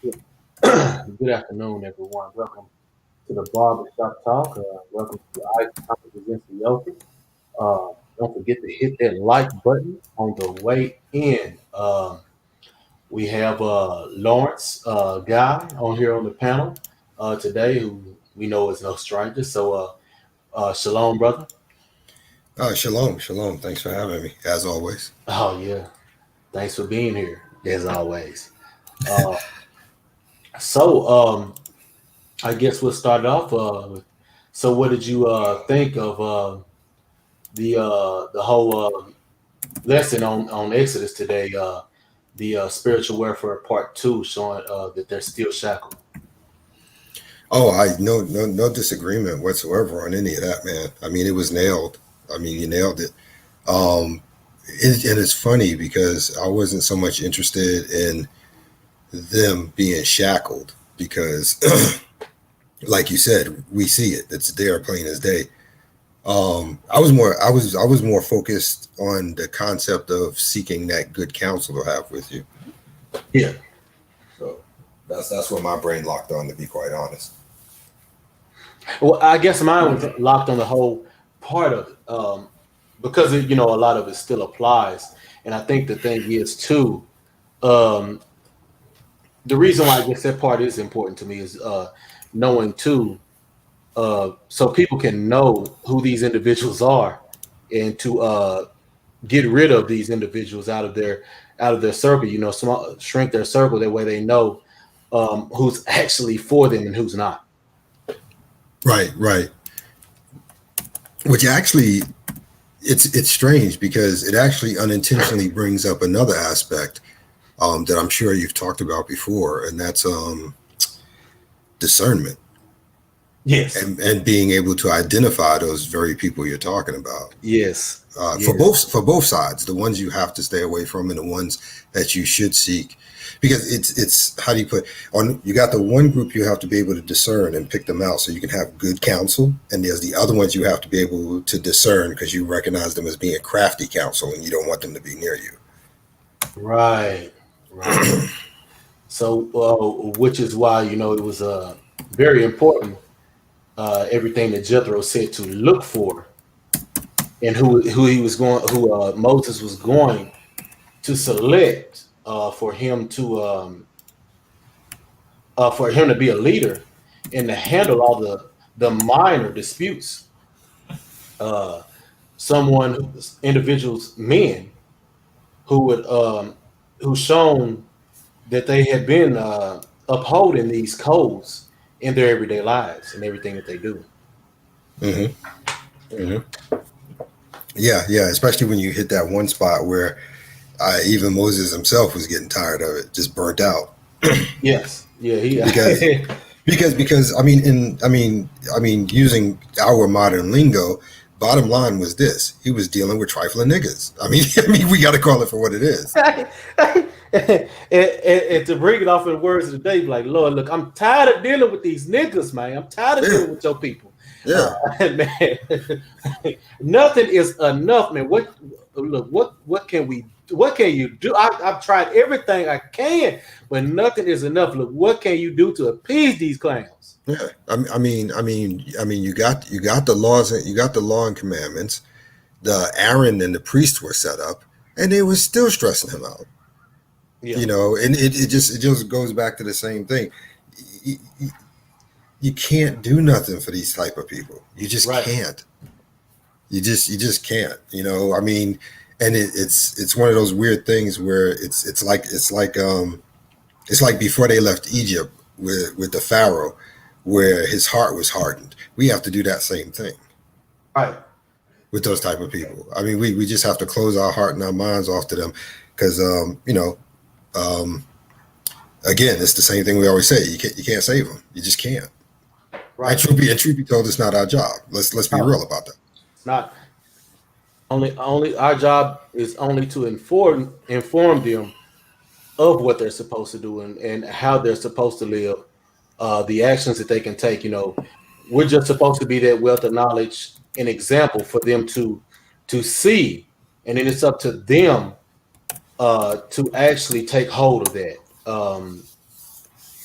Good good afternoon, everyone. Welcome to the Barbershop Talk. Welcome to the Ice Conference Presents the Yoke. Don't forget to hit that like button on the way in. We have Lawrence Guy on here on the panel today, who we know is no stranger. Shalom, brother. Shalom, shalom. Thanks for having me, as always. Oh yeah, thanks for being here as always. Uh, so I guess we'll start off. So, what did you think of the whole lesson on Exodus today? The spiritual warfare part two, showing that they're still shackled. Oh, I no disagreement whatsoever on any of that, man. I mean, it was nailed. I mean, you nailed it. Um, and it's funny because I wasn't so much interested in them being shackled because, like you said, we see it. It's there, plain as day. I was more focused on the concept of seeking that good counsel to have with you. Yeah. So that's what my brain locked on, to be quite honest. Well, I guess mine was locked on the whole part of it because a lot of it still applies, and I think the thing is too. Um, the reason why I guess that part is important to me is knowing too, so people can know who these individuals are, and to get rid of these individuals out of their circle. Shrink their circle. That way, they know who's actually for them and who's not. Right, right. Which actually, it's strange because it actually unintentionally brings up another aspect that I'm sure you've talked about before, and that's discernment Yes. and being able to identify those very people you're talking about. Yes. For Yes. both sides, the ones you have to stay away from and the ones that you should seek, because it's how do you put on? You got the one group you have to be able to discern and pick them out so you can have good counsel, and there's the other ones you have to be able to discern because you recognize them as being crafty counsel and you don't want them to be near you. Right. Right. So, which is why it was very important. Everything that Jethro said to look for, and who Moses was going to select for him to be a leader and to handle all the minor disputes. Uh, individuals, men who would who shown that they had been upholding these codes in their everyday lives and everything that they do. Hmm. Hmm. Yeah, yeah. Especially when you hit that one spot where even Moses himself was getting tired of it, just burnt out. Yes, yeah, because he. because I mean using our modern lingo, bottom line was this: he was dealing with trifling niggas. I mean, I mean, we got to call it for what it is. And to bring it off in the words of the day, like, Lord, look, I'm tired of dealing with these niggas, man. I'm tired of Yeah, dealing with your people. yeah. Man, nothing is enough, man. What can we? What can you do? I've tried everything I can, but nothing is enough. Look, what can you do to appease these clowns? Yeah, you got the laws, you got the law and commandments. The Aaron and the priest were set up, and they were still stressing him out. Yeah, And it just goes back to the same thing. You, you can't do nothing for these type of people. You just right. can't. You just can't. I mean, and it's one of those weird things where it's like before they left Egypt with the Pharaoh, where his heart was hardened. We have to do that same thing Right. with those type of people. I mean, we just have to close our heart and our minds off to them because um, again, it's the same thing we always say. You can't save them. You just can't. And Right. truth be told, it's not our job. Let's be No, real about that. it's not. Only our job is only to inform them of what they're supposed to do and how they're supposed to live, the actions that they can take. We're just supposed to be that wealth of knowledge and example for them to see, and then it's up to them to actually take hold of that.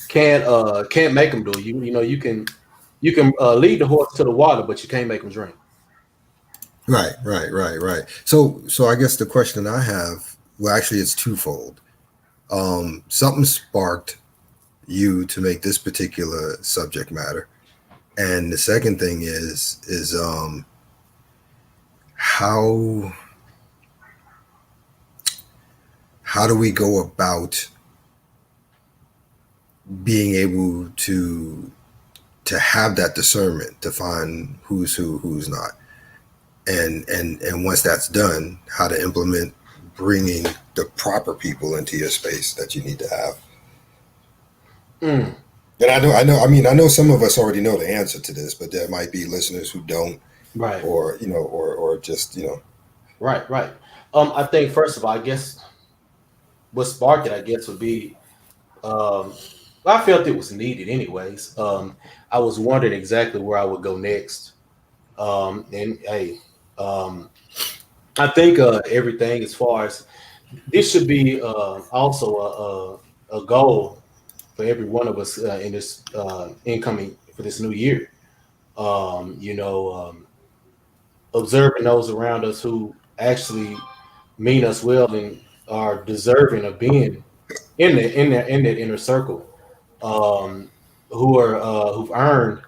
can't make them do. You know you can lead the horse to the water, but you can't make them drink. Right. So I guess the question I have, well, actually, it's twofold. Something sparked you to make this particular subject matter, and the second thing is how how do we go about being able to have that discernment to find who's who's not, and once that's done, how to implement bringing the proper people into your space that you need to have. Mm, And I know. I mean, I know some of us already know the answer to this, but there might be listeners who don't, right, or or just right. I think first of all, I guess what sparked it, I guess, would be um, I felt it was needed anyways. I was wondering exactly where I would go next. And hey, um, I think everything as far as this should be also a goal for every one of us in this incoming for this new year. You know, observing those around us who actually mean us well and are deserving of being in that inner circle, um, who've earned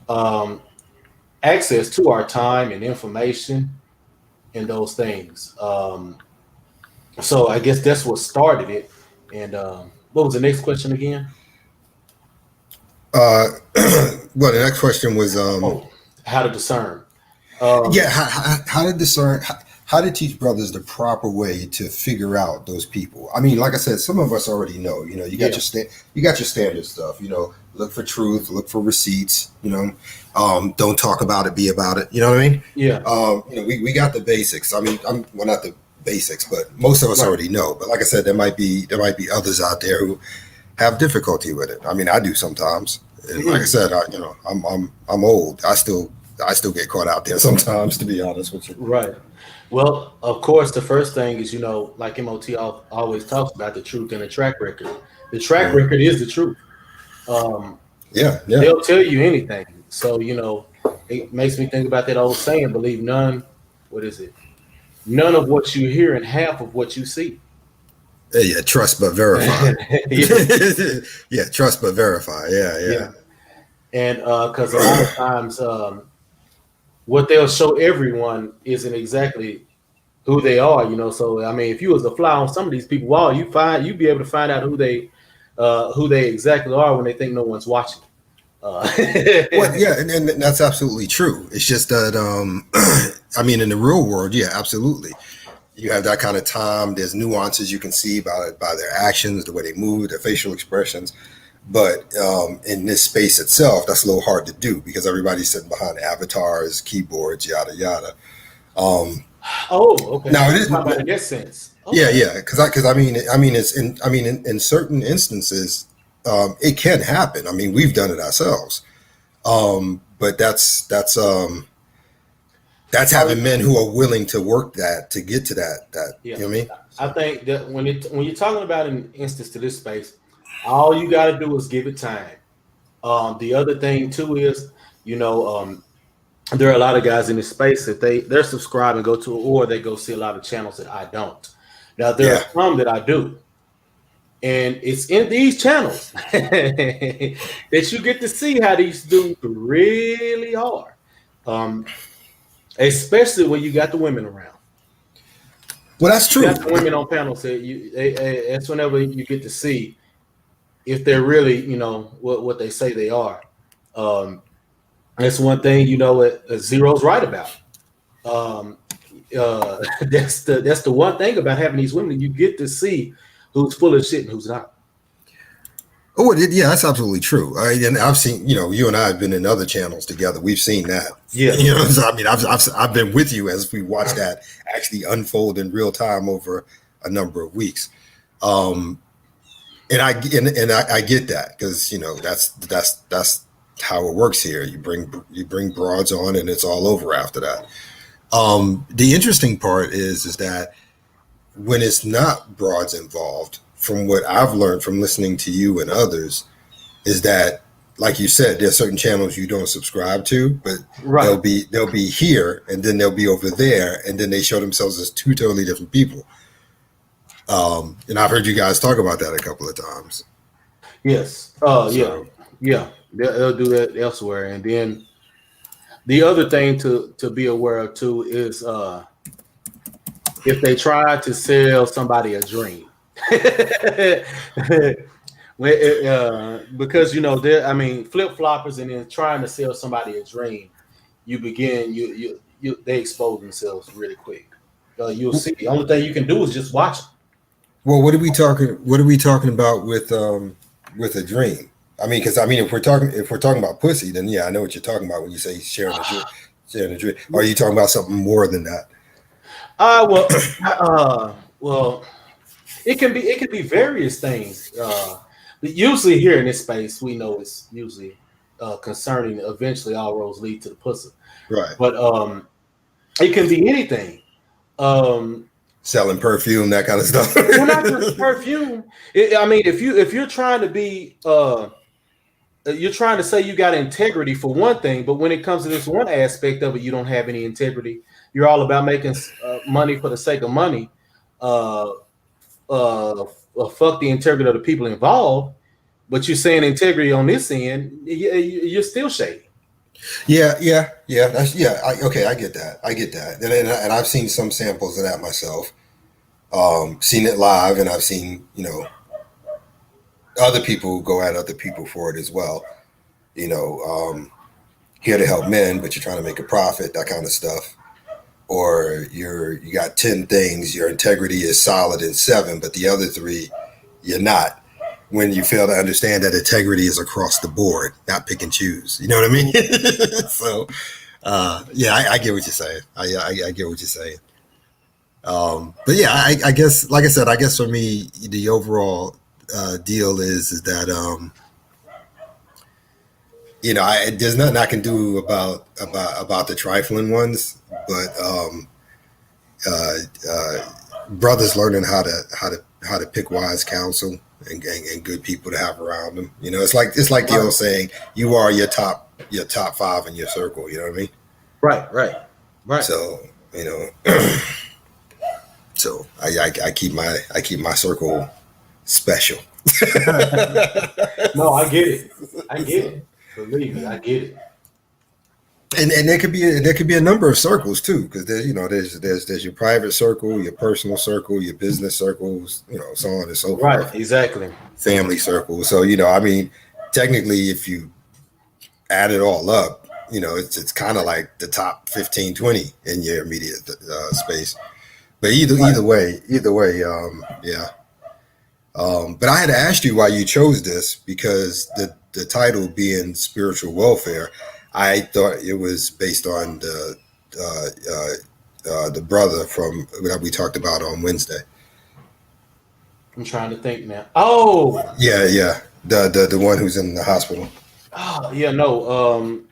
um, access to our time and information and those things. So I guess that's what started it. And what was the next question again? uh well, the next question was Oh, how to discern. yeah, Um, how to discern, how to teach brothers the proper way to figure out those people. I mean, like I said, some of us already know. You got yeah, your you got your standard stuff. Look for truth, look for receipts. Don't talk about it, be about it. You know what I mean? yeah, We got the basics. I mean, well, not the basics, but most of us right. already know. But like I said, there might be others out there who have difficulty with it. I mean, I do sometimes. And like I Mhm. said, I'm old. I still get caught out there sometimes, to be honest with you. Right. Well, of course, the first thing is, like MOT always talks about the truth and the track record. The track Mm. record is the truth. Um, Yeah, yeah. they'll tell you anything. So, it makes me think about that old saying, believe none, what is it? None of what you hear and half of what you see. Yeah, trust but verify. Yeah, Yeah, trust but verify. Yeah, yeah. yeah. And because a lot of times what they'll show everyone isn't exactly who they are, So I mean, if you was to fly on some of these people wall, you'd be able to find out who they exactly are when they think no one's watching. Uh, Well, yeah, and that's absolutely true. It's just that, I mean, in the real world, yeah, absolutely. You have that kind of time. There's nuances you can see by their actions, the way they move, their facial expressions. But in this space itself, that's a little hard to do because everybody's sitting behind avatars, keyboards, yada yada. Um, oh, okay. now it You is, talk about it in that sense. yeah, Okay. yeah, because in instances, it can happen. I mean, we've done it ourselves. But that's Oh, having men who are willing to work that to get to that. You yeah. know what I mean? I So think that when you're talking about an instance to this space, all you got to do is give it time. The other thing too is, you know, um, there are a lot of guys in this space that they're subscribed and go to, or they go see a lot of channels that I don't. Now there are yeah. some that I do, and it's in these channels that you get to see how these dudes really are, um, especially when you got the women around. Well, that's You true. got the women on panels. That's whenever you get to see if they're really, what they say they are. Um, that's one thing, what Zero's right about. Um, that's the one thing about having these women. You get to see who's full of shit and who's not. Oh, yeah, that's absolutely true. And I've seen, you and I have been in other channels together. We've seen that. Yeah, So, I mean, I've been with you as we watched that actually unfold in real time over a number of weeks. Um, and I get that because that's how it works here. You bring broads on, and it's all over after that. The interesting part is that when it's not broads involved, from what I've learned from listening to you and others, is that, like you said, there's certain channels you don't subscribe to, but Right. they'll be here and then they'll be over there, and then they show themselves as two totally different people. And I've heard you guys talk about that a couple of times. Yes. Yeah. So, Yeah. They'll do that elsewhere. And then the other thing to be aware of too is if they try to sell somebody a dream. Because I mean, flip floppers, and then trying to sell somebody a dream, you begin you they expose themselves really quick. You'll see. The only thing you can do is just watch them. well, what are we talking? What are we talking about with a dream? I mean, because I mean, if we're talking about pussy, then yeah, I know what you're talking about when you say sharing a dream. Or are you talking about something more than that? Well, it can be various things. But usually here in this space, we know it's usually concerning. Eventually, all roads lead to the pussy. Right. But it can be anything. Um, Selling perfume, that kind of stuff. well, not just perfume. I mean, if you're trying to be you're trying to say you got integrity for one thing, but when it comes to this one aspect of it, you don't have any integrity. You're all about making money for the sake of money. Uh, Fuck the integrity of the people involved. But you're saying integrity on this end, you're still shady. Yeah. Okay, I get that. And I've seen some samples of that myself. Seen it live, and I've seen other people go at other people for it as well. You know, here to help men, but you're trying to make a profit, that kind of stuff. Or you got 10 things, your integrity is solid in 7, but the other 3 you're not. When you fail to understand that integrity is across the board, not pick and choose. You know what I mean? So, yeah, I get what you're saying. I get what you're saying. But yeah, I guess, like I said, I guess for me, the overall deal is that there's nothing I can do about the trifling ones, but uh, brothers learning how to pick wise counsel and good people to have around them. It's like the old saying, you are your top 5 in your circle. You know what I mean? Right. So so I keep my circle special. No, I get it. I get it. Believe me, I get it. And there could be a number of circles too, because there's your private circle, your personal circle, your business circles, so on and so Right, forth, exactly. family circle. So I mean, technically, if you add it all up, it's kind of like the top 15, 20 in your immediate space. But either way, yeah. But I had to ask you why you chose this, because the title being spiritual welfare, I thought it was based on the brother from that we talked about on Wednesday. I'm trying to think now. Oh, Yeah, the one who's in the hospital. yeah, no.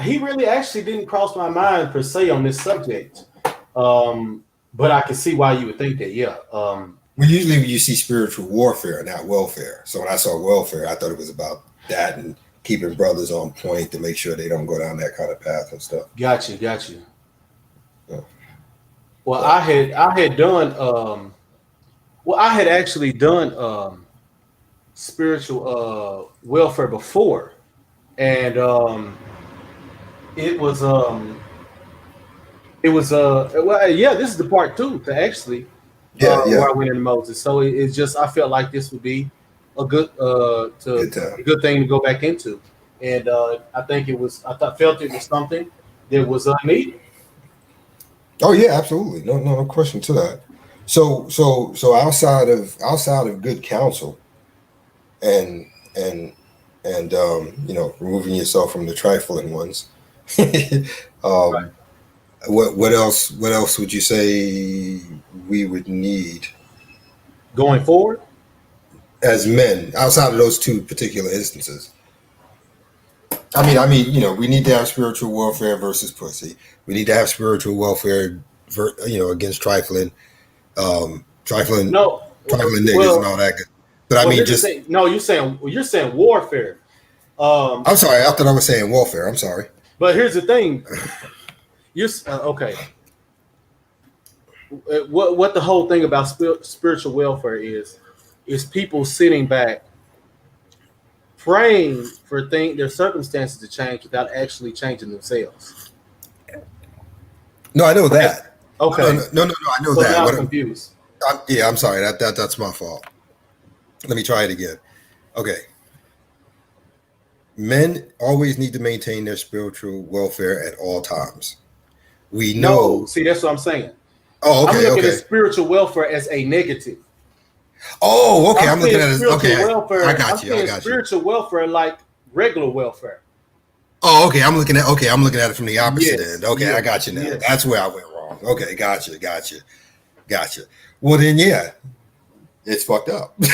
He really actually didn't cross my mind per se on this subject. But I can see why you would think that. Yeah. Well, usually you see spiritual warfare, not welfare. So when I saw welfare, I thought it was about that and keeping brothers on point to make sure they don't go down that kind of path and stuff. Got you. Yeah. Well, I had done I had actually done spiritual welfare before, and it was well, yeah, this is the part 2 to actually Yeah. where I went into Moses. So it's just I felt like this would be a good Good time. a good thing to go back into, and felt it was something that was needed. Oh yeah, absolutely. No question to that. So outside of good counsel and and removing yourself from the trifling ones, Right. um, what else would you say we would need Going forward. as men outside of those 2 particular instances? I mean, we need to have spiritual warfare versus pussy. We need to have spiritual warfare, against trifling, trifling No, niggas and well, all that. But I Well, mean, here's the just thing. No, you're saying warfare. I'm sorry. I thought I was saying welfare. I'm sorry. But here's the thing. You're okay. What the whole thing about spiritual welfare is people sitting back praying for their circumstances to change without actually changing themselves. No, I know That's, that. okay. I know So that. now I'm What? confused. Yeah, I'm sorry. That's my fault. Let me try it again. Okay. Men always need to maintain their spiritual welfare at all times. We No, know. see, that's what I'm saying. Oh, I'm okay, looking at okay. spiritual welfare as a negative. Oh, okay. I'm I'm looking seeing at it. spiritual Okay, I welfare. I'm got you. I seeing got you. spiritual welfare like regular welfare. Oh, okay. I'm looking at. Okay, I'm looking at it from the opposite end. Yes, Okay, I yes, got you now. yes. That's where I went wrong. Okay, gotcha. Well, then, yeah, it's fucked up. Yeah.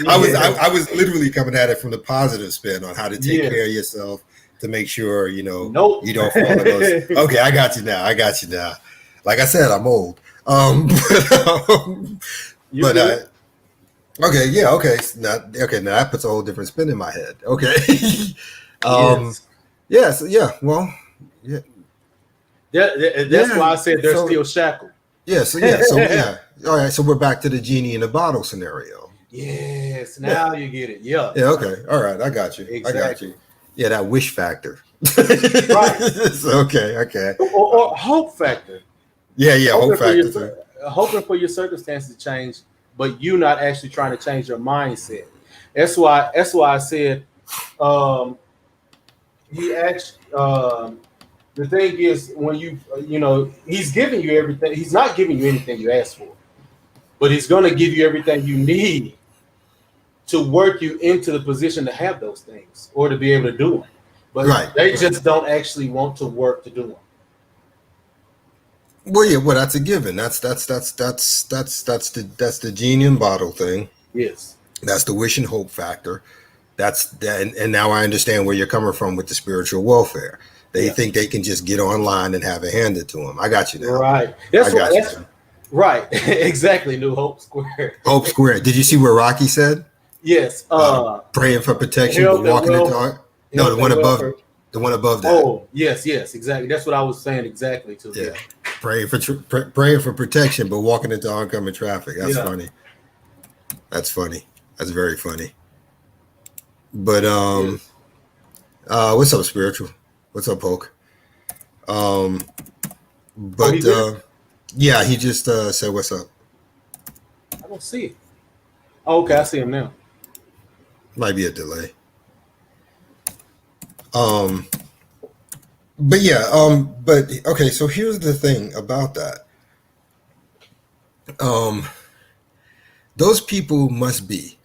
I Yes. was literally coming at it from the positive spin on how to take care of Yes. yourself to make sure Nope. you don't fall in those. Okay, I got you now. Like I said, I'm old. You But good? okay, yeah, okay. Now that puts a whole different spin in my head. Okay. um, Yes. yeah, so yeah, well, yeah, That's why yeah. I said they're So still shackled. so yeah. All right, so we're back to the genie in the bottle scenario. Yes. Yeah. Now you get it. Yeah. Yeah, okay. All right, I got you. Exactly. Yeah, that wish factor. Right. Okay. Or hope factor. Yeah, hope Hoping for factor too. hoping for your circumstances to change, but you not actually trying to change your mindset. That's why I said um, he actually the thing is when he's giving you everything. He's not giving you anything you ask for, but he's going to give you everything you need to work you into the position to have those things or to be able to do them. But they just don't actually want to work to do them. Well, yeah, well, that's a given. That's the genie in bottle thing. Yes. That's the wish and hope factor. That's that, and now I understand where you're coming from with the spiritual welfare. They Yeah. think they can just get online and have it handed to them. I got you now. Right. I got you. Right. Exactly. New Hope Square. Hope Square. Did you see what Rocky said? Yes. Praying for protection, but Health and walking into wealth. no, the Health one and above, welfare. the one above that. Oh, yes, exactly. That's what I was saying exactly too. Yeah, praying for protection, but walking into oncoming traffic. That's Yeah. funny. That's funny. That's very funny. But Yes. what's up, spiritual? What's up, Poke? Um, Oh, but he did. yeah, he just said, "What's up?" I don't see it. Oh, okay, I see him now. Might be a delay. Um, but yeah, but okay. So here's the thing about that. Um, those people must be.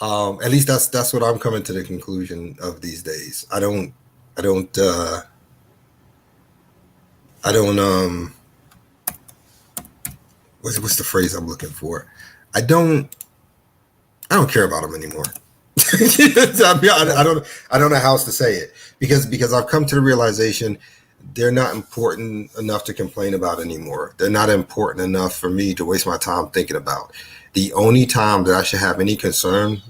At least that's what I'm coming to the conclusion of these days. I don't, I don't. What's the phrase I'm looking for? I don't. I don't care about them anymore. I don't know how else to say it because I've come to the realization they're not important enough to complain about anymore. They're not important enough for me to waste my time thinking about. The only time that I should have any concern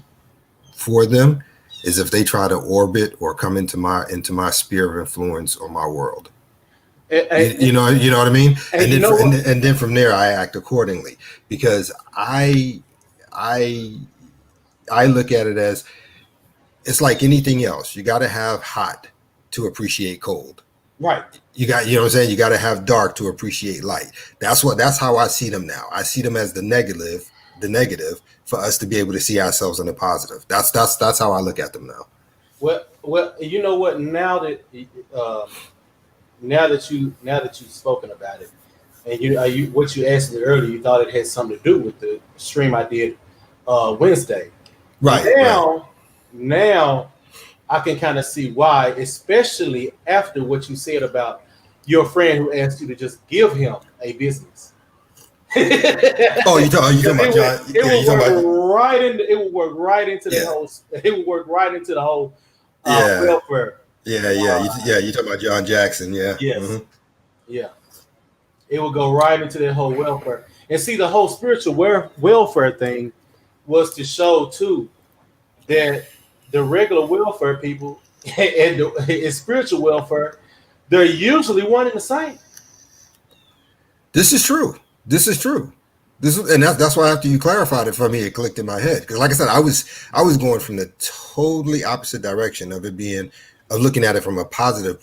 for them is if they try to orbit or come into my sphere of influence or my world. You know what I mean? And you know what? And then from there I act accordingly because I I look at it as it's like anything else. You got to have hot to appreciate cold. Right. You know what I'm saying? You got to have dark to appreciate light. That's how I see them now. I see them as the negative for us to be able to see ourselves in the positive. That's how I look at them now. Well, you know what? Now that you've spoken about it, and what you asked me earlier, you thought it had something to do with the stream I did Wednesday. Right. Now I can kind of see why, especially after what you said about your friend who asked you to just give him a business. Oh, you talking about John? It Yeah, you would talking work about right in. It would work right into the yeah, whole. It would work right into the whole yeah, welfare. You talking about John Jackson? Yeah. Yes, yeah. It would go right into that whole welfare. And see, the whole spiritual welfare thing was to show too that the regular welfare people and spiritual welfare, they're usually one and the same. This is true. This is true. This is, and that's why after you clarified it for me, it clicked in my head. Because like I said, I was going from the totally opposite direction of it being of looking at it from a positive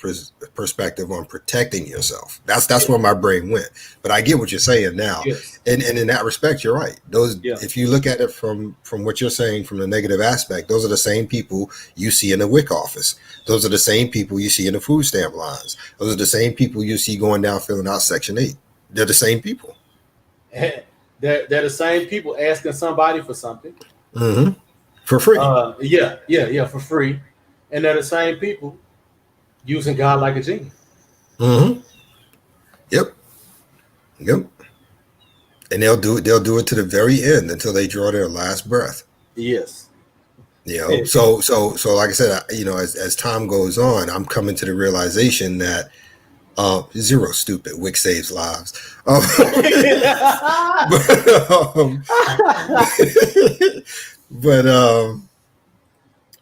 perspective on protecting yourself. That's Yeah. where my brain went. But I get what you're saying now, Yes. and in that respect, you're right. Those, Yeah. if you look at it from what you're saying from the negative aspect, those are the same people you see in the WIC office. Those are the same people you see in the food stamp lines. Those are the same people you see going down filling out Section 8. They're the same people. They're the same people asking somebody for something. Mm-hmm. For free. Yeah, for free. And they're the same people using God like a genie. Mm-hmm. Yep. Yep. And they'll do it. They'll do it to the very end until they draw their last breath. Yes. You know. So like I said, as time goes on, I'm coming to the realization that zero stupid. Wick saves lives. But,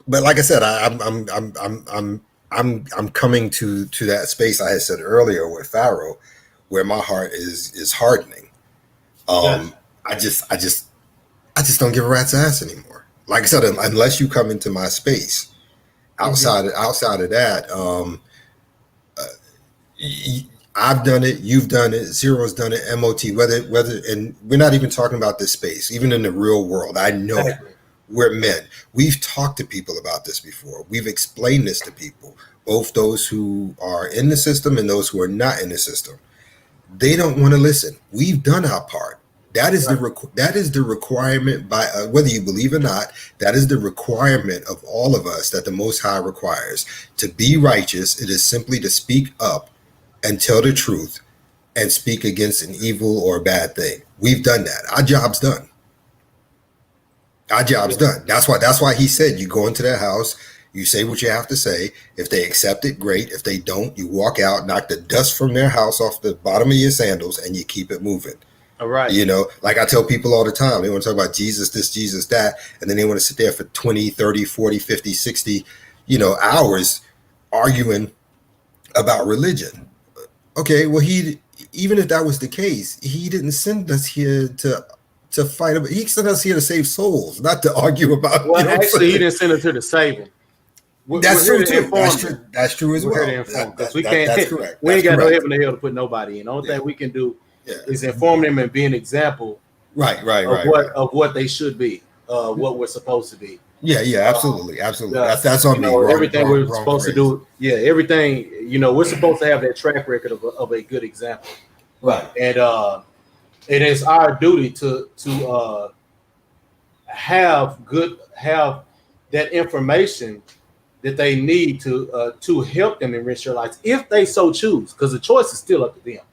but like I said, I'm coming to that space I had said earlier with Pharaoh, where my heart is hardening. Gotcha. I just don't give a rat's ass anymore. Like I said, unless you come into my space, outside of that, I've done it, you've done it, Zero's done it, MOT, whether, and we're not even talking about this space, even in the real world. I know Exactly. we're men. We've talked to people about this before. We've explained this to people, both those who are in the system and those who are not in the system. They don't want to listen. We've done our part. That is Right. that is the requirement by whether you believe or not. That is the requirement of all of us that the Most High requires to be righteous. It is simply to speak up and tell the truth and speak against an evil or a bad thing. We've done that. Our job's done. Our job's Yes. done. That's why he said you go into their house, you say what you have to say. If they accept it, great. If they don't, you walk out, knock the dust from their house off the bottom of your sandals, and you keep it moving. All right. Like I tell people all the time, they want to talk about Jesus this, Jesus that, and then they want to sit there for 20, 30, 40, 50, 60, hours arguing about religion. Okay, well, even if that was the case, he didn't send us here to fight. He sent us here to save souls, not to argue about. Well, actually, he didn't send us here to save them. That's We're true here to too. inform them. That's true as We're well. here to inform because we That's can't. correct. We ain't That's got no correct. heaven or hell to put nobody in. The only thing we can do Yeah. is inform them and be an example Right. of what they should be, what we're supposed to be. Yeah. Absolutely. That's on me. Everything wrong, we're wrong supposed phrase. to do. Yeah, everything. We're supposed to have that track record of a good example, Right. and it is our duty to have that information that they need to help them enrich their lives if they so choose, because the choice is still up to them.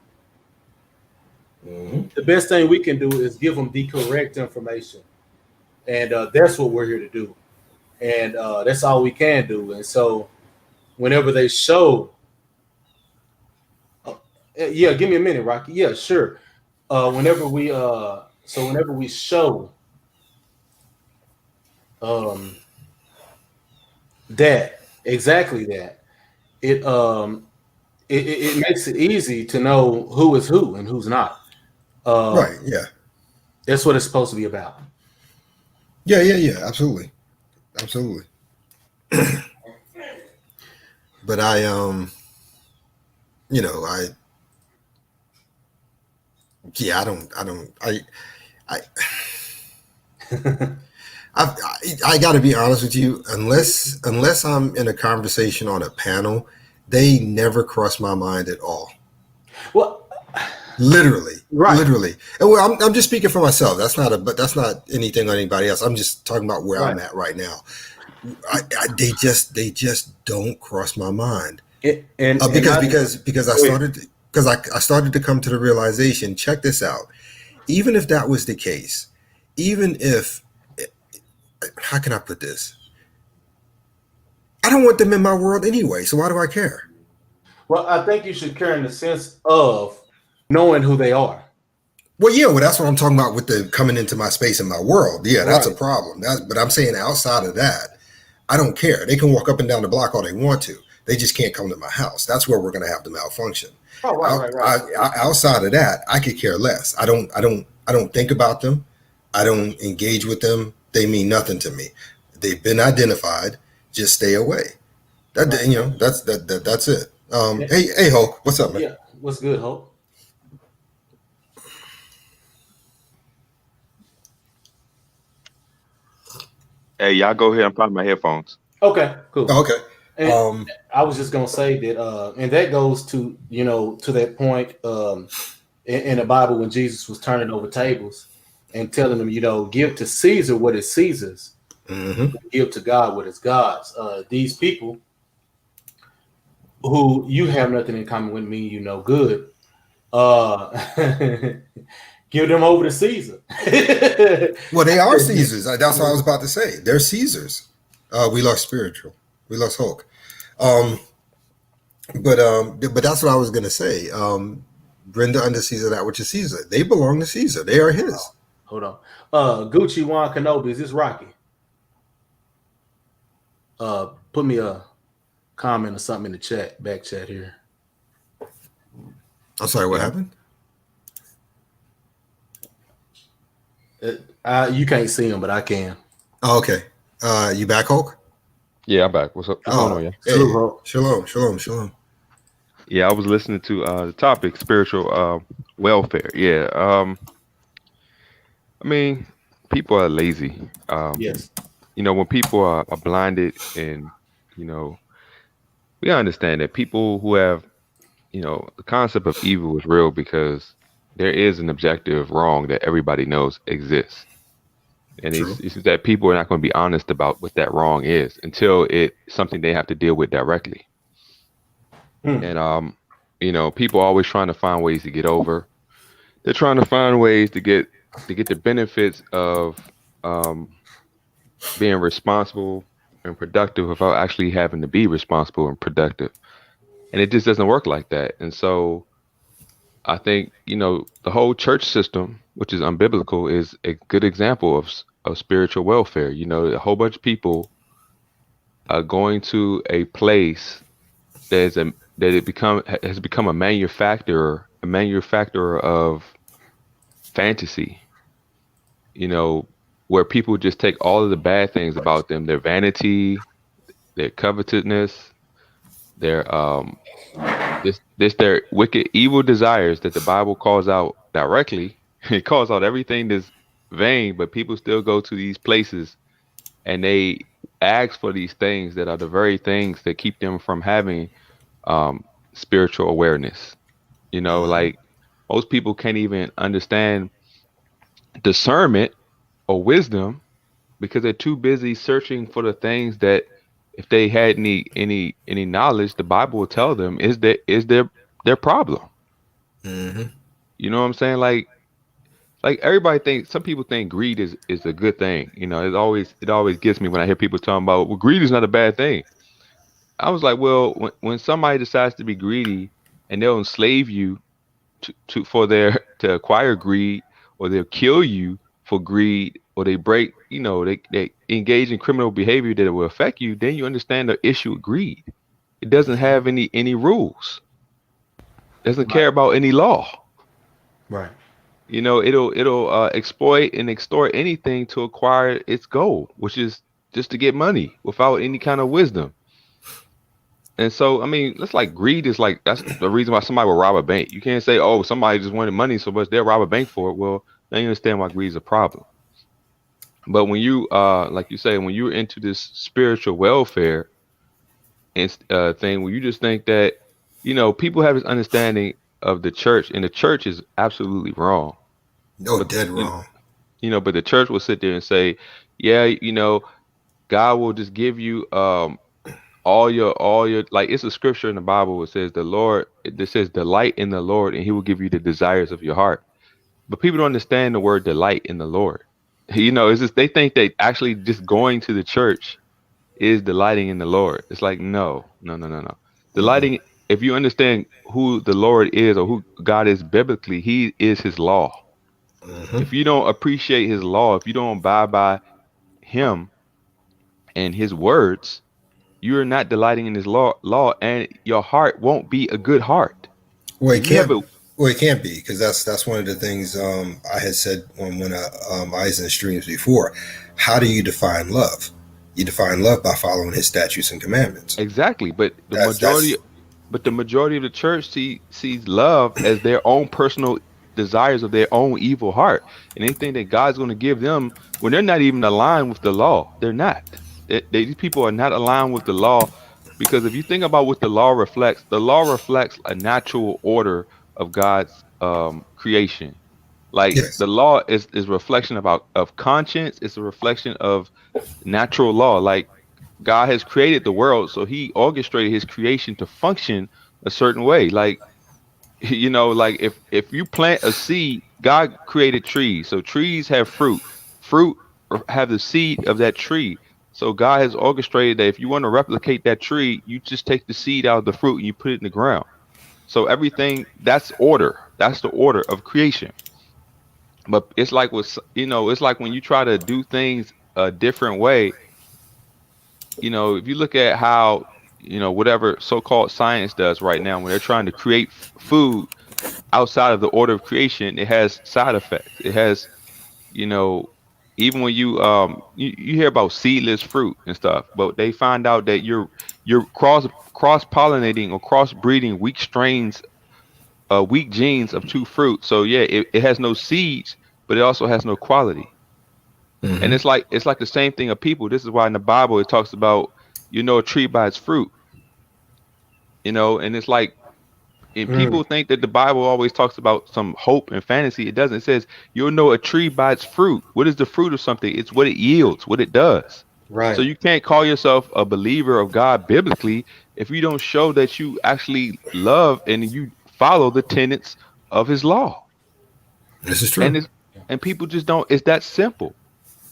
Mm-hmm. The best thing we can do is give them the correct information, and that's what we're here to do, and that's all we can do. And so whenever they show yeah, give me a minute, Rocky. Yeah, sure. Whenever we show um that exactly that it makes it easy to know who is who and who's not. Right. Yeah. That's what it's supposed to be about. Yeah. Absolutely. But I yeah, I I got to be honest with you. Unless I'm in a conversation on a panel, they never cross my mind at all. Well, Literally, right. literally. And well, I'm just speaking for myself. But that's not anything on anybody else. I'm just talking about where I'm at right now. They just don't cross my mind. Because I started to come to the realization. Check this out. Even if that was the case, even if, how can I put this? I don't want them in my world anyway. So why do I care? Well, I think you should care in the sense of knowing who they are. Well, yeah, well, that's what I'm talking about with the coming into my space and my world. Yeah, that's a Right. problem. But I'm saying outside of that, I don't care. They can walk up and down the block all they want to. They just can't come to my house. That's where we're going to have the malfunction. Oh, right, right, right. Outside of that, I could care less. I don't think about them. I don't engage with them. They mean nothing to me. They've been identified. Just stay away. Right. That's it. Yeah. Hey Hulk, what's up, man? Yeah. What's good, Hope? Hey, y'all go ahead and find my headphones. Okay, cool. Oh, okay. And Um, I was just gonna say that, and that goes to to that point in the Bible when Jesus was turning over tables and telling them, give to Caesar what is Caesar's, mhm. give to God what is God's. These people who you have nothing in common with me, good. Uh, give them over to Caesar. Well, they are Caesars. That's what I was about to say. They're Caesars. We lost spiritual. We lost Hulk. Um, but that's what I was gonna say. Render unto Caesar that which is Caesar. They belong to Caesar. They are his. Hold on. Gucci Juan Kenobi, is this Rocky? Put me a comment or something in the chat, back chat here. I'm sorry. What Yeah. happened? You can't see him, but I can. Oh, okay. You back, Hulk? Yeah, I'm back. What's going Oh, on, yeah? hey, Salute, Hulk. shalom. Yeah, I was listening to the topic, spiritual welfare. Yeah. I mean, people are lazy. Yes. When people are blinded and, you know, we understand that people who have, the concept of evil is real because there is an objective wrong that everybody knows exists. And True. it's just that people are not going to be honest about what that wrong is until it's something they have to deal with directly. Hmm. And people are always trying to find ways to get over. They're trying to find ways to get the benefits of um, being responsible and productive without actually having to be responsible and productive. And it just doesn't work like that. And so I think the whole church system, which is unbiblical, is a good example of spiritual welfare. A whole bunch of people are going to a place that is a that it become has become a manufacturer of fantasy, you know, where people just take all of the bad things about them, their vanity, their covetousness, their this their wicked evil desires that the Bible calls out directly. It calls out everything that's vain, but people still go to these places and they ask for these things that are the very things that keep them from having um spiritual awareness. Hmm. Like most people can't even understand discernment or wisdom because they're too busy searching for the things that if they had any knowledge, the Bible will tell them is their problem. Hmm. You know what I'm saying? Like everybody thinks some people think greed is a good thing. It always gets me when I hear people talking about, well, greed is not a bad thing. I was like, well, when somebody decides to be greedy and they'll enslave you to acquire greed, or they'll kill you for greed, or they engage in criminal behavior that will affect you, then you understand the issue of greed. It doesn't have any rules. Doesn't Right. care about any law. Right. It'll exploit and extort anything to acquire its goal, which is just to get money without any kind of wisdom. And so, I mean, that's like greed is like that's the reason why somebody will rob a bank. You can't say, oh, somebody just wanted money so much they'll rob a bank for it. Well, now you understand why greed is a problem. But when you like you say, when you're into this spiritual welfare and thing, where you just think that, people have this understanding of the church, and the church is absolutely wrong. No, But dead wrong. but the church will sit there and say, yeah, God will just give you all your like it's a scripture in the Bible that says the Lord that says delight in the Lord and he will give you the desires of your heart. But people don't understand the word delight in the Lord. It's just they think that actually just going to the church is delighting in the Lord. It's like no, no, no, no, no. Mm-mm. Delighting, if you understand who the Lord is or who God is biblically, he is his law. If you don't appreciate his law, if you don't abide by him and his words, you are not delighting in his law, and your heart won't be a good heart. Well, If it you have can't. a Well, it can't be because that's one of the things I had said when I was in the streams before. How do you define love? You define love by following his statutes and commandments. exactly, That's but the majority of the church sees love as their own personal desires of their own evil heart, and they think that God's going to give them when they're not even aligned with the law. They're not. These people are not aligned with the law, because if you think about what the law reflects a natural order of God's creation. Like yes, the law is reflection of conscience. It's a reflection of natural law. Like God has created the world, so He orchestrated His creation to function a certain way. Like like if you plant a seed, God created trees, so trees have fruit. Fruit have the seed of that tree. So God has orchestrated that if you want to replicate that tree, you just take the seed out of the fruit and you put it in the ground. So everything that's order. That's the order of creation. But it's like it's like when you try to do things a different way. If you look at how whatever so-called science does right now, when they're trying to create food outside of the order of creation, it has side effects. It has, you know, even when you hear about seedless fruit and stuff, but they find out that you're cross pollinating or cross breeding weak strains, weak genes of two fruits. So yeah, it has no seeds, but it also has no quality. And hmm it's like the same thing of people. This is why in the Bible it talks about a tree by its fruit. And it's like, and Mm, people think that the Bible always talks about some hope and fantasy. It doesn't. It says you'll know a tree by its fruit. What is the fruit of something? It's what it yields, what it does. So right. you can't call yourself a believer of God biblically if you don't show that you actually love and you follow the tenets of His law. this is And true. people just don't. It's that simple.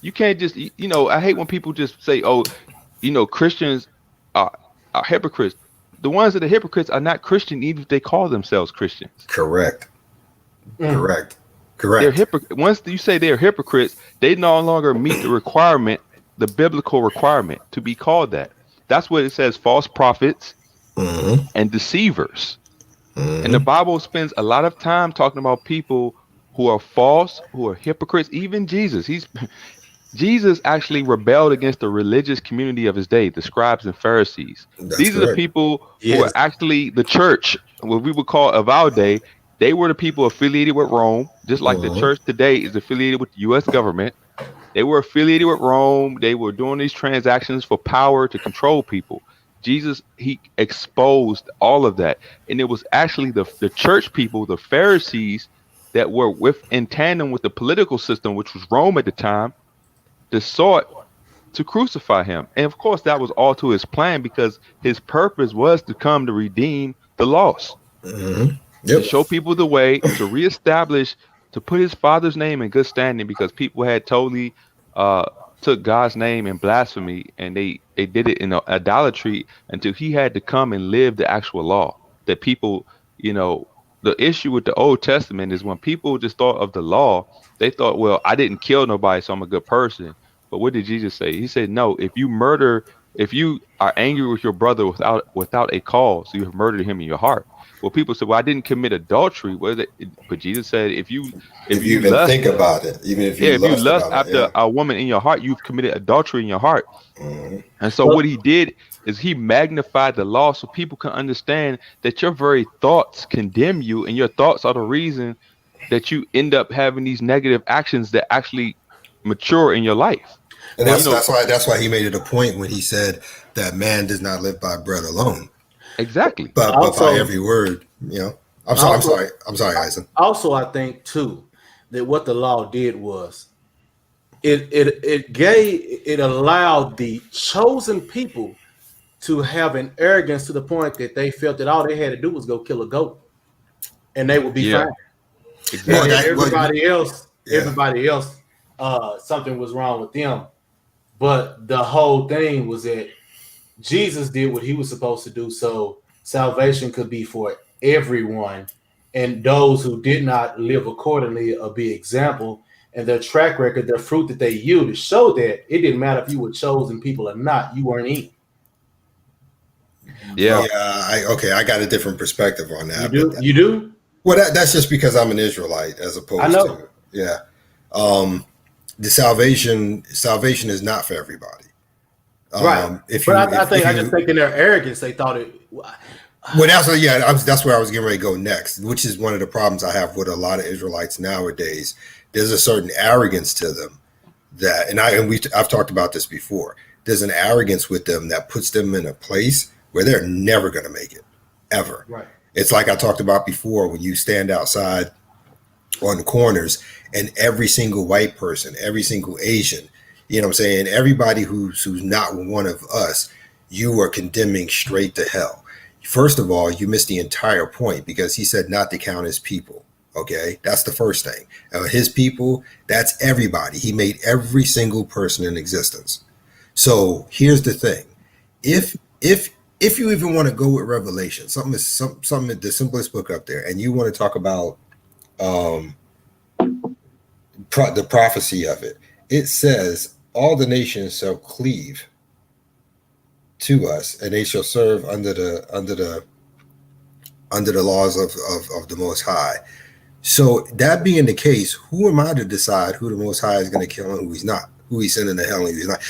You can't just I hate when people just say, "Oh, Christians are hypocrites." The ones that are hypocrites are not Christian, even if they call themselves Christians. Correct. Mm, Correct. They're Correct. hypocrite. Once you say they're hypocrites, they no longer meet the requirement, the biblical requirement to be called that. That's what it says: false prophets hmm and deceivers. And the hmm Bible spends a lot of time talking about people who are false, who are hypocrites. Even Jesus actually rebelled against the religious community of his day, the scribes and Pharisees. That's These are the correct. people who are yes. actually the church, what we would call of our day. They were the people affiliated with Rome, just like the hmm church today is affiliated with the U.S. government. They were affiliated with Rome. They were doing these transactions for power to control people. Jesus, he exposed all of that. And it was actually the church people, the Pharisees, that were in tandem with the political system, which was Rome at the time, that sought to crucify him. And of course, that was all to his plan, because his purpose was to come to redeem the lost, hmm to Yep. show people the way, to reestablish, to put his father's name in good standing, because people had totally uh, took God's name in blasphemy, and they did it in idolatry, until he had to come and live the actual law. That people, you know, the issue with the Old Testament is when people just thought of the law, they thought, well, I didn't kill nobody, so I'm a good person. But what did Jesus say? He said, no, if you are angry with your brother without a cause, you have murdered him in your heart. Well, people say, "Well, I didn't commit adultery." But Jesus said, if If you you even lust, think about it, even if yeah, you if you lust lust about it, after yeah. a woman in your heart, you've committed adultery in your heart. hmm And so, Well, what he did is he magnified the law so people can understand that your very thoughts condemn you, and your thoughts are the reason that you end up having these negative actions that actually mature in your life. And well, You know, that's why he made it a point when he said that man does not live by bread alone, exactly. but by also, every word. I'm sorry. I'm also, sorry. I'm sorry, Eisen. I think too that what the law did was it allowed the chosen people to have an arrogance to the point that they felt that all they had to do was go kill a goat and they would be Yeah, fine. And Well, then exactly. that well, yeah. everybody else, something was wrong with them. But the whole thing was that Jesus did what he was supposed to do, so salvation could be for everyone, and those who did not live accordingly will be example. And their track record, their fruit that they yielded, showed that it didn't matter if you were chosen people or not, you weren't in. Yeah. Yeah, I got a different perspective on You that, but do, you do. well, that's just because I'm an Israelite, as I opposed know, to yeah. Um, the salvation is not for everybody. right? If But you I if just you think in their arrogance, they thought it. well, that's where I was getting ready to go next, which is one of the problems I have with a lot of Israelites nowadays. There's a certain arrogance to them that, I've talked about this before. There's an arrogance with them that puts them in a place where they're never going to make it, ever. Right. It's like I talked about before when you stand outside on the corners and every single white person, every single Asian, you know what I'm saying, everybody who's not one of us, you are condemning straight to hell. First of all, you missed the entire point because he said not to count his people. Okay, that's the first thing. His people, that's everybody. He made every single person in existence. So here's the thing: if if you even want to go with Revelation, something the simplest book up there, and you want to talk about um, the prophecy of it, it says all the nations shall cleave to us, and they shall serve under the laws of the Most High. So that being the case, who am I to decide who the Most High is going to kill and who he's not, who he's sending to hell and who he's not?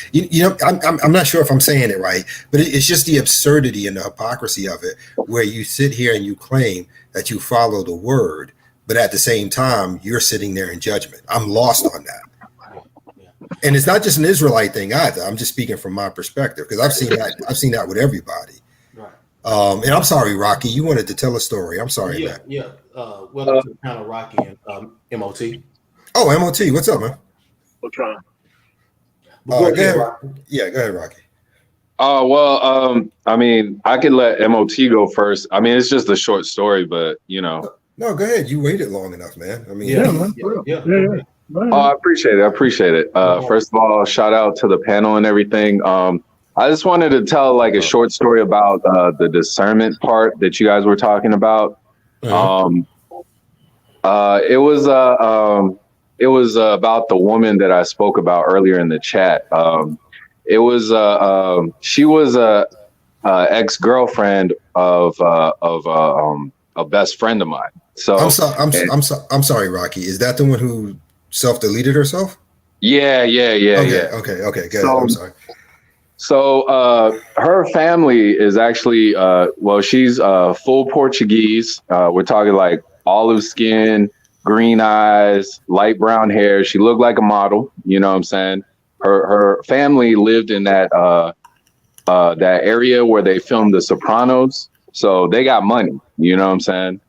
I'm not sure if I'm saying it right, but it's just the absurdity and the hypocrisy of it, where you sit here and you claim that you follow the word, but at the same time you're sitting there in judgment. I'm lost on that. And it's not just an Israelite thing either. I'm just speaking from my perspective because I've seen that with everybody. Right. And I'm sorry, Rocky, you wanted to tell a story. I'm sorry. Yeah, man. yeah. Welcome to the panel, Rocky and MOT. Oh, MOT, what's up, man? What's wrong? Go ahead. Yeah, go ahead, Rocky. I mean, I could let MOT go first. I mean, it's just a short story, but you know. No, go ahead. You waited long enough, man. I mean, Yeah. Oh, I appreciate it. First of all, shout out to the panel and everything. I just wanted to tell like a short story about the discernment part that you guys were talking about. It was about the woman that I spoke about earlier in the chat. She was a ex-girlfriend of a best friend of mine. So I'm sorry, Rocky. Is that the one who self-deleted herself? Yeah. Okay. Good. I'm sorry. So her family is actually she's full Portuguese. We're talking like olive skin, green eyes, light brown hair. She looked like a model. You know what I'm saying? Her family lived in that area where they filmed The Sopranos. So they got money. You know what I'm saying?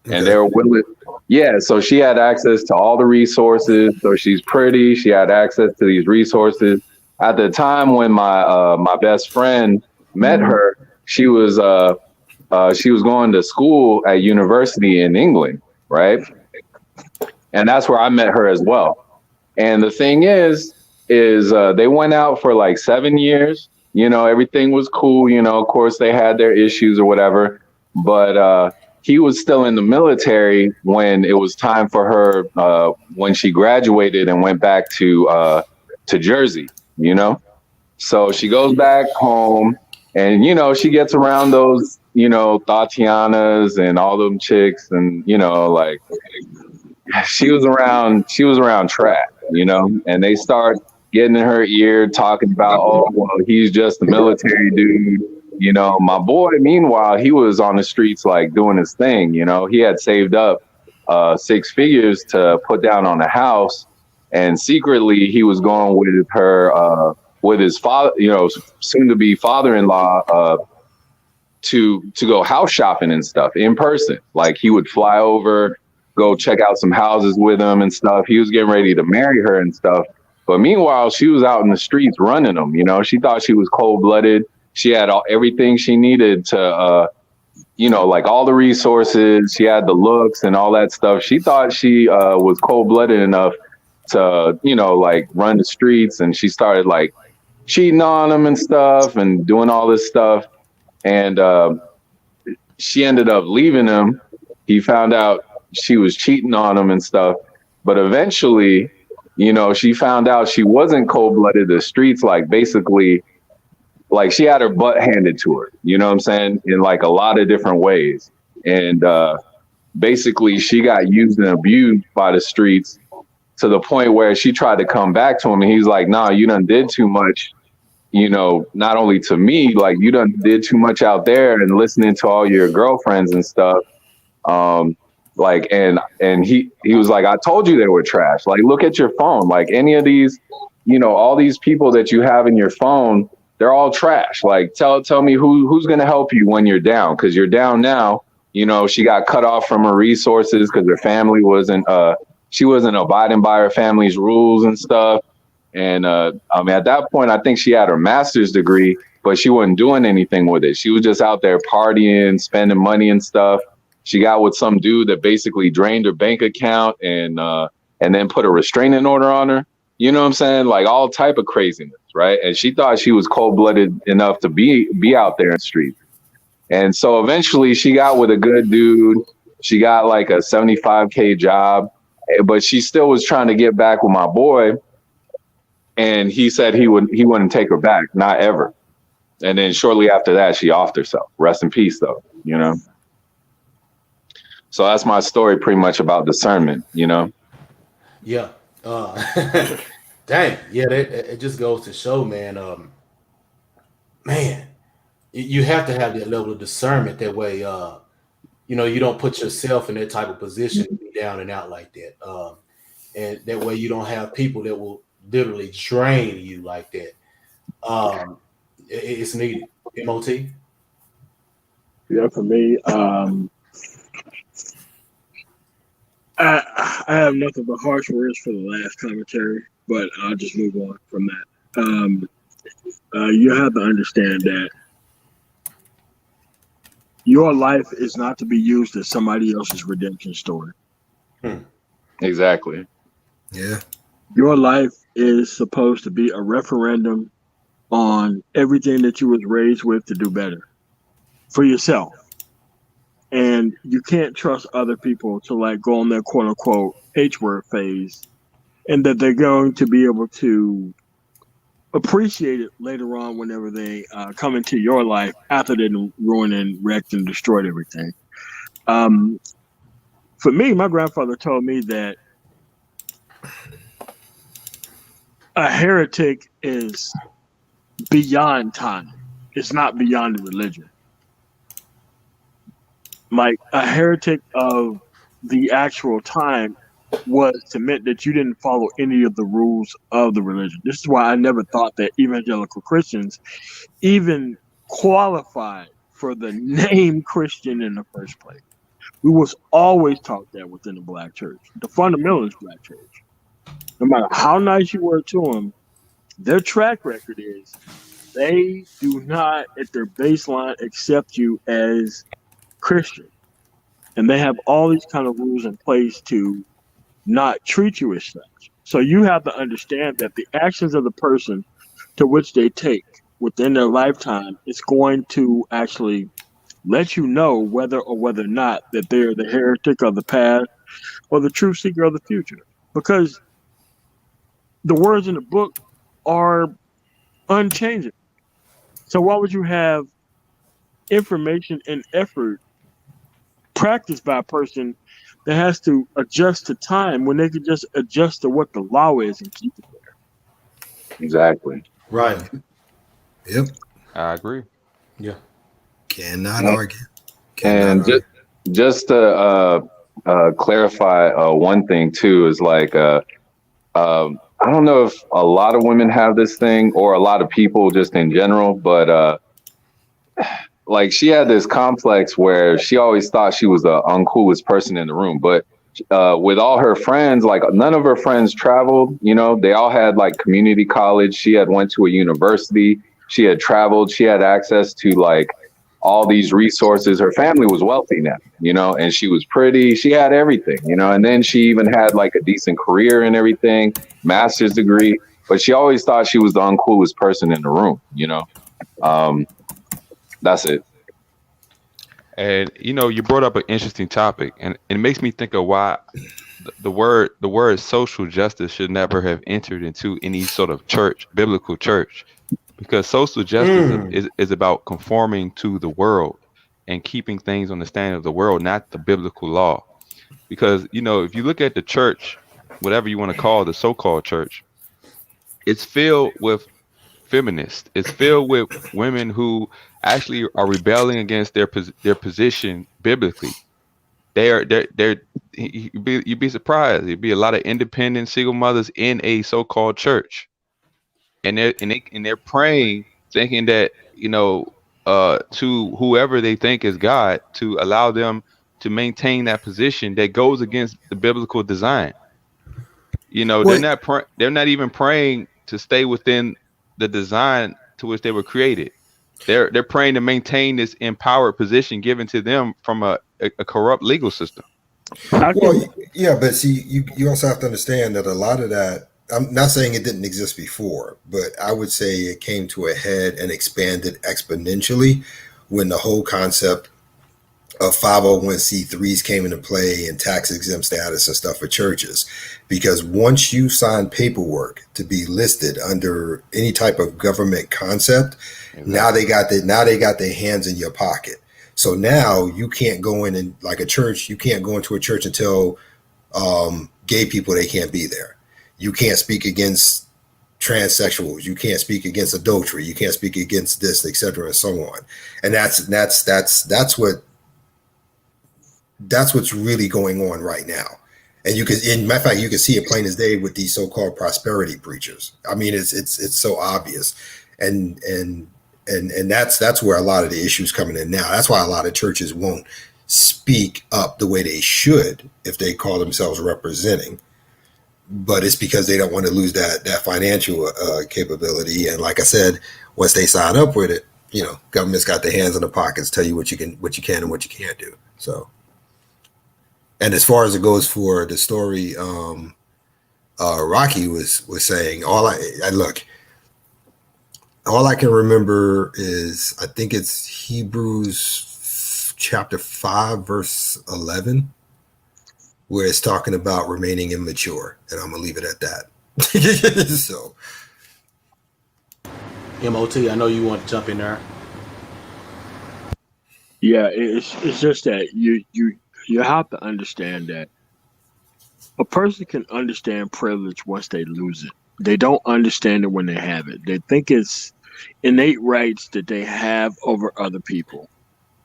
Okay. And they were willing. Yeah, so she had access to all the resources. So she's pretty. She had access to these resources. At the time when my best friend met her, she was going to school at university in England, right? And that's where I met her as well. And the thing is they went out for like 7 years. You know, everything was cool. You know, of course they had their issues or whatever, but he was still in the military when it was time for her when she graduated and went back to Jersey. You know, so she goes back home and, you know, she gets around those, you know, Tatianas and all them chicks. And, you know, like she was around Trap, you know, and they start getting in her ear talking about, oh, well, he's just a military dude. You know, my boy, meanwhile, he was on the streets, like doing his thing. You know, he had saved up 6 figures to put down on a house. And secretly, he was going with her, with his father, you know, soon to be father-in-law, to go house shopping and stuff in person. Like he would fly over, go check out some houses with him and stuff. He was getting ready to marry her and stuff. But meanwhile, she was out in the streets running them. You know, she thought she was cold-blooded. She had everything she needed to, you know, like all the resources. She had the looks and all that stuff. She thought she was cold-blooded enough to, you know, like run the streets, and she started like cheating on him and stuff and doing all this stuff. And she ended up leaving him he found out she was cheating on him and stuff. But eventually, she found out she wasn't cold-blooded. The streets, like, basically, like, she had her butt handed to her, you know what I'm saying? In like a lot of different ways. And basically she got used and abused by the streets to the point where she tried to come back to him. And he's like, nah, you done did too much, not only to me, like you done did too much out there and listening to all your girlfriends and stuff. Like, and he was like, I told you they were trash. Like, look at your phone. Like any of these, all these people that you have in your phone, they're all trash. Like, tell me who's going to help you when you're down. Cause you're down now, she got cut off from her resources cause her family she wasn't abiding by her family's rules and stuff. And, at that point, I think she had her master's degree, but she wasn't doing anything with it. She was just out there partying, spending money and stuff. She got with some dude that basically drained her bank account and then put a restraining order on her. You know what I'm saying? Like all type of craziness, right? And she thought she was cold-blooded enough to be out there in the street. And so eventually she got with a good dude. She got like a $75K job, but she still was trying to get back with my boy. And he said he wouldn't take her back, not ever. And then shortly after that, she offed herself. Rest in peace, though, So that's my story pretty much about discernment, Yeah. Dang. Yeah, it just goes to show, man. Man, you have to have that level of discernment. That way, you don't put yourself in that type of position to be down and out like that. And that way you don't have people that will literally drain you like that. It's needed. MOT? Yeah, for me, I have nothing but harsh words for the last commentary, but I'll just move on from that. You have to understand that your life is not to be used as somebody else's redemption story. Exactly. Yeah. Your life is supposed to be a referendum on everything that you was raised with to do better for yourself. And you can't trust other people to like go on their quote unquote H-word phase and that they're going to be able to appreciate it later on whenever they come into your life after they ruined and wrecked and destroyed everything. For me, my grandfather told me that a heretic is beyond time. It's not beyond the religion. Like a heretic of the actual time was to admit that you didn't follow any of the rules of the religion. This is why I never thought that evangelical Christians even qualified for the name Christian in the first place. We was always taught that within the black church, the fundamentalist black church. No matter how nice you were to them, their track record is they do not, at their baseline, accept you as Christian. And they have all these kind of rules in place to not treat you as such. So you have to understand that the actions of the person to which they take within their lifetime is going to actually let you know whether or not that they're the heretic of the past or the truth seeker of the future. Because the words in the book are unchanging. So why would you have information and effort practiced by a person that has to adjust to time when they could just adjust to what the law is and keep it there? Exactly. Right. Yep. I agree. Yeah. Cannot argue. And just to clarify one thing too is like I don't know if a lot of women have this thing or a lot of people just in general, but like she had this complex where she always thought she was the uncoolest person in the room. But with all her friends, like none of her friends traveled, they all had like community college. She had went to a university. She had traveled. She had access to like all these resources. Her family was wealthy now, and she was pretty. She had everything, and then she even had like a decent career and everything, master's degree. But she always thought she was the uncoolest person in the room, That's it. And you brought up an interesting topic, and it makes me think of why the word social justice should never have entered into any sort of church, biblical church, because social justice Mm. is about conforming to the world and keeping things on the standard of the world, not the biblical law. Because if you look at the church, whatever you want to call the so-called church, it's filled with feminists. It's filled with women who actually are rebelling against their position biblically. They're you'd be surprised. There'd be a lot of independent single mothers in a so-called church, and they're praying, thinking that to whoever they think is God to allow them to maintain that position that goes against the biblical design. They're Well, not even praying to stay within the design to which they were created. They're praying to maintain this empowered position given to them from a corrupt legal system. I well, can. yeah, but see, you also have to understand that a lot of that. I'm not saying it didn't exist before, but I would say it came to a head and expanded exponentially when the whole concept of 501c3s came into play and tax exempt status and stuff for churches. Because once you sign paperwork to be listed under any type of government concept, Exactly. now they got their hands in your pocket. So now you can't go in and like a church, you can't go into a church and tell gay people they can't be there. You can't speak against transsexuals. You can't speak against adultery. You can't speak against this, etc., and so on. And that's what's really going on right now. And you can, in matter of fact, you can see it plain as day with these so-called prosperity preachers. I mean, it's so obvious, and that's where a lot of the issues coming in now. That's why a lot of churches won't speak up the way they should if they call themselves representing. But it's because they don't want to lose that financial capability. And like I said, once they sign up with it, government's got their hands in the pockets, tell you what you can and what you can't do. So. And as far as it goes for the story, Rocky was saying, I look, all I can remember is I think it's Hebrews chapter 5 verse 11, where it's talking about remaining immature, and I'm gonna leave it at that. So, MOT, I know you want to jump in there. Yeah, it's just that you have to understand that a person can understand privilege once they lose it. They don't understand it when they have it. They think it's innate rights that they have over other people.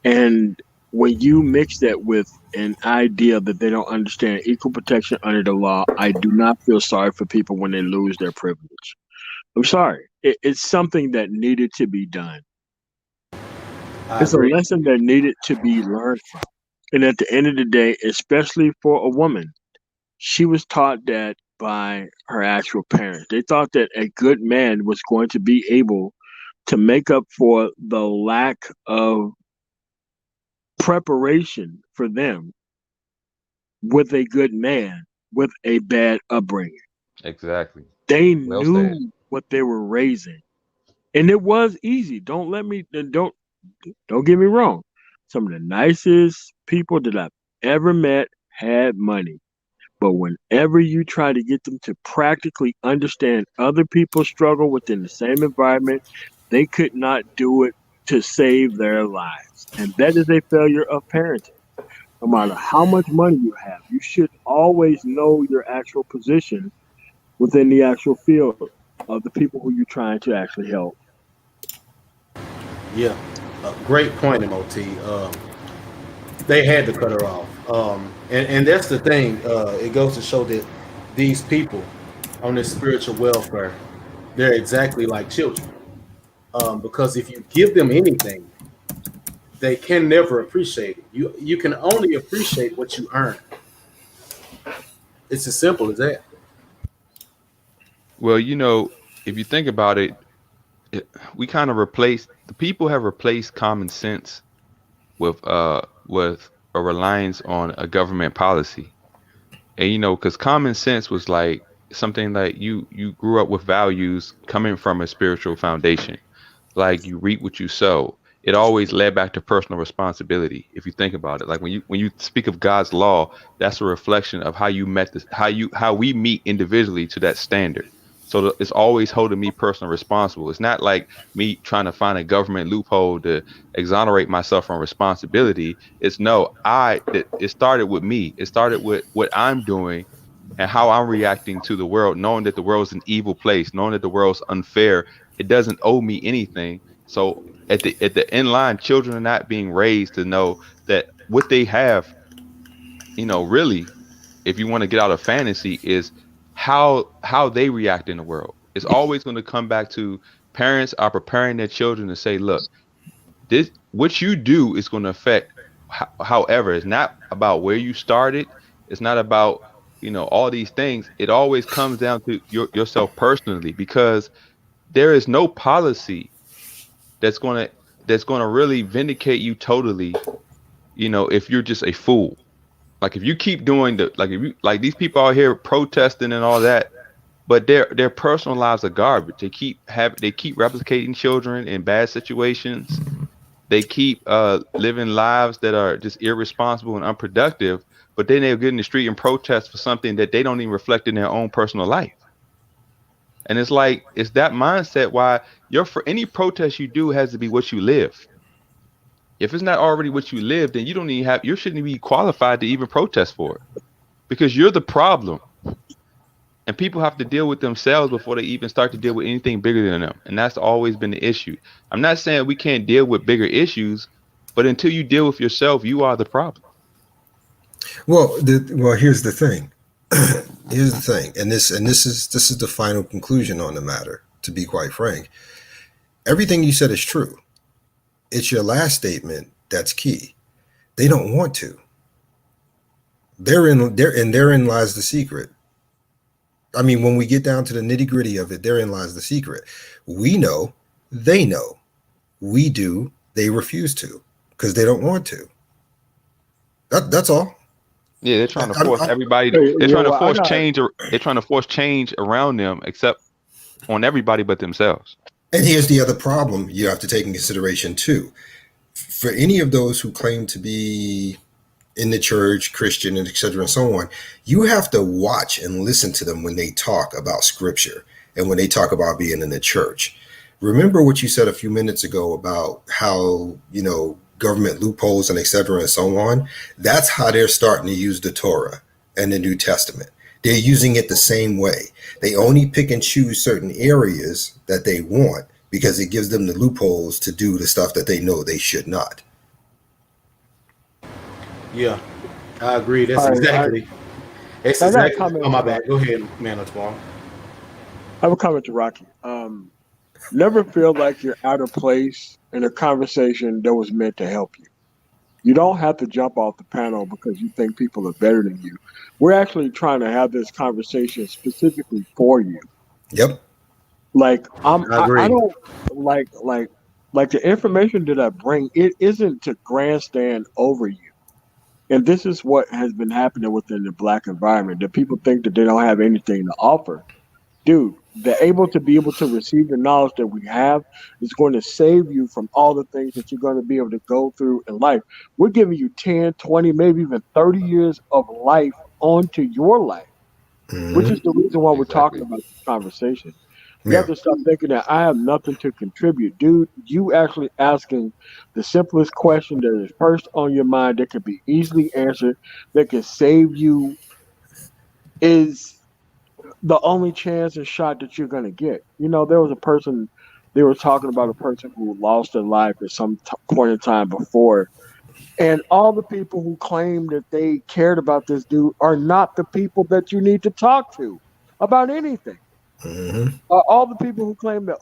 And when you mix that with an idea that they don't understand equal protection under the law, I do not feel sorry for people when they lose their privilege. I'm sorry. It's something that needed to be done. I It's a agree. lesson that needed to be learned from. And at the end of the day, especially for a woman, she was taught that by her actual parents. They thought that a good man was going to be able to make up for the lack of preparation for them with a good man with a bad upbringing. Exactly. They Well said. knew what they were raising. And it was easy. Don't get me wrong. Some of the nicest people that I've ever met had money. But whenever you try to get them to practically understand other people's struggle within the same environment, they could not do it to save their lives. And that is a failure of parenting. No matter how much money you have, you should always know your actual position within the actual field of the people who you're trying to actually help. Yeah, great point, MOT. They had to cut her off, and that's the thing. It goes to show that these people on this spiritual welfare, they're exactly like children. Because if you give them anything, they can never appreciate it. You can only appreciate what you earn. It's as simple as that. Well, if you think about it, we kind of replaced the people have replaced common sense with a reliance on a government policy. And because common sense was like something that you grew up with values coming from a spiritual foundation. Like you reap what you sow. it always led back to personal responsibility. If you think about it, like when you speak of God's law, that's a reflection of how you met this, how we meet individually to that standard. So it's always holding me personally responsible. It's not like me trying to find a government loophole to exonerate myself from responsibility. It's no, it started with me. It started with what I'm doing and how I'm reacting to the world, knowing that the world's an evil place, knowing that the world's unfair. It doesn't owe me anything. So at the end line, children are not being raised to know that what they have, really, if you want to get out of fantasy, is how they react in the world. It's always going to come back to parents are preparing their children to say, look, this what you do is going to affect. However, it's not about where you started. It's not about all these things. It always comes down to yourself personally, because there is no policy that's gonna really vindicate you totally. If you're just a fool, like if you keep doing like if you like these people out here protesting and all that, but their personal lives are garbage. They keep replicating children in bad situations. They keep living lives that are just irresponsible and unproductive, but then they'll get in the street and protest for something that they don't even reflect in their own personal life. And it's like, it's that mindset why for any protest you do has to be what you live. If it's not already what you live, then you shouldn't be qualified to even protest for it, because you're the problem. And people have to deal with themselves before they even start to deal with anything bigger than them. And that's always been the issue. I'm not saying we can't deal with bigger issues, but until you deal with yourself, you are the problem. Well, here's the thing. Here's the thing, and this is the final conclusion on the matter. To be quite frank, everything you said is true. It's your last statement that's key. They don't want to. Therein lies the secret. I mean, when we get down to the nitty gritty of it, therein lies the secret. We know, they know. We do, they refuse to, because they don't want to. That's all. Yeah, they're trying to force everybody. They're trying to force change. They're trying to force change around them, except on everybody but themselves. And here's the other problem you have to take in consideration too. For any of those who claim to be in the church, Christian, and et cetera, and so on, you have to watch and listen to them when they talk about scripture and when they talk about being in the church. Remember what you said a few minutes ago about how, government loopholes and et cetera, and so on. That's how they're starting to use the Torah and the New Testament. They're using it the same way. They only pick and choose certain areas that they want because it gives them the loopholes to do the stuff that they know they should not. Yeah, I agree. That's exactly. Oh, my bad. Go ahead, man. Tomorrow. I have a comment to Rocky. Never feel like you're out of place in a conversation that was meant to help you. You don't have to jump off the panel because you think people are better than you. We're actually trying to have this conversation specifically for you. Yep. Like I don't like the information that I bring. It isn't to grandstand over you. And this is what has been happening within the Black environment. That people think that they don't have anything to offer. Dude, they're able to receive the knowledge that we have is going to save you from all the things that you're going to be able to go through in life. We're giving you 10, 20, maybe even 30 years of life onto your life, which is the reason why we're talking about this conversation. You have to stop thinking that I have nothing to contribute. Dude, you actually asking the simplest question that is first on your mind that can be easily answered, that can save you, is the only chance and shot that you're going to get. There was a person, they were talking about a person who lost their life at some point in time before. And all the people who claim that they cared about this dude are not the people that you need to talk to about anything. Mm-hmm. All the people who claim that,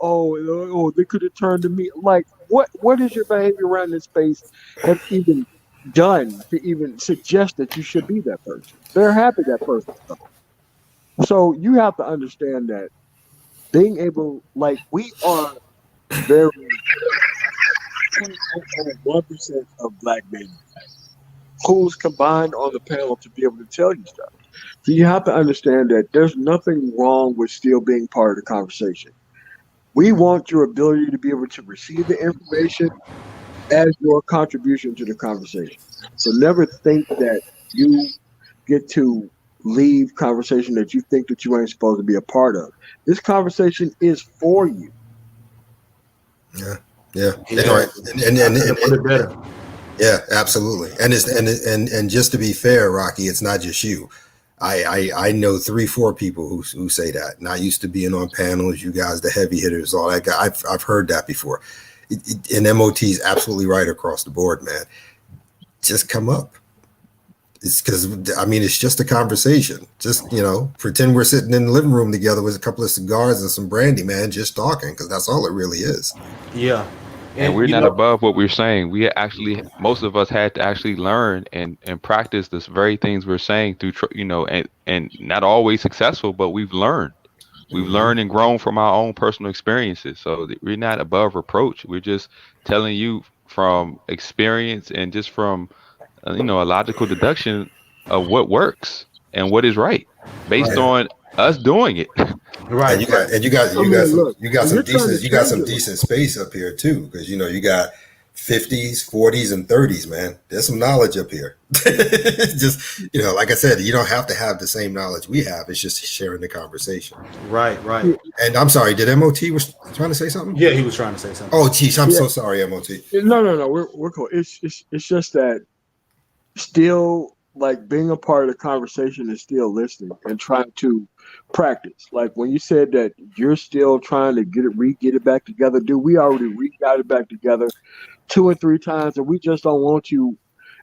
they could have turned to me. Like, what is your behavior around this space have even done to even suggest that you should be that person? They're happy that person's gone. So you have to understand that being able, we are very 1% of Black men who's combined on the panel to be able to tell you stuff. So you have to understand that there's nothing wrong with still being part of the conversation. We want your ability to be able to receive the information as your contribution to the conversation. So never think that you get to leave conversation that you think that you ain't supposed to be a part of. This conversation is for you. Yeah, yeah, and, Yeah, I couldn't put it better. yeah, absolutely. And it's and just to be fair, Rocky, it's not just you. I know 3, 4 people who say that. Not used to being on panels. You guys, the heavy hitters, all that. I've heard that before. And MOT is absolutely right across the board, man. Just come up. It's because I mean it's just a conversation. Just pretend we're sitting in the living room together with a couple of cigars and some brandy, man, just talking, because that's all it really is. Yeah, And and we're not above what we're saying. We actually, most of us had to actually learn and practice this very things we're saying through, and not always successful, but we've learned. We've Mm-hmm. learned and grown from our own personal experiences. So we're not above reproach. We're just telling you from experience and just from, a logical deduction of what works and what is right based Yeah. on us doing it. And right, you got right, and you got I you got mean, some look, you got and some you're trying to decent you got change some it. decent space up here too, because you got 50s, 40s, and 30s, man. There's some knowledge up here. Just like I said, you don't have to have the same knowledge we have. It's just sharing the conversation. right, right. Yeah, And I'm sorry, did MOT was trying to say something? Yeah, he was trying to say something. Oh, geez, I'm yeah. so sorry, MOT. No. We're cool. It's just that still like being a part of the conversation is still listening and trying to practice. Like when you said that you're still trying to get it back together, dude, we already got it back together 2 or 3 times, and we just don't want you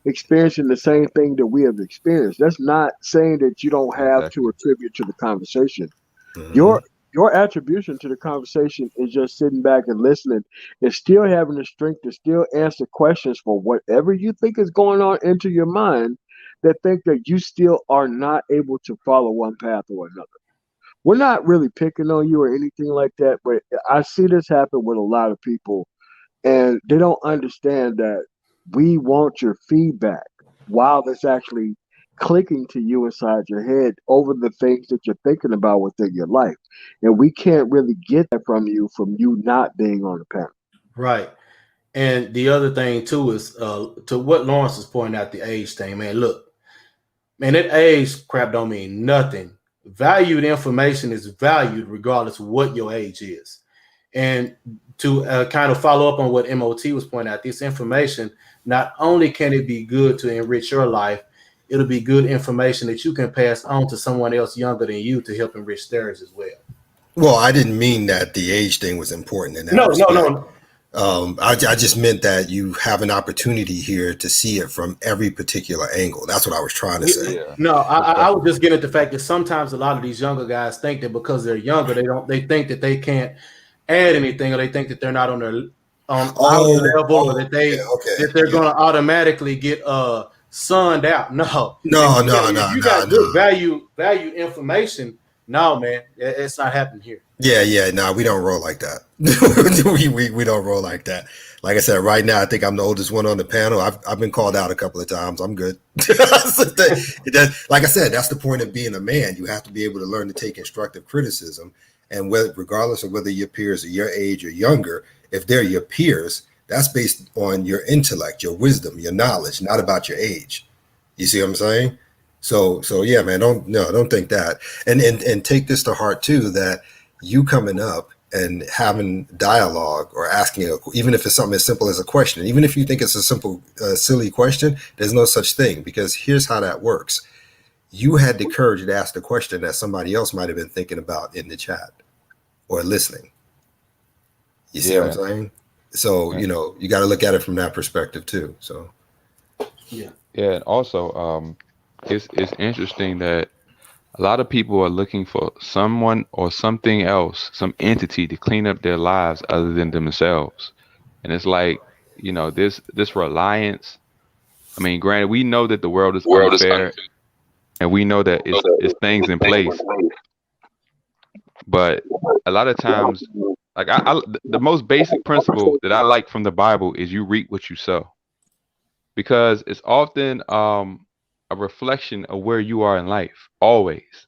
experiencing the same thing that we have experienced. That's not saying that you don't have Exactly. to attribute to the conversation. Mm-hmm. Your attribution to the conversation is just sitting back and listening and still having the strength to still answer questions for whatever you think is going on into your mind that think that you still are not able to follow one path or another. We're not really picking on you or anything like that, but I see this happen with a lot of people, and they don't understand that we want your feedback while it's actually clicking to you inside your head over the things that you're thinking about within your life. And we can't really get that from you not being on the panel. Right. And the other thing too is to what Lawrence is pointing out, the age thing, man. Look, man, that age crap don't mean nothing. Valued information is valued regardless of what your age is. And to kind of follow up on what MOT was pointing out, this information, not only can it be good to enrich your life, it'll be good information that you can pass on to someone else younger than you to help enrich theirs as well. Well, I didn't mean that the age thing was important in that No, no, respect. no. I just meant that you have an opportunity here to see it from every particular angle. That's what I was trying to say. Yeah. No, I Perspective. was just getting at the fact that sometimes a lot of these younger guys think that because they're younger, they think that they can't add anything, or they think that they're not on their on our level, or Yeah, okay. that they're Yeah. going to automatically get sunned out. No, No, no, if no, you no, got good no. value information, no man, it's not happening here. Yeah, no, we don't roll like that. we don't roll like that. Like I said, right now I think I'm the oldest one on the panel. I've been called out a couple of times. I'm good. Like I said, that's the point of being a man. You have to be able to learn to take constructive criticism, and regardless of whether your peers are your age or younger, if they're your peers, that's based on your intellect, your wisdom, your knowledge, not about your age. You see what I'm saying? So yeah, man, don't think that, and take this to heart too, that you coming up and having dialogue or asking even if it's something as simple as a question, even if you think it's a simple silly question, there's no such thing, because here's how that works. You had the courage to ask the question that somebody else might have been thinking about in the chat or listening. You see what I'm Yeah. saying? So Yeah. you got to look at it from that perspective too. So Yeah, Yeah. And also, it's interesting that a lot of people are looking for someone or something else, some entity to clean up their lives other than themselves. And it's like, this reliance. I mean, granted, we know that the world is unfair and we know that it's things in place, but a lot of times, like the most basic principle that I like from the Bible is you reap what you sow, because it's often a reflection of where you are in life. Always,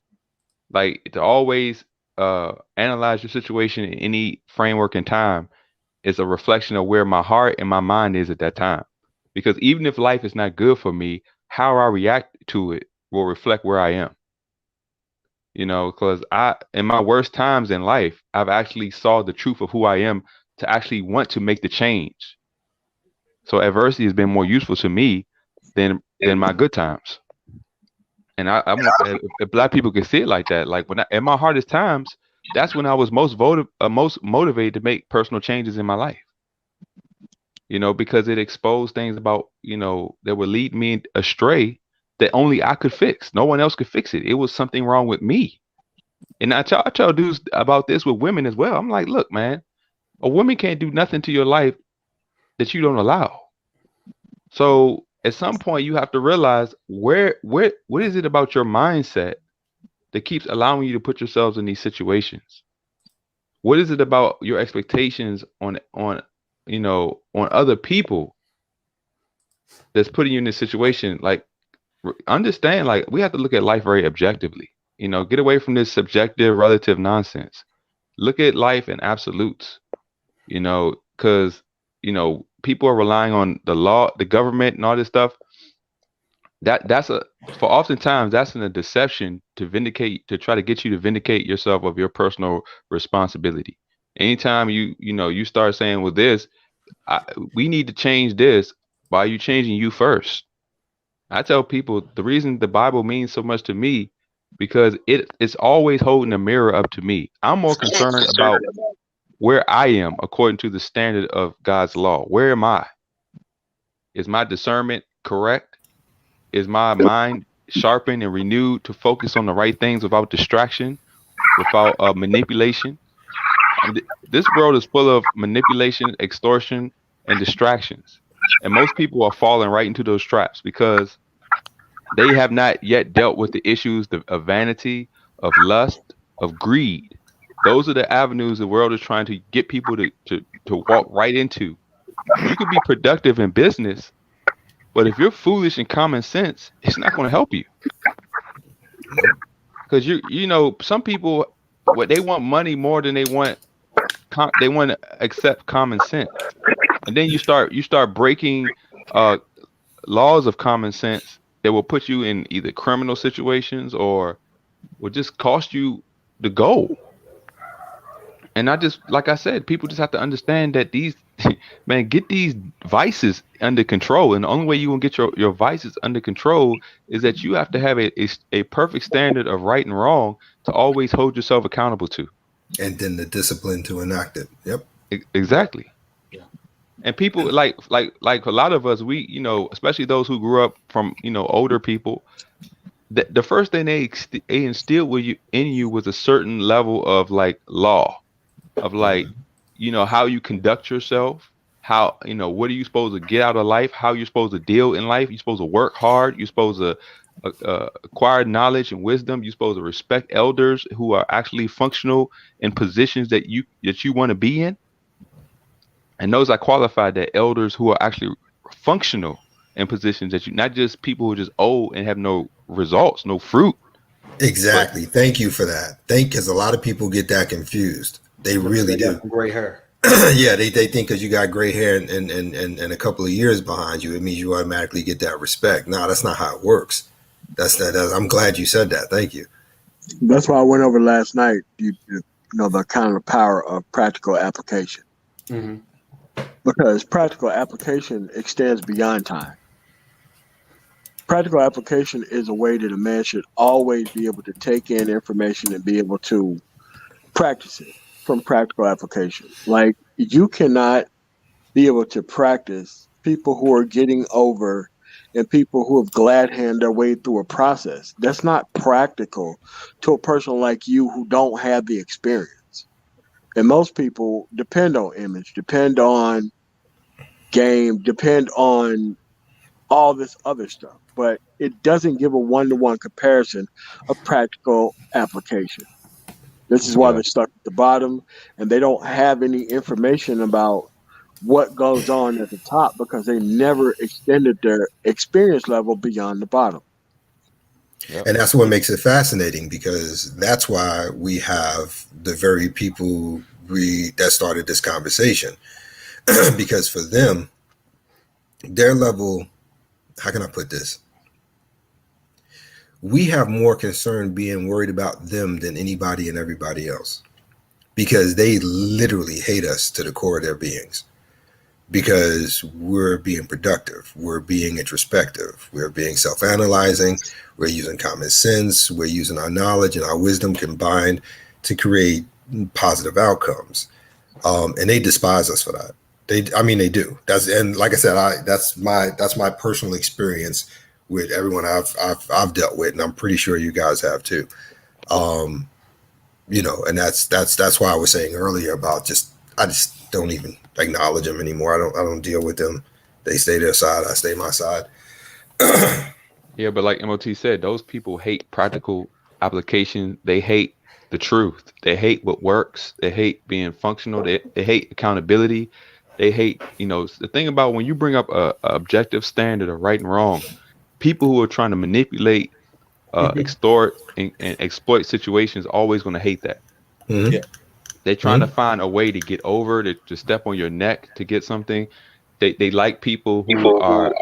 like, to always analyze your situation in any framework in time. is a reflection of where my heart and my mind is at that time. Because even if life is not good for me, how I react to it will reflect where I am. Because in my worst times in life, I've actually saw the truth of who I am to actually want to make the change. So adversity has been more useful to me than my good times. And I want if black people can see it like that, like when in my hardest times, that's when I was most motivated to make personal changes in my life. Because it exposed things about that would lead me astray that only I could fix. No one else could fix it. It was something wrong with me. And I tell dudes about this with women as well. I'm like, look, man, a woman can't do nothing to your life that you don't allow. So at some point you have to realize what is it about your mindset that keeps allowing you to put yourselves in these situations? What is it about your expectations on other people that's putting you in this situation? Like, understand, like, we have to look at life very objectively. Get away from this subjective relative nonsense. Look at life in absolutes. Because people are relying on the law, the government, and all this stuff. For oftentimes that's a deception to try to get you to vindicate yourself of your personal responsibility. Anytime you start saying, well, we need to change this, why are you changing you first? I tell people the reason the Bible means so much to me because it's always holding a mirror up to me. I'm more concerned about where I am according to the standard of God's law. Where am I? Is my discernment correct? Is my mind sharpened and renewed to focus on the right things without distraction, without manipulation? This world is full of manipulation, extortion, and distractions. And most people are falling right into those traps because they have not yet dealt with the issues of vanity, of lust, of greed. Those are the avenues the world is trying to get people to walk right into. You could be productive in business, but if you're foolish in common sense, it's not going to help you. Because some people, what they want money more than they want to accept common sense. And then you start breaking laws of common sense that will put you in either criminal situations or will just cost you the goal. And like I said, people just have to understand that get these vices under control. And the only way you will get your vices under control is that you have to have a perfect standard of right and wrong to always hold yourself accountable to. And then the discipline to enact it. Yep. Exactly. Yeah. And people like a lot of us, we, especially those who grew up from, older people, the first thing they instilled in you was a certain level of like law, of like, how you conduct yourself, how, what are you supposed to get out of life, how you're supposed to deal in life. You're supposed to work hard. You're supposed to acquire knowledge and wisdom. You're supposed to respect elders who are actually functional in positions that you want to be in. And those are qualified, that elders who are actually functional in positions that not just people who are just old and have no results, no fruit. Exactly. Thank you for that. Because a lot of people get that confused. They really do. Gray hair. Yeah, they think because you got gray hair and a couple of years behind you, it means you automatically get that respect. No, that's not how it works. I'm glad you said that. Thank you. That's why I went over last night. The kind of power of practical application. Mm-hmm. Because practical application extends beyond time. Practical application is a way that a man should always be able to take in information and be able to practice it from practical application. Like, you cannot be able to practice people who are getting over and people who have glad hand their way through a process. That's not practical to a person like you who don't have the experience. And most people depend on image, depend on game, depend on all this other stuff. But it doesn't give a one-to-one comparison of practical application. This is why they're stuck at the bottom, and they don't have any information about what goes on at the top because they never extended their experience level beyond the bottom. Yep. And that's what makes it fascinating, because that's why we have the very people that started this conversation. because for them, their level, how can I put this? We have more concern being worried about them than anybody and everybody else, because they literally hate us to the core of their beings, because we're being productive, we're being introspective, we're being self-analyzing, we're using common sense, we're using our knowledge and our wisdom combined to create positive outcomes. And they despise us for that. They do. And like I said, that's my personal experience with everyone I've dealt with, and I'm pretty sure you guys have too. And that's why I was saying earlier about I just don't even acknowledge them anymore. I don't deal with them. They stay their side, I stay my side. Yeah, but like MOT said, those people hate practical application. They hate the truth. They hate what works. They hate being functional. They hate accountability. They hate, the thing about when you bring up a objective standard of right and wrong, people who are trying to manipulate, extort, and exploit situations always going to hate that. Mm-hmm. Yeah. They're trying to find a way to get over, to step on your neck to get something. They like people who are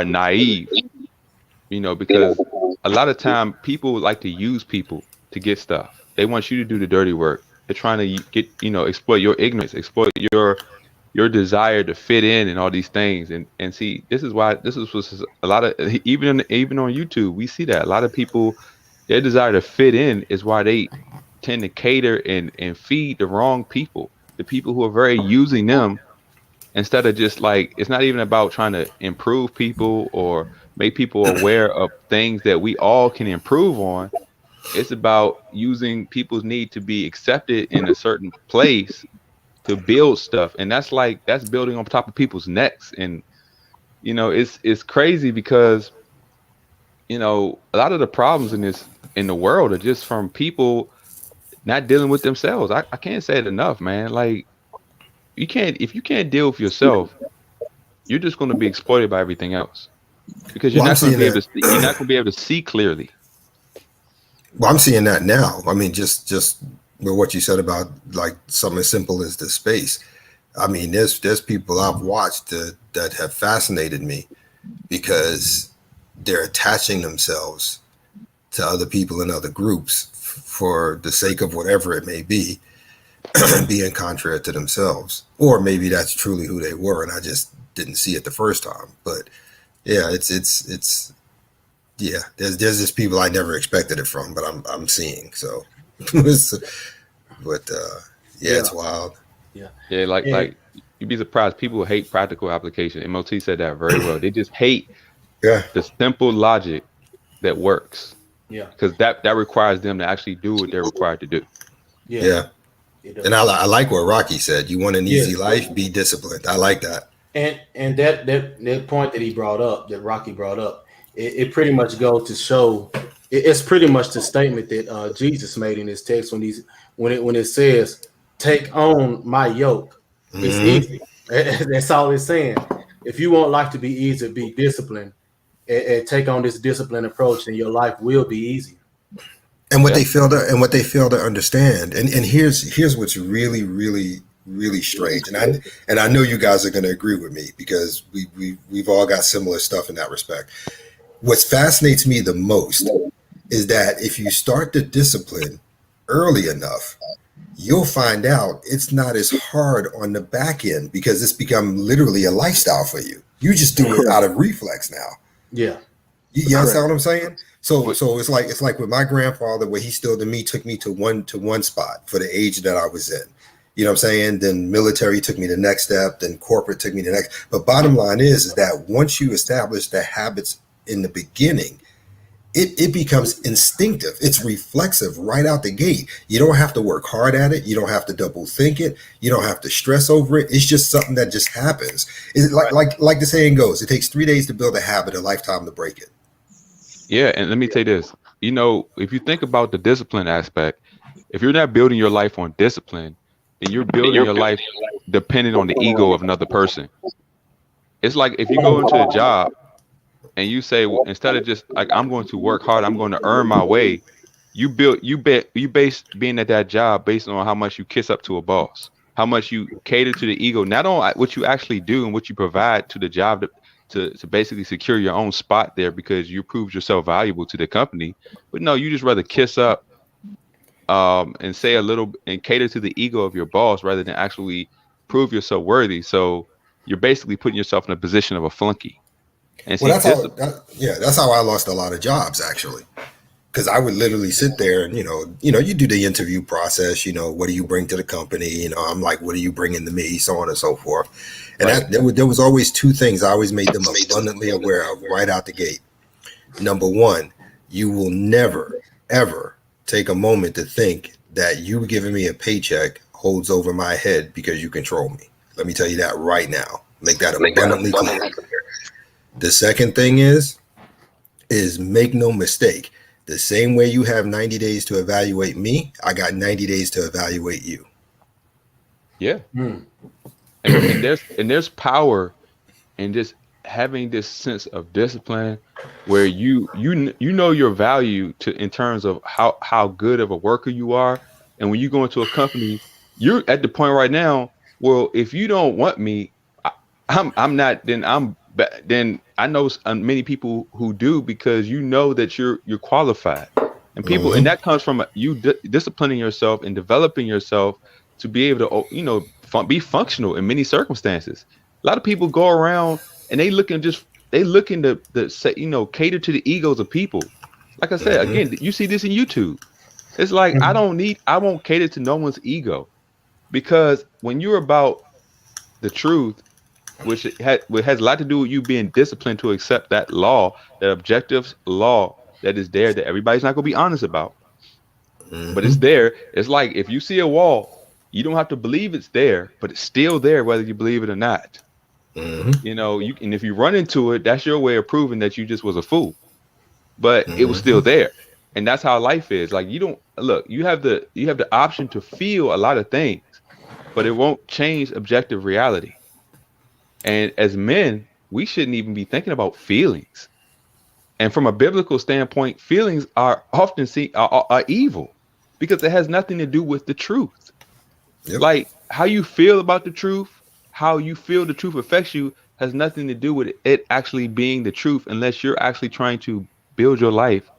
naive, because a lot of time people like to use people to get stuff. They want you to do the dirty work. They're trying to get, exploit your ignorance, exploit your desire to fit in and all these things. And see, this is what's a lot of, even on YouTube, we see that a lot of people, their desire to fit in is why they tend to cater and feed the wrong people, the people who are very using them, instead of just like, it's not even about trying to improve people or make people aware of things that we all can improve on. It's about using people's need to be accepted in a certain place to build stuff. And that's building on top of people's necks. And, it's crazy because, a lot of the problems in the world are just from people not dealing with themselves. I can't say it enough, man. Like, if you can't deal with yourself, you're just going to be exploited by everything else, because you're not going to be able to see clearly. Well, I'm seeing that now. I mean, just with what you said about like something as simple as the space. I mean, there's people I've watched that have fascinated me because they're attaching themselves to other people in other groups for the sake of whatever it may be, being contrary to themselves, or maybe that's truly who they were, and I just didn't see it the first time. But yeah, it's yeah. There's just people I never expected it from, but I'm seeing. So, but it's wild. Yeah, like you'd be surprised. People hate practical application. MOT said that very well. They just hate the simple logic that works. Yeah, because that requires them to actually do what they're required to do. Yeah. And I like what Rocky said. You want an easy life, be disciplined. I like that. And that point that Rocky brought up, it pretty much goes to show. It's pretty much the statement that Jesus made in his text when it says, "Take on my yoke." It's easy. That's all it's saying. If you want life to be easy, be disciplined, and take on this disciplined approach, and your life will be easy. And what they fail to understand, and here's what's really, really, really strange, and I know you guys are going to agree with me because we've all got similar stuff in that respect. What fascinates me the most is that if you start the discipline early enough, you'll find out it's not as hard on the back end because it's become literally a lifestyle for you. You just do it out of reflex now. Yeah. You understand what I'm saying? So it's like with my grandfather, where he took me to one spot for the age that I was in. You know what I'm saying? Then military took me the next step, then corporate took me the next. But bottom line is that once you establish the habits in the beginning, it becomes instinctive. It's reflexive right out the gate. You don't have to work hard at it. You don't have to double think it. You don't have to stress over it. It's just something that just happens. It's like the saying goes, it takes 3 days to build a habit, a lifetime to break it. Yeah, and let me tell you this. If you think about the discipline aspect, if you're not building your life on discipline, then you're building your life dependent on the ego of another person. It's like if you go into a job and you say, well, instead of just like, I'm going to work hard, I'm going to earn my way, you base being at that job based on how much you kiss up to a boss, how much you cater to the ego, not on what you actually do and what you provide to the job to basically secure your own spot there because you proved yourself valuable to the company. But no, you just rather kiss up and say a little and cater to the ego of your boss rather than actually prove yourself worthy. So you're basically putting yourself in a position of a flunky. And Well, see, that's how I lost a lot of jobs actually. Because I would literally sit there and you do the interview process. What do you bring to the company? I'm like, what do you bring into me? So on and so forth. And Right. there was always two things I always made them abundantly aware of right out the gate. Number one, you will never ever take a moment to think that you giving me a paycheck holds over my head because you control me. Let me tell you that right now. Make that abundantly clear. The second thing is make no mistake. The same way you have 90 days to evaluate me, I got 90 days to evaluate you. Yeah. And there's power in just having this sense of discipline where you know your value in terms of how good of a worker you are. And when you go into a company, you're at the point right now, well, if you don't want me, I'm not, then I know many people who do, because you know that you're qualified, and people, and that comes from you disciplining yourself and developing yourself to be able to be functional in many circumstances. A lot of people go around and they looking to say, cater to the egos of people. Like I said, again, you see this in YouTube. It's like I won't cater to no one's ego, because when you're about the truth, which has a lot to do with you being disciplined to accept that law, that objective law that is there, that everybody's not going to be honest about, but it's there. It's like if you see a wall, you don't have to believe it's there, but it's still there whether you believe it or not. And if you run into it, that's your way of proving that you just was a fool, but it was still there. And that's how life is. Like, you have the option to feel a lot of things, but it won't change objective reality. And as men, we shouldn't even be thinking about feelings. And from a biblical standpoint, feelings are often seen are evil, because it has nothing to do with the truth. Yep. Like, how you feel about the truth, how you feel the truth affects you, has nothing to do with it actually being the truth, unless you're actually trying to build your life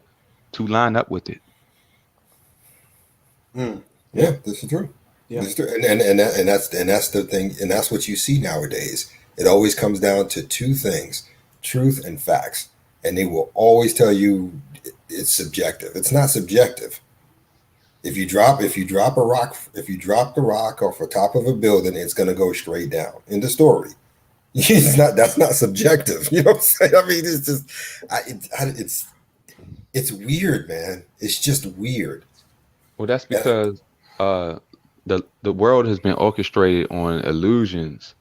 to line up with it. Yeah, this is true. Yeah. This is true. And that's the thing, and that's what you see nowadays. It always comes down to two things: truth and facts. And they will always tell you it's subjective. It's not subjective. If you drop the rock off the top of a building, it's going to go straight down. In the story, that's not subjective. You know what I'm saying? I mean, it's just, it's weird, man. It's just weird. Well, that's because the world has been orchestrated on illusions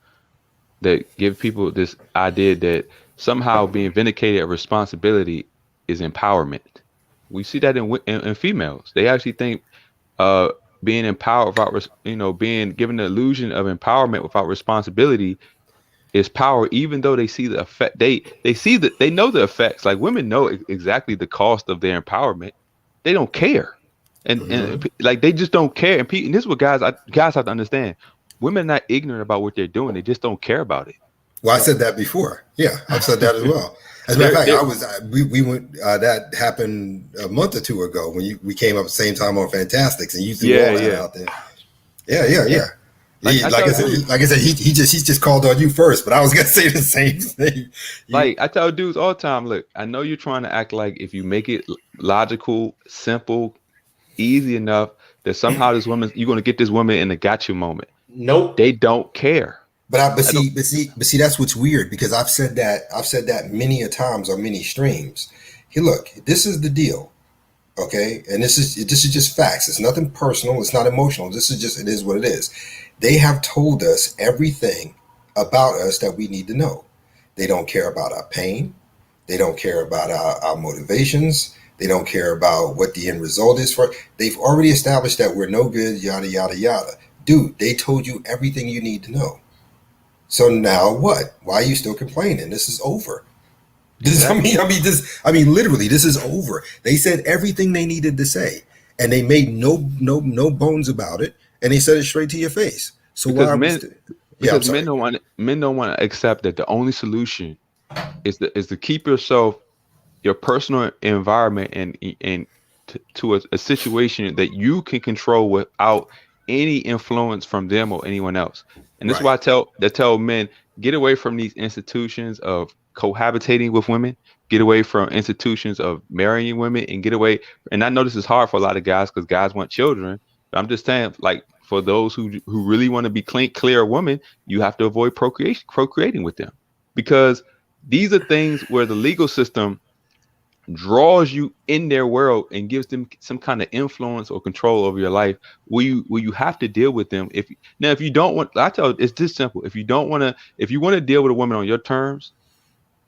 that give people this idea that somehow being vindicated of responsibility is empowerment. We see that in females. They actually think being empowered without, being given the illusion of empowerment without responsibility is power, even though they see the effect. They know the effects. Like, women know exactly the cost of their empowerment. They don't care, and like, they just don't care. And this is what guys have to understand. Women are not ignorant about what they're doing. They just don't care about it. Well, I said that before. Yeah, I've said that as well. As a matter of fact, we went. That happened a month or two ago when we came up at the same time on Fantastics, and you threw all that out there. Yeah. Like I said, he just called on you first, but I was gonna say the same thing. Like, I tell dudes all the time, look, I know you're trying to act like if you make it logical, simple, easy enough, that somehow you're going to get this woman in a gotcha moment. Nope. They don't care. But see, that's what's weird, because I've said that many a times on many streams. Hey, look, this is the deal, okay? And this is just facts. It's nothing personal. It's not emotional. It is what it is. They have told us everything about us that we need to know. They don't care about our pain. They don't care about our motivations. They don't care about what the end result is for. They've already established that we're no good, yada, yada, yada. Dude, they told you everything you need to know. So now what? Why are you still complaining? This is over. Literally, this is over. They said everything they needed to say, and they made no bones about it, and they said it straight to your face. So why because are we men still? Yeah, I'm because sorry. men don't want to accept that the only solution is to keep yourself, your personal environment, and to a situation that you can control without any influence from them or anyone else. And this is why Right. I tell men, get away from these institutions of cohabitating with women, get away from institutions of marrying women, and get away. And I know this is hard for a lot of guys because guys want children. But I'm just saying, like, for those who really want to be clear women, you have to avoid procreating with them, because these are things where the legal system draws you in their world and gives them some kind of influence or control over your life, where you have to deal with them. If you don't want, I tell you, it's this simple. If you want to deal with a woman on your terms,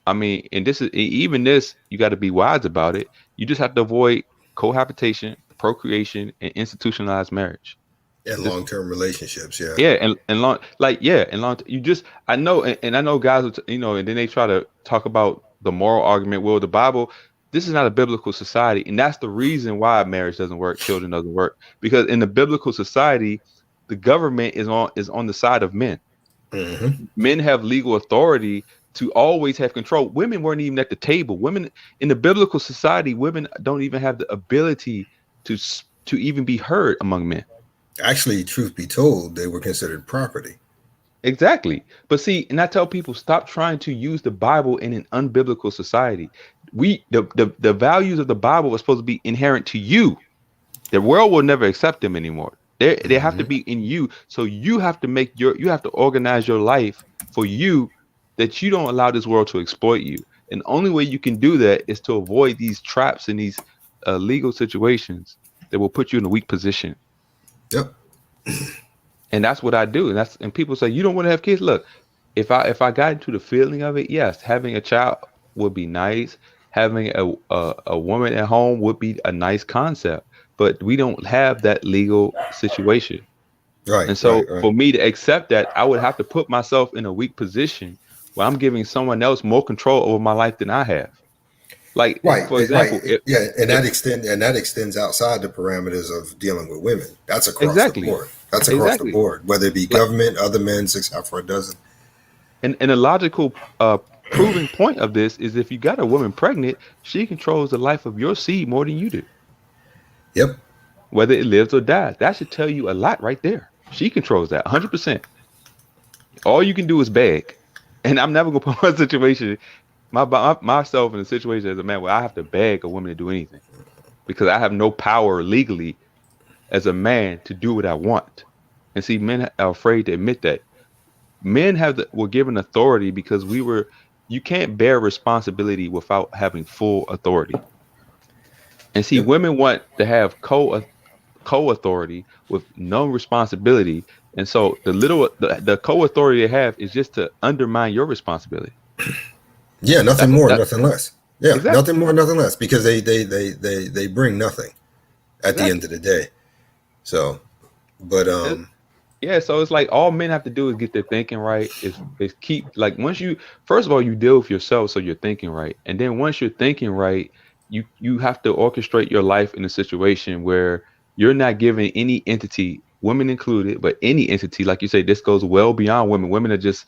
I mean, and this is even this, you got to be wise about it. You just have to avoid cohabitation, procreation, and institutionalized marriage. And Just long-term relationships. Yeah. yeah, and long, like, yeah, and long. You just, I know, and I know guys, and then they try to talk about the moral argument. Well, the Bible, this is not a biblical society, and that's the reason why marriage doesn't work, children doesn't work, because in the biblical society, the government is on the side of men. Hmm. Men have legal authority to always have control. Women weren't even at the table. Women in the biblical society, women don't even have the ability to even be heard among men. Actually, truth be told, they were considered property. Exactly. But see, and I tell people, stop trying to use the Bible in an unbiblical society. The values of the Bible are supposed to be inherent to you. The world will never accept them anymore. They have to Hmm. be in you. So you have to you have to organize your life for you, that you don't allow this world to exploit you. And the only way you can do that is to avoid these traps and these legal situations that will put you in a weak position. Yep. And that's what I do. And people say, you don't want to have kids. Look, if I got into the feeling of it, yes, having a child would be nice. Having a woman at home would be a nice concept, but we don't have that legal situation. Right. And Right. so Right. for me to accept that, I would have to put myself in a weak position where I'm giving someone else more control over my life than I have. Like, Right, for right, example, yeah, and if that extends outside the parameters of dealing with women. That's across the exactly, board. That's across the exactly. board, whether it be Like, government, other men, 6 out for a dozen. and a logical proving point of this is, if you got a woman pregnant, she controls the life of your seed more than you do, Yep. whether it lives or dies. That should tell you a lot right there. She controls that 100%. All you can do is beg. And I'm never gonna put my situation, myself in a situation as a man where I have to beg a woman to do anything, because I have no power legally as a man to do what I want. And see, men are afraid to admit that. Men were given authority because you can't bear responsibility without having full authority. And see, Yep. women want to have co-authority with no responsibility. And so the co-authority they have is just to undermine your responsibility. Yeah. Nothing That's more, that nothing less. Yeah. exactly. Nothing more, nothing less. Because they bring nothing at the end Exactly. of the day. So, but Yeah, so it's like all men have to do is get their thinking right. Is keep, like, once you, first of all, you deal with yourself, so you're thinking right, and then once you're thinking right, you have to orchestrate your life in a situation where you're not giving any entity, women included, but any entity, like you say, this goes well beyond women. Women are just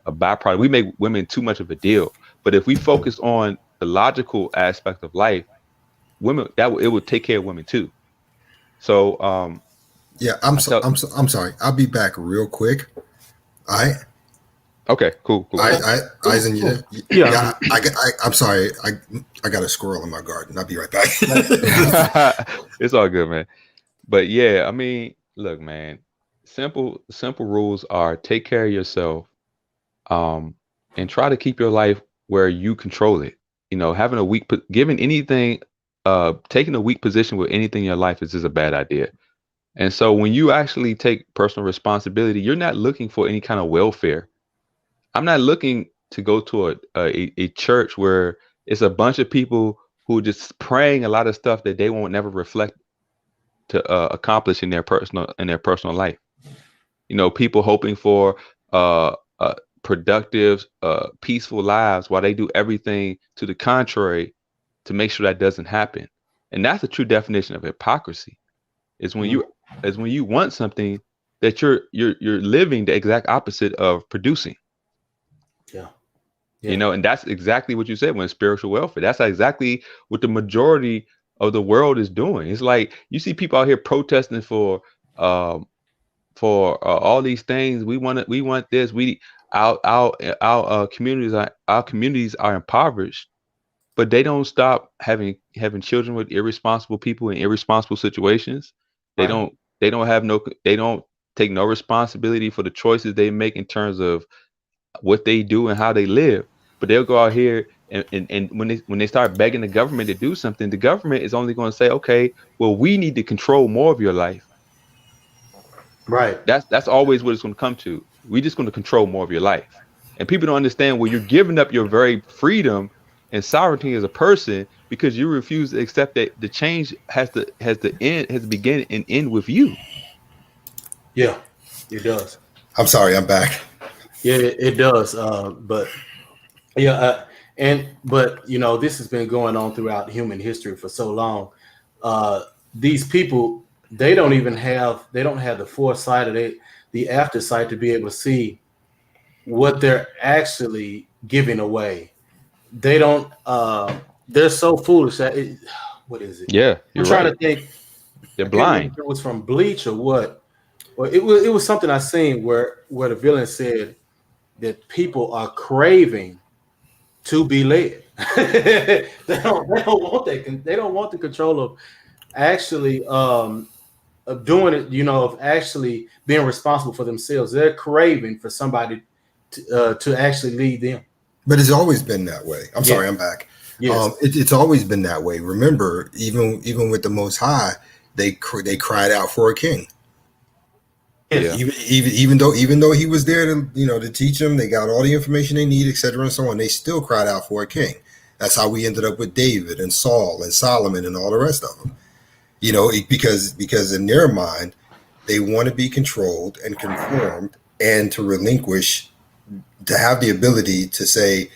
a byproduct. We make women too much of a deal, but if we focus on the logical aspect of life, women, it would take care of women too. So yeah, I tell, I'm sorry. I'll be back real quick. I okay, cool, cool, cool. Eisen, you Oh, there? yeah. Yeah, I'm sorry. I got a squirrel in my garden. I'll be right back. It's all good, man. But yeah, I mean, look, man, simple rules are: take care of yourself, um, and try to keep your life where you control it. Having a giving anything, taking a weak position with anything in your life is just a bad idea. And so when you actually take personal responsibility, you're not looking for any kind of welfare. I'm not looking to go to a church where it's a bunch of people who are just praying a lot of stuff that they won't never reflect to accomplish in their personal life. People hoping for productive, peaceful lives, while they do everything to the contrary to make sure that doesn't happen. And that's the true definition of hypocrisy. Is when Mhm. you is when you want something that you're living the exact opposite of producing. Yeah. You Yeah. know, and that's exactly what you said when spiritual welfare. That's exactly what the majority of the world is doing. It's like you see people out here protesting um for all these things. We want this. Our communities are impoverished, but they don't stop having children with irresponsible people in irresponsible situations. They Right. don't they don't take no responsibility for the choices they make in terms of what they do and how they live. But they'll go out here and when they start begging the government to do something, the government is only going to say, okay, well, we need to control more of your life. Right. That's always what it's going to come to. We're just going to control more of your life. And people don't understand, well, you're giving up your very freedom and sovereignty as a person because you refuse to accept that the change has to begin and end with you. Yeah. It does. I'm sorry, I'm back. Yeah, it does. But yeah, but this has been going on throughout human history for so long. These people, they don't have the foresight or the aftersight to be able to see what they're actually giving away. They don't. They're so foolish that what is it? Yeah, I'm you're trying right. to think. They're I can't remember blind. if it was from Bleach or what. Or it was something I seen where the villain said that people are craving to be led. They don't want that. They don't want the control of actually of doing it. Of actually being responsible for themselves. They're craving for somebody to actually lead them. But it's always been that way. I'm Yeah. sorry, I'm back. Yes. It's always been that way. Remember, even with the Most High, they cried out for a king. Yeah. Even though he was there to teach them, they got all the information they need, etc. and so on. They still cried out for a king. That's how we ended up with David and Saul and Solomon and all the rest of them. Because in their mind, they want to be controlled and conformed and to relinquish, to have the ability to say,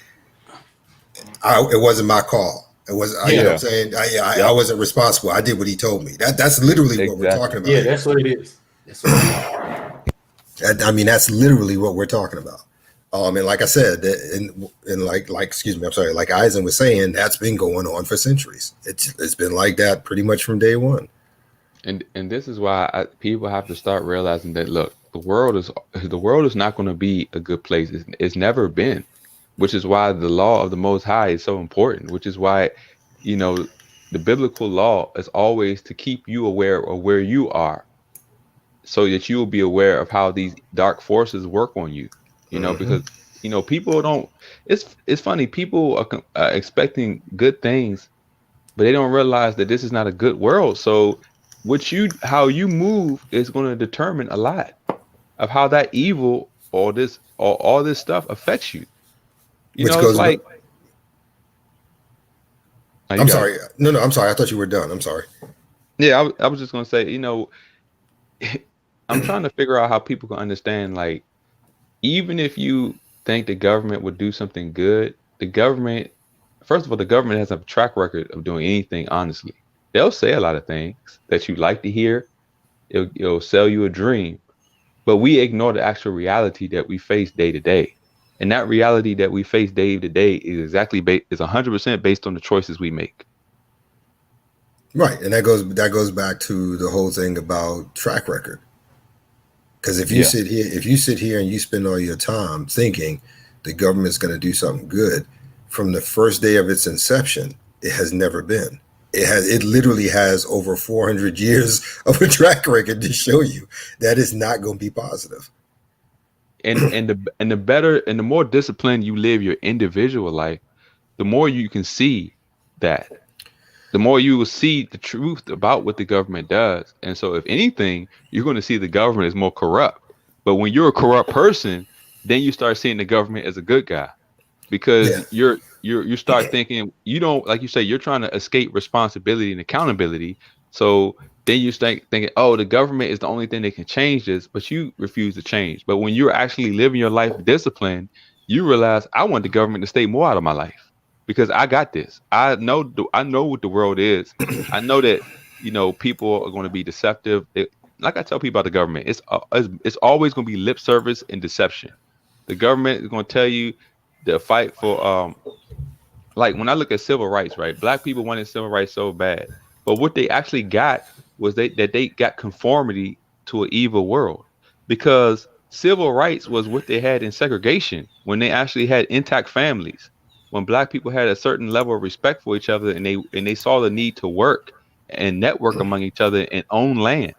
it wasn't my call. It was, you know what I'm saying? I wasn't responsible. I did what he told me. That's literally what we're Exactly. talking about. Yeah, that's what it is. That's what it is. That's literally what we're talking about. And like I said, excuse me, I'm sorry, like Eisen was saying, that's been going on for centuries. It's been like that pretty much from day one. And this is why people have to start realizing that, look, the world is not going to be a good place. It's never been, which is why the law of the Most High is so important. Which is why, the biblical law is always to keep you aware of where you are, so that you will be aware of how these dark forces work on you. Because people don't. It's funny. People are expecting good things, but they don't realize that this is not a good world. So how you move is going to determine a lot of how that evil or all this stuff affects you. Which It's goes. like, oh, I'm sorry. No, I'm sorry. I thought you were done. I'm sorry. Yeah, I was just going to say, I'm trying to figure out how people can understand, like, even if you think the government would do something good, first of all, the government has a track record of doing anything honestly. They'll say a lot of things that you like to hear. It'll sell you a dream, but we ignore the actual reality that we face day to day. And that reality that we face day to day is 100% based on the choices we make. Right, and that goes back to the whole thing about track record. Because if you sit here and you spend all your time thinking the government's going to do something good, from the first day of its inception, it has never been. It literally has over 400 years of a track record to show you that it's not going to be positive. And the better and the more disciplined you live your individual life, the more you can see that. The more you will see the truth about what the government does. And so, if anything, you're going to see the government as more corrupt. But when you're a corrupt person, then you start seeing the government as a good guy, because you start thinking, you don't, like you say, you're trying to escape responsibility and accountability. So then you start thinking, oh, the government is the only thing that can change this, but you refuse to change. But when you're actually living your life disciplined, you realize, I want the government to stay more out of my life, because I got this. I know what the world is. I know that, people are going to be deceptive. like I tell people about the government, it's always going to be lip service and deception. The government is going to tell you the fight for like when I look at civil rights, right? Black people wanted civil rights so bad, but what they actually got was they got conformity to an evil world, because civil rights was what they had in segregation when they actually had intact families. When black people had a certain level of respect for each other, and they saw the need to work and network among each other and own land,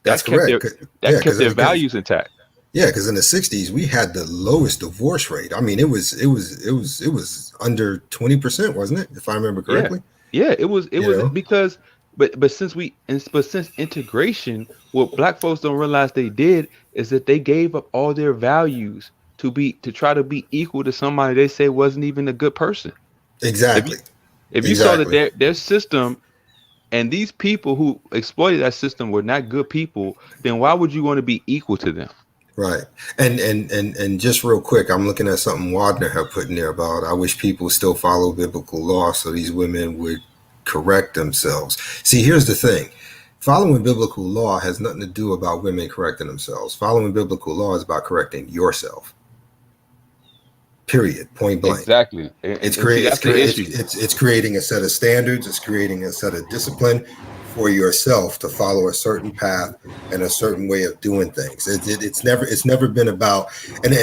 That's that kept correct. their that kept their values intact. Yeah, because in the '60s we had the lowest divorce rate. I mean, it was under 20%, wasn't it? If I remember Yeah, correctly. yeah, it was You because, but since integration, what black folks don't realize they did is that they gave up all their values to try to be equal to somebody they say wasn't even a good person. If you exactly, if you saw that exactly. their system and these people who exploited that system were not good people, then why would you want to be equal to them? Right. And just real quick, I'm looking at something Wagner had put in there about I wish people still follow biblical law so these women would correct themselves. See, here's the thing. Following biblical law has nothing to do about women correcting themselves. Following biblical law is about correcting yourself. Period. Point blank. Exactly, and see that's the issue. It's creating a set of standards. It's creating a set of discipline for yourself to follow a certain path and a certain way of doing things. It's never been about, and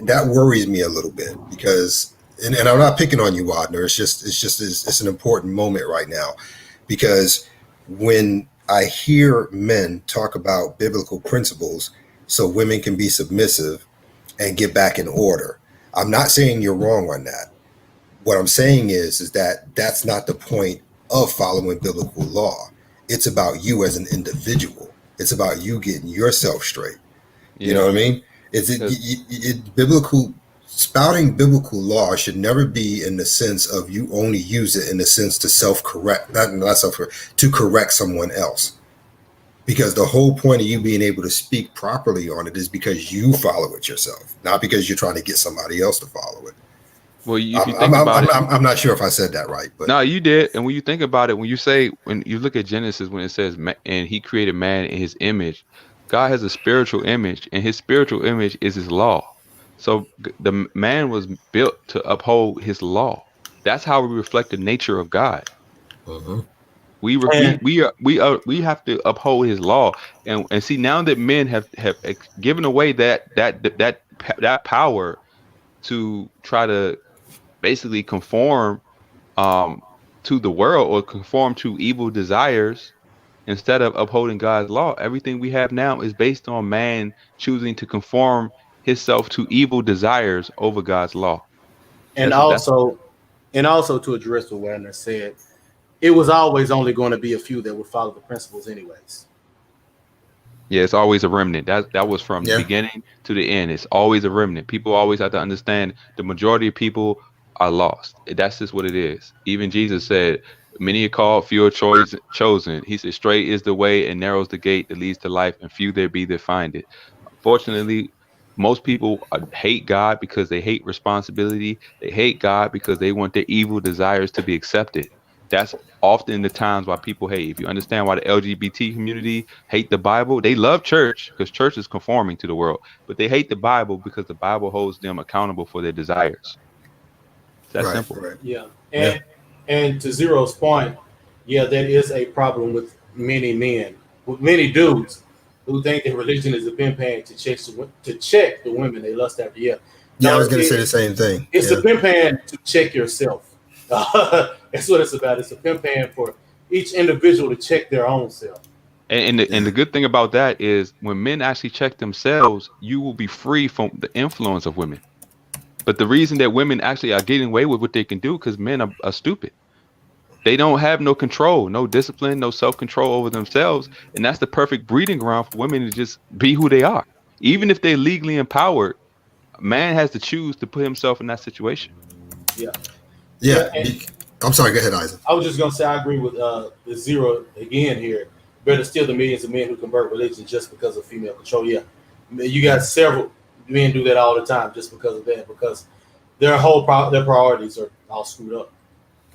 that worries me a little bit because, and I'm not picking on you, Wadner. It's an important moment right now because when I hear men talk about biblical principles so women can be submissive and get back in order. I'm not saying you're wrong on that. What I'm saying is that that's not the point of following biblical law. It's about you as an individual. It's about you getting yourself straight. You know Yeah, what I mean? Biblical spouting biblical law should never be in the sense of you only use it in the sense to self-correct, not self-correct, to correct someone else. Because the whole point of you being able to speak properly on it is because you follow it yourself, not because you're trying to get somebody else to follow it. well, if I'm you think I'm about I'm, it, I'm, I'm not sure if I said that right, but no, you did. And when you think about it, when you look at Genesis, when it says, and he created man in his image, God has a spiritual image, and his spiritual image is his law. So the man was built to uphold his law. That's how we reflect the nature of God. uh-huh. And We have to uphold his law, and see now that men have given away that power to try to basically conform um to the world or conform to evil desires instead of upholding God's law. Everything we have now is based on man choosing to conform himself to evil desires over God's law. and That's also and also to address what Werner said, it was always only going to be a few that would follow the principles anyways. Yeah, it's always a remnant. That was from the Yeah, beginning to the end. It's always a remnant. People always have to understand the majority of people are lost. That's just what it is. Even Jesus said, "Many are called, few are chosen." He said, "Straight is the way and narrow is the gate that leads to life, and few there be that find it." Unfortunately, most people hate God because they hate responsibility. They hate God because they want their evil desires to be accepted. That's often the times why people hate. If you understand why the LGBT community hate the Bible, they love church because church is conforming to the world, but they hate the Bible because the Bible holds them accountable for their desires. It's that right, simple. right. Yeah, Yeah, and to Zero's point, yeah, that is a problem with many men, with many dudes who think that religion is a pin pan to check the women they lust after. Yeah, yeah. I no, was gonna say the same thing. it's a Yeah, pin pan to check yourself. That's what it's about. It's a pin pan for each individual to check their own self. And the yeah. good thing about that is when men actually check themselves, you will be free from the influence of women. But the reason that women actually are getting away with what they can do because men are stupid. They don't have no control, no discipline, no self control over themselves. And that's the perfect breeding ground for women to just be who they are. Even if they're legally empowered, a man has to choose to put himself in that situation. Yeah, yeah, Yeah. I'm sorry. Go ahead, Isaac. I was just gonna say I agree with the Zero again here. Better still the millions of men who convert religion just because of female control. Yeah, you got several men do that all the time just because of that because their priorities are all screwed up.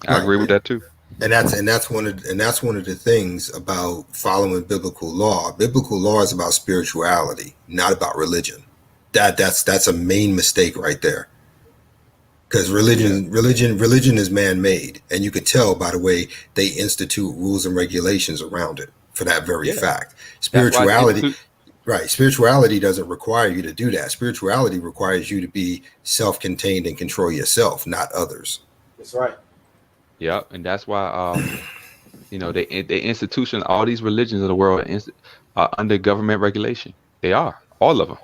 I Right. agree with that too. That's one of the things about following biblical law. Biblical law is about spirituality, not about religion. That's a main mistake right there. Because Yeah. religion is man-made, and you could tell by the way they institute rules and regulations around it for that very Yeah, fact. that's why the Spirituality, institute. right? Spirituality doesn't require you to do that. Spirituality requires you to be self-contained and control yourself, not others. That's right. Yeah, and that's why the institution, all these religions of the world are under government regulation. They are all of them.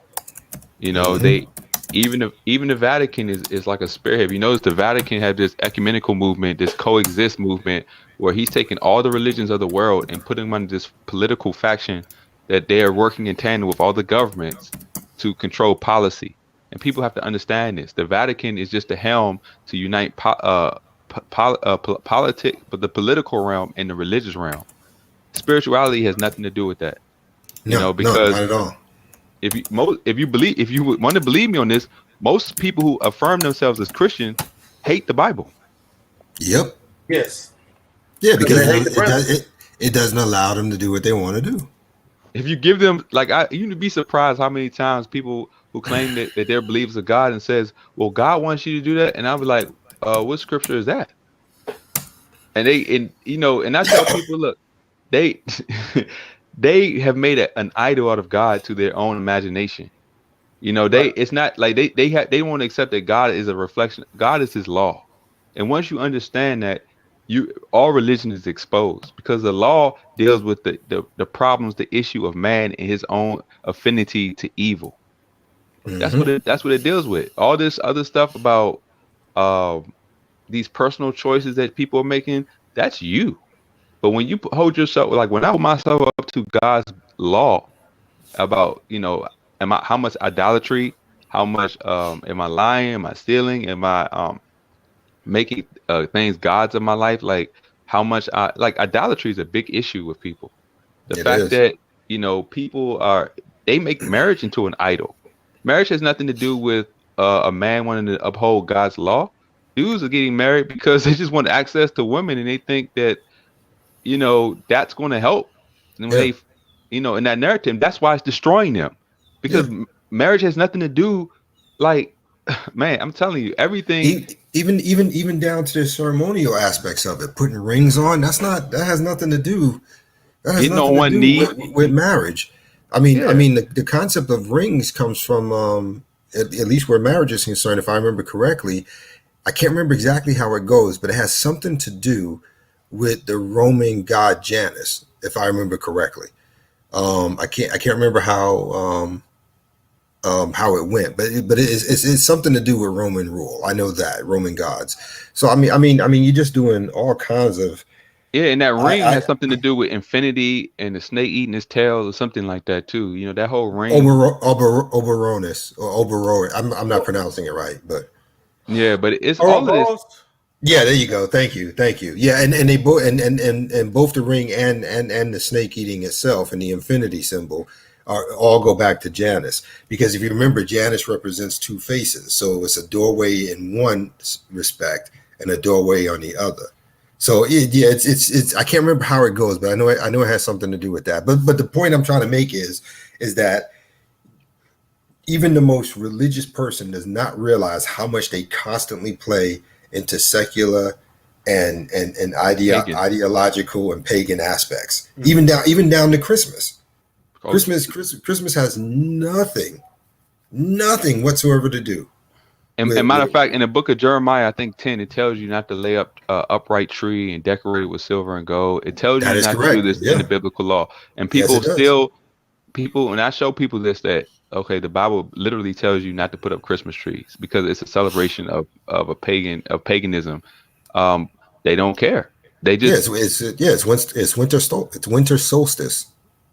Hmm. They even the Vatican is like a spearhead. You notice the Vatican had this ecumenical movement, this coexist movement, where he's taking all the religions of the world and putting them under this political faction that they are working in tandem with all the governments to control policy. And people have to understand this. The Vatican is just the helm to unite politic, but the political realm and the religious realm. Spirituality has nothing to do with that. No, no, not Because at all. if you would want to believe me on this, most people who affirm themselves as Christian hate the Bible. Yep. Yes. Yeah, Because because they hate the it doesn't allow them to do what they want to do. If you give them you'd be surprised how many times people who claim that they're believers of God and says, "Well, God wants you to do that," and I'll be like, "What scripture is that?" And I tell people, look, they they have made an idol out of God to their own imagination. Right. It's not like they won't accept that God is a reflection. God is His law, and once you understand that, all religion is exposed because the law deals with the problems, the issue of man and his own affinity to evil. Hmm. That's what it deals with. All this other stuff about um these personal choices that people are making, that's you. But when you hold yourself, like when I hold myself up to God's law about, am I how much idolatry, how much am I lying, am I stealing, am I making things gods of my life, like how much I like idolatry is a big issue with people. The It fact is. that people they make marriage into an idol. Marriage has nothing to do with a man wanting to uphold God's law. Dudes are getting married because they just want access to women and they think that that's going to help. And when Yeah. in that narrative, that's why it's destroying them because Yeah. marriage has nothing to do, like, man, I'm telling you, everything. Even down to the ceremonial aspects of it, putting rings on. That has nothing to do. That has Getting on nothing to one do knee. with marriage. I Yeah. mean, the concept of rings comes from at least where marriage is concerned. If I remember correctly, I can't remember exactly how it goes, but it has something to do with the Roman god Janus, if I remember correctly. I can't remember how it went, but it's something to do with Roman rule. I know that Roman gods. So you're just doing all kinds of. Yeah, and that ring I has something to do with infinity and the snake eating his tail or something like that too. That whole ring. Oberonis or Oberon. I'm not pronouncing it right, but Yeah, but it's all of this. Ouroboros. yeah, there you go. Thank you. Yeah, and they both and both the ring and the snake eating itself and the infinity symbol are all go back to Janus, because if you remember, Janus represents two faces, so it's a doorway in one respect and a doorway on the other. So it's I can't remember how it goes, but I know it has something to do with that. But the point I'm trying to make is that even the most religious person does not realize how much they constantly play into secular and Pagan. ideological and pagan aspects, Mhm. even down to Christmas. Oh, Christmas has nothing whatsoever to do and matter with of fact, in the book of Jeremiah, I think 10, it tells you not to lay up upright tree and decorate it with silver and gold. It tells that you is not to do correct. this in the Yeah, biblical law. And yes, it does. when I show people this, that okay, the Bible literally tells you not to put up Christmas trees because it's a celebration of paganism. Um, they don't care. They Yeah, just it's winter solstice.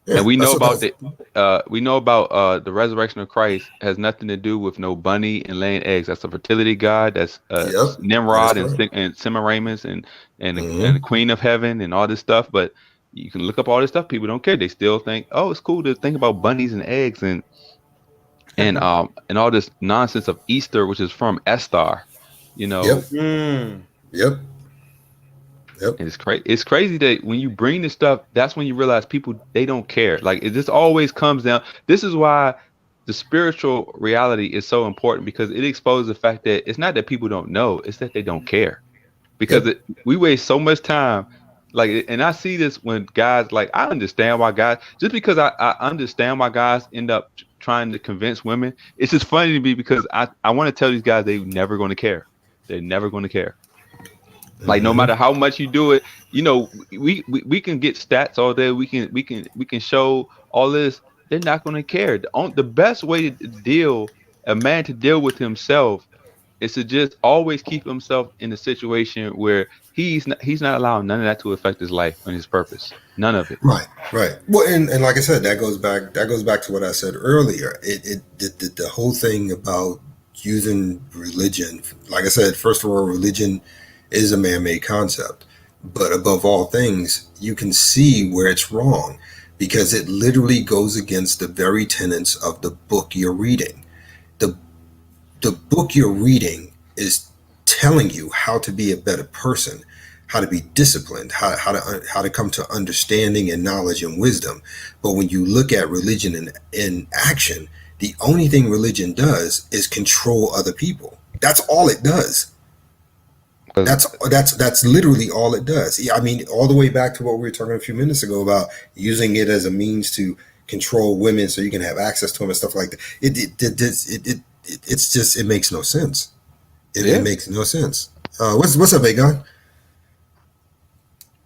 And Yeah, that's what that's. we know about the resurrection of Christ has nothing to do with no bunny and laying eggs. That's a fertility god. That's Yep, that is Nimrod and correct. Semiramis and the Hmm. Queen of Heaven and all this stuff. But you can look up all this stuff. People don't care. They still think, oh, it's cool to think about bunnies and eggs and all this nonsense of Easter, which is from Estar. You Yep, know, Mm. yep. Yep. And it's crazy that when you bring this stuff, that's when you realize people, they don't care. Like it just always comes down. This is why the spiritual reality is so important, because it exposes the fact that it's not that people don't know, it's that they don't care. Because Yep. we waste so much time. Like, and I see this when guys, like, I understand why guys, just because I understand why guys end up trying to convince women. It's just funny to me because I want to tell these guys they're never going to care. They're never going to care. Like no matter how much you do it, we can get stats all day. We can show all this. They're not going to care. The best way to deal a man to deal with himself is to just always keep himself in a situation where he's not allowing none of that to affect his life and his purpose. None of it. Right, right. Well, and like I said, that goes back to what I said earlier. The whole thing about using religion, like I said, first of all, religion is a man-made concept, but above all things, you can see where it's wrong because it literally goes against the very tenets of the book you're reading. The the book you're reading is telling you how to be a better person, how to be disciplined, how to come to understanding and knowledge and wisdom. But when you look at religion in action, the only thing religion does is control other people. That's all it does. That's literally all it does. I mean, all the way back to what we were talking a few minutes ago about using it as a means to control women so you can have access to them and stuff like that. It's just, it makes no sense. It makes no sense. What's up, Aegon?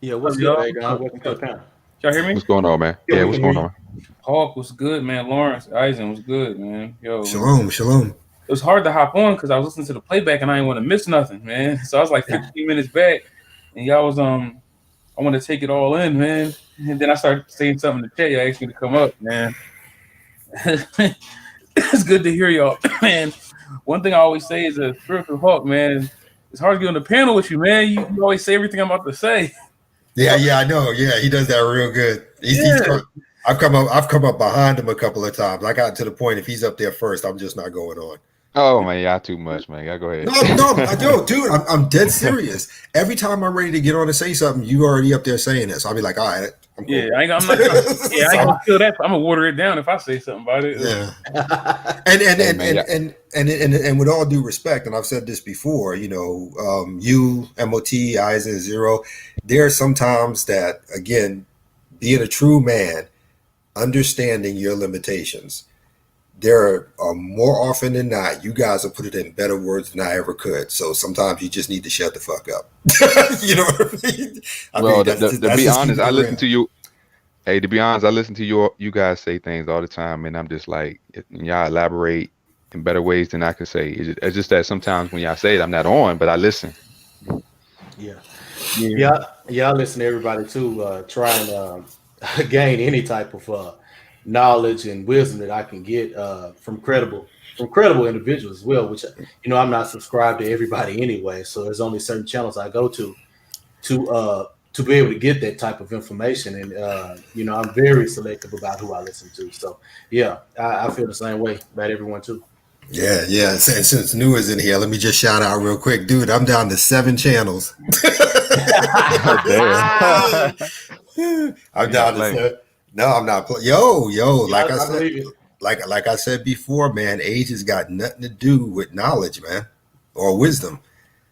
Yeah, what's good, Aegon? Welcome to the panel. Y'all hear me? What's going on, man? Yeah, what's going on? Hawk was good, man. Lawrence Eisen was good, man. Yo, Shalom. it was hard to hop on because I was listening to the playback and I didn't want to miss nothing, man. So I was like 15 minutes back, and y'all was I want to take it all in, man. And then I started saying something to chat. Y'all asked me to come up, man. It's good to hear y'all, man. One thing I always say is a spiritual Hawk, man. It's hard to get on the panel with you, man. You always say everything I'm about to say. Yeah, I know. Yeah, he does that real good. I've come up behind him a couple of times. I got to the point if he's up there first, I'm just not going on. Oh man, y'all too much, man. Y'all go ahead. No, dude, I'm dead serious. Every time I'm ready to get on and say something, you already up there saying it. So I'll be like, all right, I'm cool. Yeah, I'm not gonna feel that. I'm gonna water it down if I say something about it. Yeah. And with all due respect, and I've said this before, you, MOT, Eisen, Zero, there are some times that, again, being a true man, understanding your limitations, there are more often than not, you guys will put it in better words than I ever could. So sometimes you just need to shut the fuck up. You know what I mean? To be honest, I listen to you. Hey, to be honest, I listen to you guys say things all the time, and I'm just like, y'all elaborate in better ways than I could say. It's just that sometimes when y'all say it, I'm not on, but I listen. Yeah. I listen to everybody too. Try and gain any type of knowledge and wisdom that I can get from credible individuals as well. Which I'm not subscribed to everybody anyway, so there's only certain channels I go to be able to get that type of information. And I'm very selective about who I listen to. So yeah, I feel the same way about everyone too. Yeah. Since New is in here, let me just shout out real quick, dude. I'm down to 7 channels. I'm down to 7. No, I'm not. Yo, like I said, like I said before, man, age has got nothing to do with knowledge, man, or wisdom.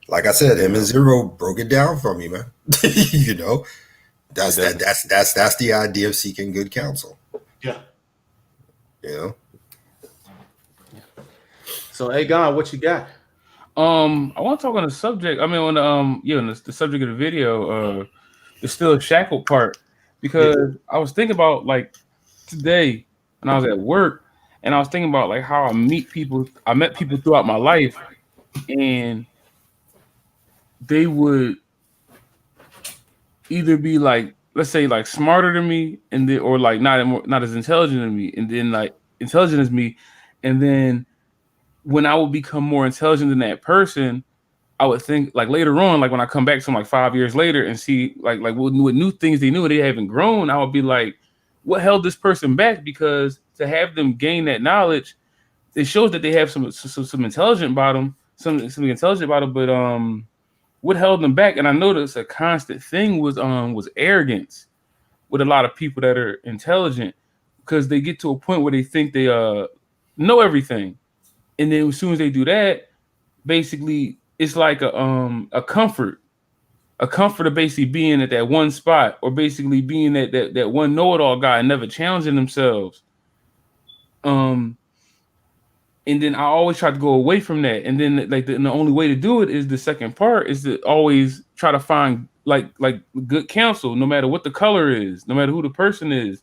Like I said, him and Zero broke it down for me, man. That's the idea of seeking good counsel. Yeah. So, Aegon, what you got? I want to talk on the subject. I mean, on the subject of the video, the Still Shackled part, because I was thinking about like today when I was at work, and I was thinking about like how I met people throughout my life, and they would either be like, let's say, like smarter than me, and then, or like not as intelligent as me, and then like intelligent as me, and then when I would become more intelligent than that person, I would think like later on, like when I come back to them like 5 years later and see like what new things they knew they haven't grown, I would be like, what held this person back? Because to have them gain that knowledge, it shows that they have some intelligent about them, something intelligent about them. But what held them back, and I noticed a constant thing was arrogance with a lot of people that are intelligent, because they get to a point where they think they know everything, and then as soon as they do that, basically it's like a comfort, of basically being at that one spot, or basically being that one know-it-all guy and never challenging themselves. Um, and then I always try to go away from that. And then like the only way to do it is the second part is to always try to find like good counsel, no matter what the color is, no matter who the person is.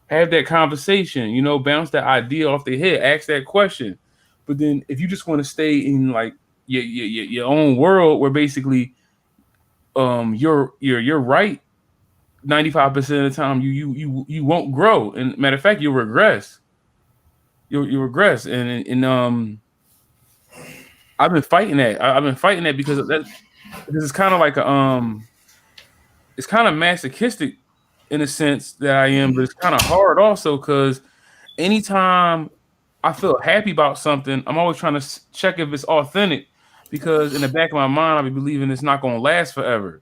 Have that conversation, bounce that idea off their head, ask that question. But then if you just want to stay in like your own world, where basically you're right 95% of the time, you won't grow, and matter of fact you'll regress. You'll regress, and I've been fighting that. I've been fighting that because of that. This is kind of like it's kind of masochistic in a sense that I am, but it's kind of hard also, because anytime I feel happy about something, I'm always trying to check if it's authentic, because in the back of my mind, I'll be believing it's not going to last forever.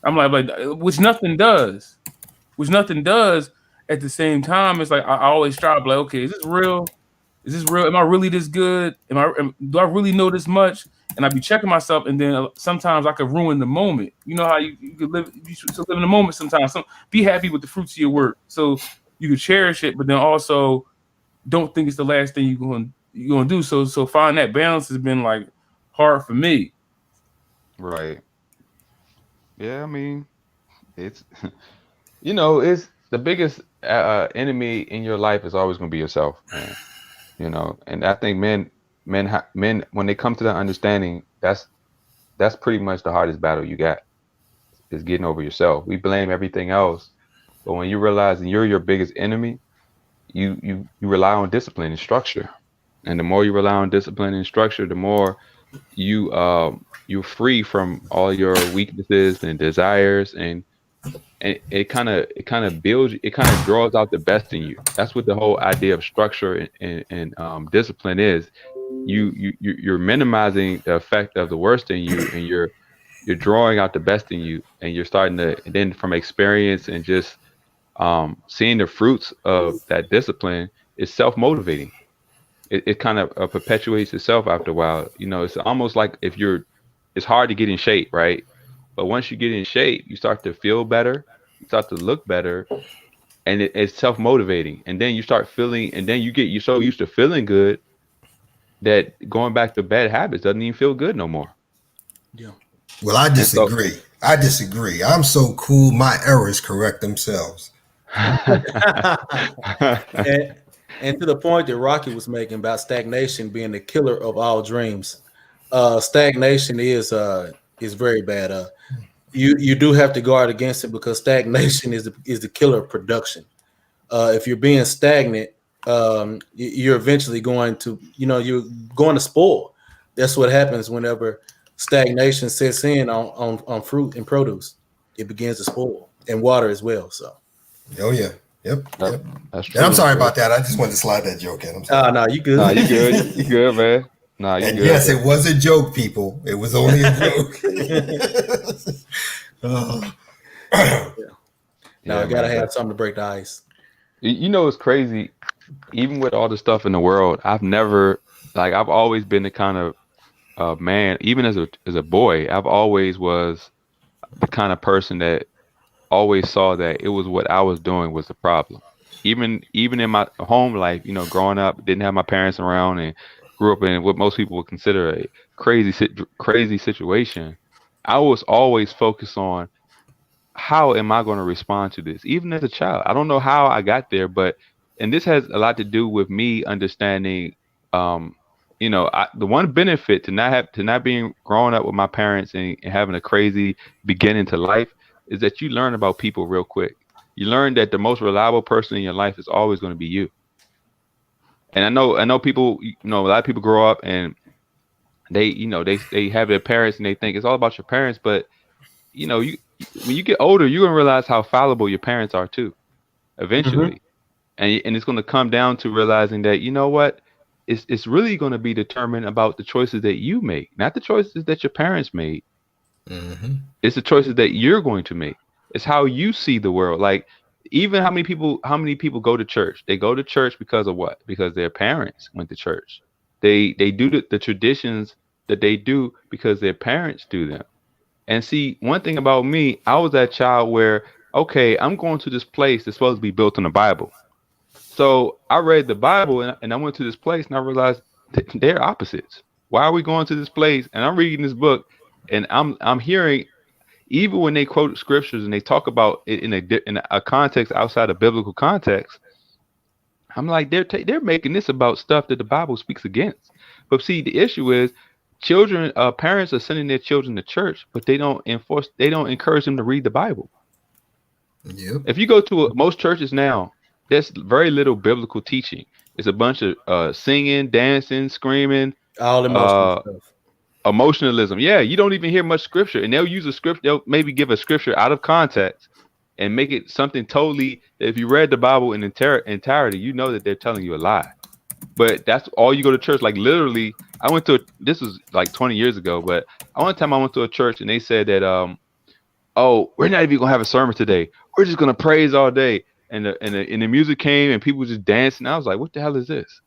I'm like, which nothing does. Which nothing does. At the same time, it's like I always try to be like, okay, is this real? Is this real? Am I really this good? Do I really know this much? And I be checking myself, and then sometimes I could ruin the moment. You know how you could live, you should live in the moment sometimes. Be happy with the fruits of your work, so you can cherish it, but then also don't think it's the last thing you're going to do. So find that balance has been like hard for me. Right. Yeah, I mean, it's it's the biggest enemy in your life is always going to be yourself, man. And I think men when they come to that understanding, that's pretty much the hardest battle you got, is getting over yourself. We blame everything else, but when you realize that you're your biggest enemy, you rely on discipline and structure. And the more you rely on discipline and structure, the more you're free from all your weaknesses and desires, and it kind of builds, it kind of draws out the best in you. That's what the whole idea of structure and discipline is. You're minimizing the effect of the worst in you, and you're drawing out the best in you, and you're starting to, and then from experience and just seeing the fruits of that discipline is self-motivating. It kind of perpetuates itself after a while. It's almost like it's hard to get in shape, right? But once you get in shape, you start to feel better, you start to look better, and it's self-motivating. And then you start feeling, and then you're so used to feeling good that going back to bad habits doesn't even feel good no more. Yeah. Well, I disagree. I'm so cool, my errors correct themselves. And to the point that Rocky was making about stagnation being the killer of all dreams, stagnation is very bad. You do have to guard against it, because stagnation is the killer of production. If you're being stagnant, you're eventually going to you're going to spoil. That's what happens whenever stagnation sets in on fruit and produce. It begins to spoil, and water as well. So. Oh yeah. Yep. That's true. And I'm sorry about that. I just wanted to slide that joke in. I'm sorry. No, you good. Nah, you good. You good, man. Nah, you and good. Yes, it was a joke, people. It was only a joke. I gotta have something to break the ice. It's crazy. Even with all the stuff in the world, I've always been the kind of man. Even as a boy, I've always was the kind of person that always saw that it was what I was doing was the problem. Even in my home life, growing up, didn't have my parents around, and grew up in what most people would consider a crazy situation. I was always focused on, how am I going to respond to this? Even as a child, I don't know how I got there, and this has a lot to do with me understanding, the one benefit to not being growing up with my parents and having a crazy beginning to life is that you learn about people real quick. You learn that the most reliable person in your life is always going to be you. And I know people, a lot of people grow up and they have their parents and they think it's all about your parents, but when you get older, you're gonna realize how fallible your parents are too, eventually. Mm-hmm. And it's gonna come down to realizing that, what, it's really gonna be determined about the choices that you make, not the choices that your parents made. Mm-hmm. It's the choices that you're going to make. It's how you see the world. Like, even how many people go to church? They go to church because of what? Because their parents went to church. They do the traditions that they do because their parents do them. And see, one thing about me, I was that child where, okay, I'm going to this place that's supposed to be built on the Bible. So I read the Bible and I went to this place and I realized they're opposites. Why are we going to this place? And I'm reading this book and I'm hearing, even when they quote scriptures and they talk about it in a context outside of biblical context, I'm like, they're making this about stuff that the Bible speaks against. But see, the issue is children, parents are sending their children to church, but they don't encourage them to read the Bible. Yep. If you go to most churches now, there's very little biblical teaching. It's a bunch of singing, dancing, screaming, All emotional uh, stuff. emotionalism. Yeah, you don't even hear much scripture, and they'll use a script. They'll maybe give a scripture out of context and make it something totally. If you read the Bible in entirety, you know that they're telling you a lie. But that's all you go to church. Like literally, this was like 20 years ago, but one time I went to a church and they said that oh, we're not even gonna have a sermon today. We're just gonna praise all day. And the music came and people were just dancing. I was like, what the hell is this?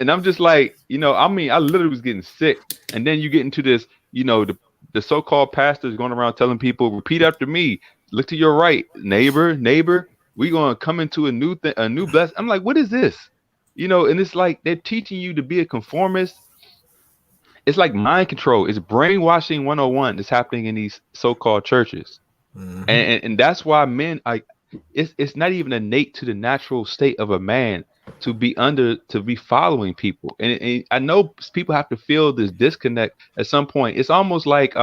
And I'm just like, I mean, I literally was getting sick. And then you get into this, the so-called pastors going around telling people, repeat after me, look to your right, neighbor, we gonna come into a new blessing. I'm like, what is this? And it's like they're teaching you to be a conformist. It's like mind control. It's brainwashing 101 that's happening in these so-called churches. Mm-hmm. And that's why men, it's not even innate to the natural state of a man to be following people. And I know people have to feel this disconnect at some point. It's almost like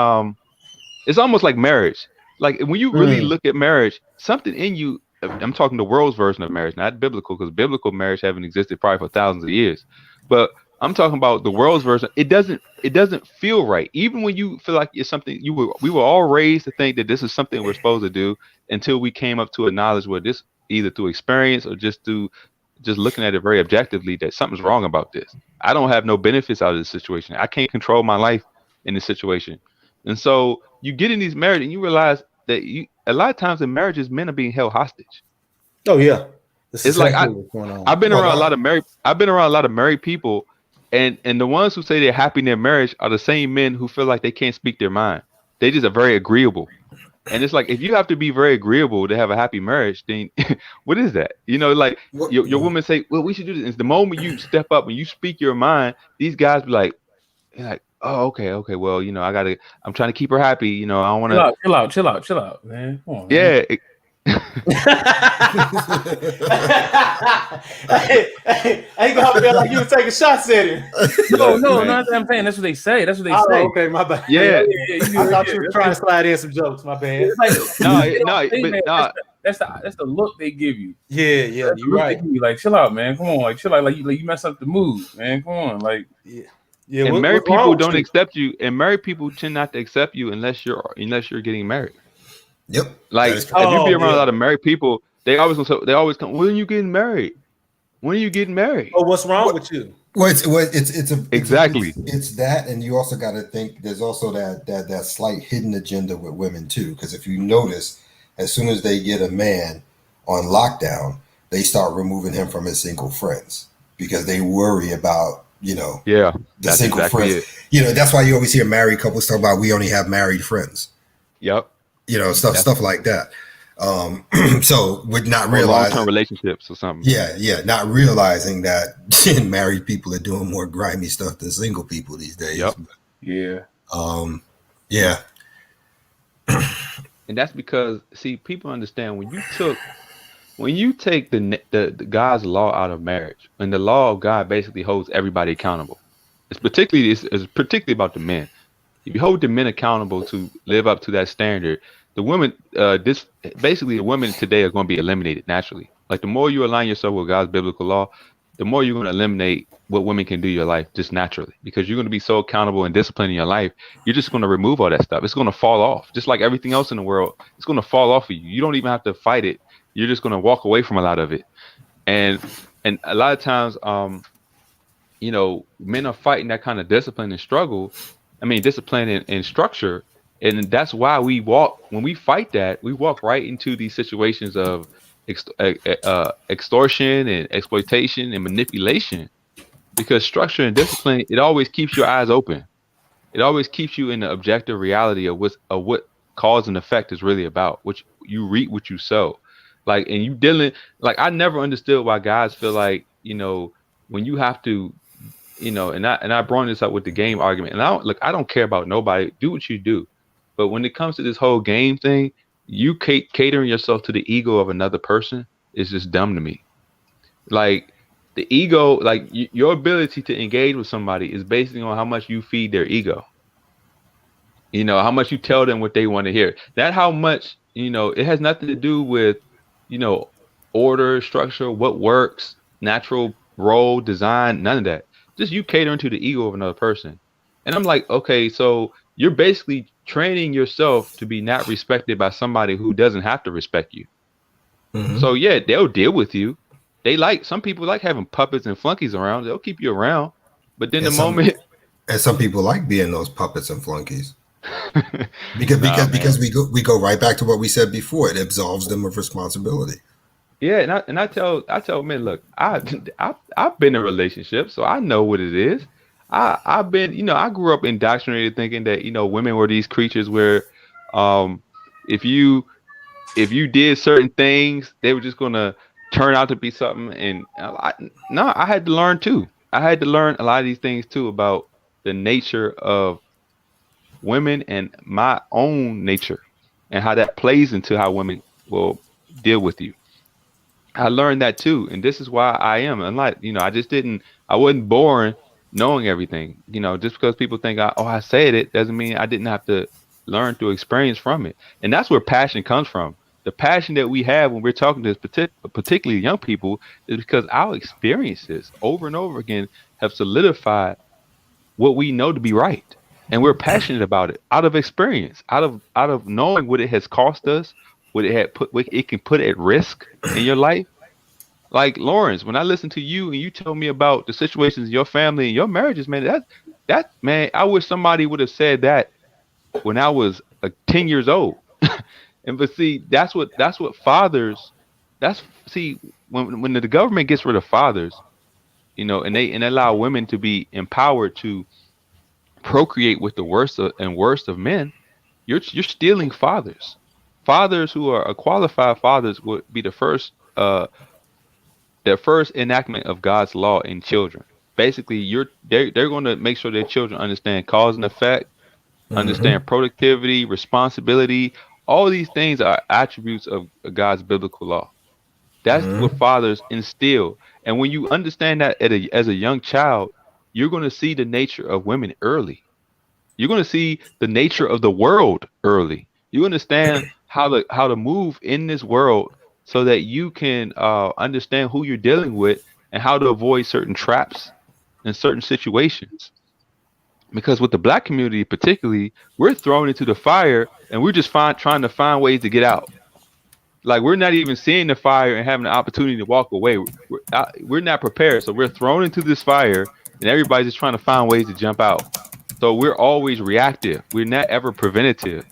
marriage. Like when you really look at marriage, something in you, I'm talking the world's version of marriage, not biblical, because biblical marriage haven't existed probably for thousands of years. But I'm talking about the world's version. It doesn't feel right. Even when you feel like it's something we were all raised to think that this is something we're supposed to do until we came up to a knowledge where this, either through experience or just looking at it very objectively, that something's wrong about this. I don't have no benefits out of this situation. I can't control my life in this situation. And so you get in these marriages and you realize that a lot of times in marriages, men are being held hostage. Oh yeah, this It's is like exactly what's going on. I've been around a lot of married people, and the ones who say they're happy in their marriage are the same men who feel like they can't speak their mind. They just are very agreeable. And it's like, if you have to be very agreeable to have a happy marriage, then what is that? Like your woman say, well, we should do this. And the moment you step up and you speak your mind, these guys be like, oh, okay. Well, I'm trying to keep her happy. I don't want to Chill out, man. Come on, man. Yeah. I ain't gonna feel like you were taking shots at him. No, I'm saying that's what they say. That's what they say. Okay, my bad. Yeah. I thought you were trying to slide in some jokes. My bad. That's the look they give you. Yeah, you're right. Like, chill out, man. Come on, like, chill out. Like you mess up the mood, man. Come on, like. Yeah. And married people don't accept you, and married people tend not to accept you unless you're getting married. Yep. Like if you be around a lot of married people, they always come. When are you getting married? When are you getting married? Oh, what's wrong with you? Well, it's exactly. It's that, and you also got to think there's also that slight hidden agenda with women too. Because if you notice, as soon as they get a man on lockdown, they start removing him from his single friends because they worry about the single exactly friends. That's why you always hear married couples talk about we only have married friends. Yep. Stuff like that. So with not realizing long-term relationships or something. Yeah, not realizing that married people are doing more grimy stuff than single people these days. Yep. Yeah. Yeah. And that's because, see, people understand when you take the God's law out of marriage, and the law of God basically holds everybody accountable. It's particularly about the men. If you hold the men accountable to live up to that standard, the women, the women today are going to be eliminated naturally. Like the more you align yourself with God's biblical law, the more you're going to eliminate what women can do in your life just naturally, because you're going to be so accountable and disciplined in your life. You're just going to remove all that stuff. It's going to fall off, just like everything else in the world. It's going to fall off of you. You don't even have to fight it. You're just going to walk away from a lot of it. And a lot of times, men are fighting that kind of discipline and struggle. I mean, discipline and structure And that's why we walk when we fight that, we walk right into these situations of extortion and exploitation and manipulation, because structure and discipline, it always keeps your eyes open. It always keeps you in the objective reality of what cause and effect is really about, which you reap what you sow. Like, and you dealing, like, I never understood why guys feel like, when you have to, and I brought this up with the game argument, and I don't care about nobody. Do what you do, but when it comes to this whole game thing, you catering yourself to the ego of another person is just dumb to me. Like, the ego, like, your ability to engage with somebody is based on how much you feed their ego. How much you tell them what they want to hear. That how much, it has nothing to do with, you know, order, structure, what works, natural role, design, none of that. Just you catering to the ego of another person. And I'm like, okay, so you're basically training yourself to be not respected by somebody who doesn't have to respect you. So yeah, they'll deal with you. Some people like having puppets and flunkies around. They'll keep you around. But then And the moment some people like being those puppets and flunkies. Because we go right back to what we said before. It absolves them of responsibility. Yeah, and I tell men, look, I've been in a relationship, so I know what it is. I've been, I grew up indoctrinated thinking that, women were these creatures where, um, if you did certain things, they were just gonna turn out to be something. And no, I had to learn too. I had to learn a lot of these things too about the nature of women and my own nature, and how that plays into how women will deal with you. I learned that too, and this is why I am. Unlike, I wasn't born knowing everything. Just because people think, I said it, doesn't mean I didn't have to learn through experience from it. And that's where passion comes from. The passion that we have when we're talking to particularly young people is because our experiences over and over again have solidified what we know to be right, and we're passionate about it out of experience, out of knowing what it has cost us, what it can put at risk in your life. Like, Lawrence, when I listen to you and you tell me about the situations in your family and your marriages, man, that man, I wish somebody would have said that when I was like 10 years old. And but see, that's what fathers. That's see when the government gets rid of fathers, and they allow women to be empowered to procreate with the worst of men. You're stealing fathers. Fathers who are qualified fathers would be the first enactment of God's law in children. Basically, they're going to make sure their children understand cause and effect, understand productivity, responsibility. All these things are attributes of God's biblical law. That's what fathers instill. And when you understand that as a young child, you're going to see the nature of women early. You're going to see the nature of the world early. You understand how to move in this world so that you can understand who you're dealing with and how to avoid certain traps in certain situations. Because with the black community particularly, we're thrown into the fire and we're just trying to find ways to get out. Like, we're not even seeing the fire and having the opportunity to walk away. We're not prepared, so we're thrown into this fire and everybody's just trying to find ways to jump out. So we're always reactive. We're not ever preventative.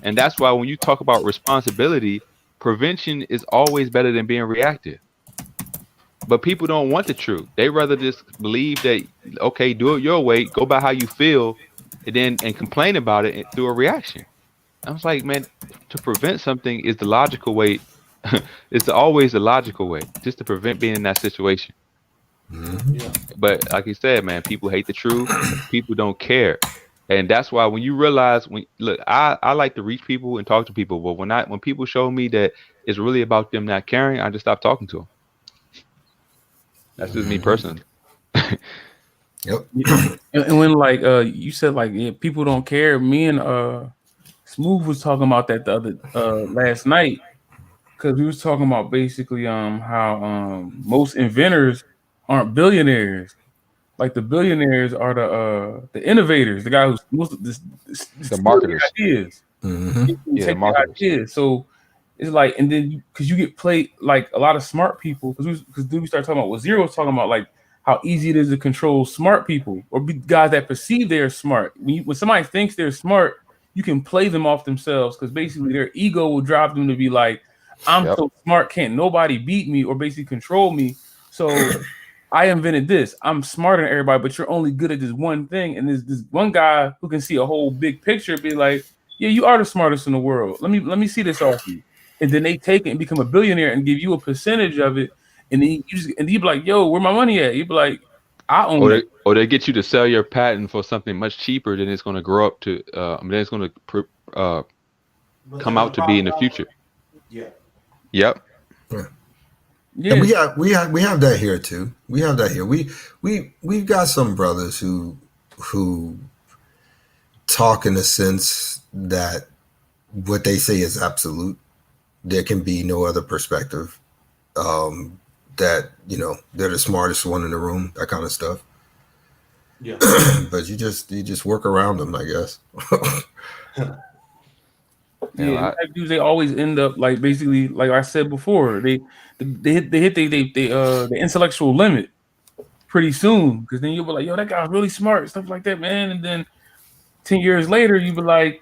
And that's why when you talk about responsibility, prevention is always better than being reactive. But people don't want the truth. They rather just believe that, okay, do it your way, go by how you feel, and complain about it through a reaction. I was like, man, to prevent something is the logical way. It's always the logical way, just to prevent being in that situation. Yeah. But like you said, man, people hate the truth. People don't care. And that's why when you realize, I like to reach people and talk to people, but when people show me that it's really about them not caring, I just stop talking to them. That's just me personally. Yep. And when like you said like people don't care, me and Smooth was talking about that the other last night, because we was talking about basically how most inventors aren't billionaires. Like, the billionaires are the innovators, the guy who's most of this The marketers. ideas. People Yeah, take the marketers. ideas. So it's like, and then because you get played like a lot of smart people, because then we start talking about what Zero was talking about, like how easy it is to control smart people or guys that perceive they're smart. When somebody thinks they're smart, you can play them off themselves because basically their ego will drive them to be like, I'm Yep. so smart, can't nobody beat me or basically control me. So I invented this. I'm smarter than everybody, but you're only good at this one thing. And there's this one guy who can see a whole big picture, be like, yeah, you are the smartest in the world. Let me see this off you. And then they take it and become a billionaire and give you a percentage of it. And then you be like, yo, where my money at? You be like, I own that. Or they get you to sell your patent for something much cheaper than it's going to grow up to. Then it's going to But come there's a out to be in the problem. future. Yeah. Yep. Yeah. And we have that here too. We have that here. We've got some brothers who talk in a sense that what they say is absolute. There can be no other perspective. That they're the smartest one in the room. That kind of stuff. Yeah. But you just work around them, I guess. Yeah, dudes, they always end up like basically, like I said before, they hit the intellectual limit pretty soon because then you'll be like, yo, that guy's really smart, stuff like that, man. And then 10 years later, you be like,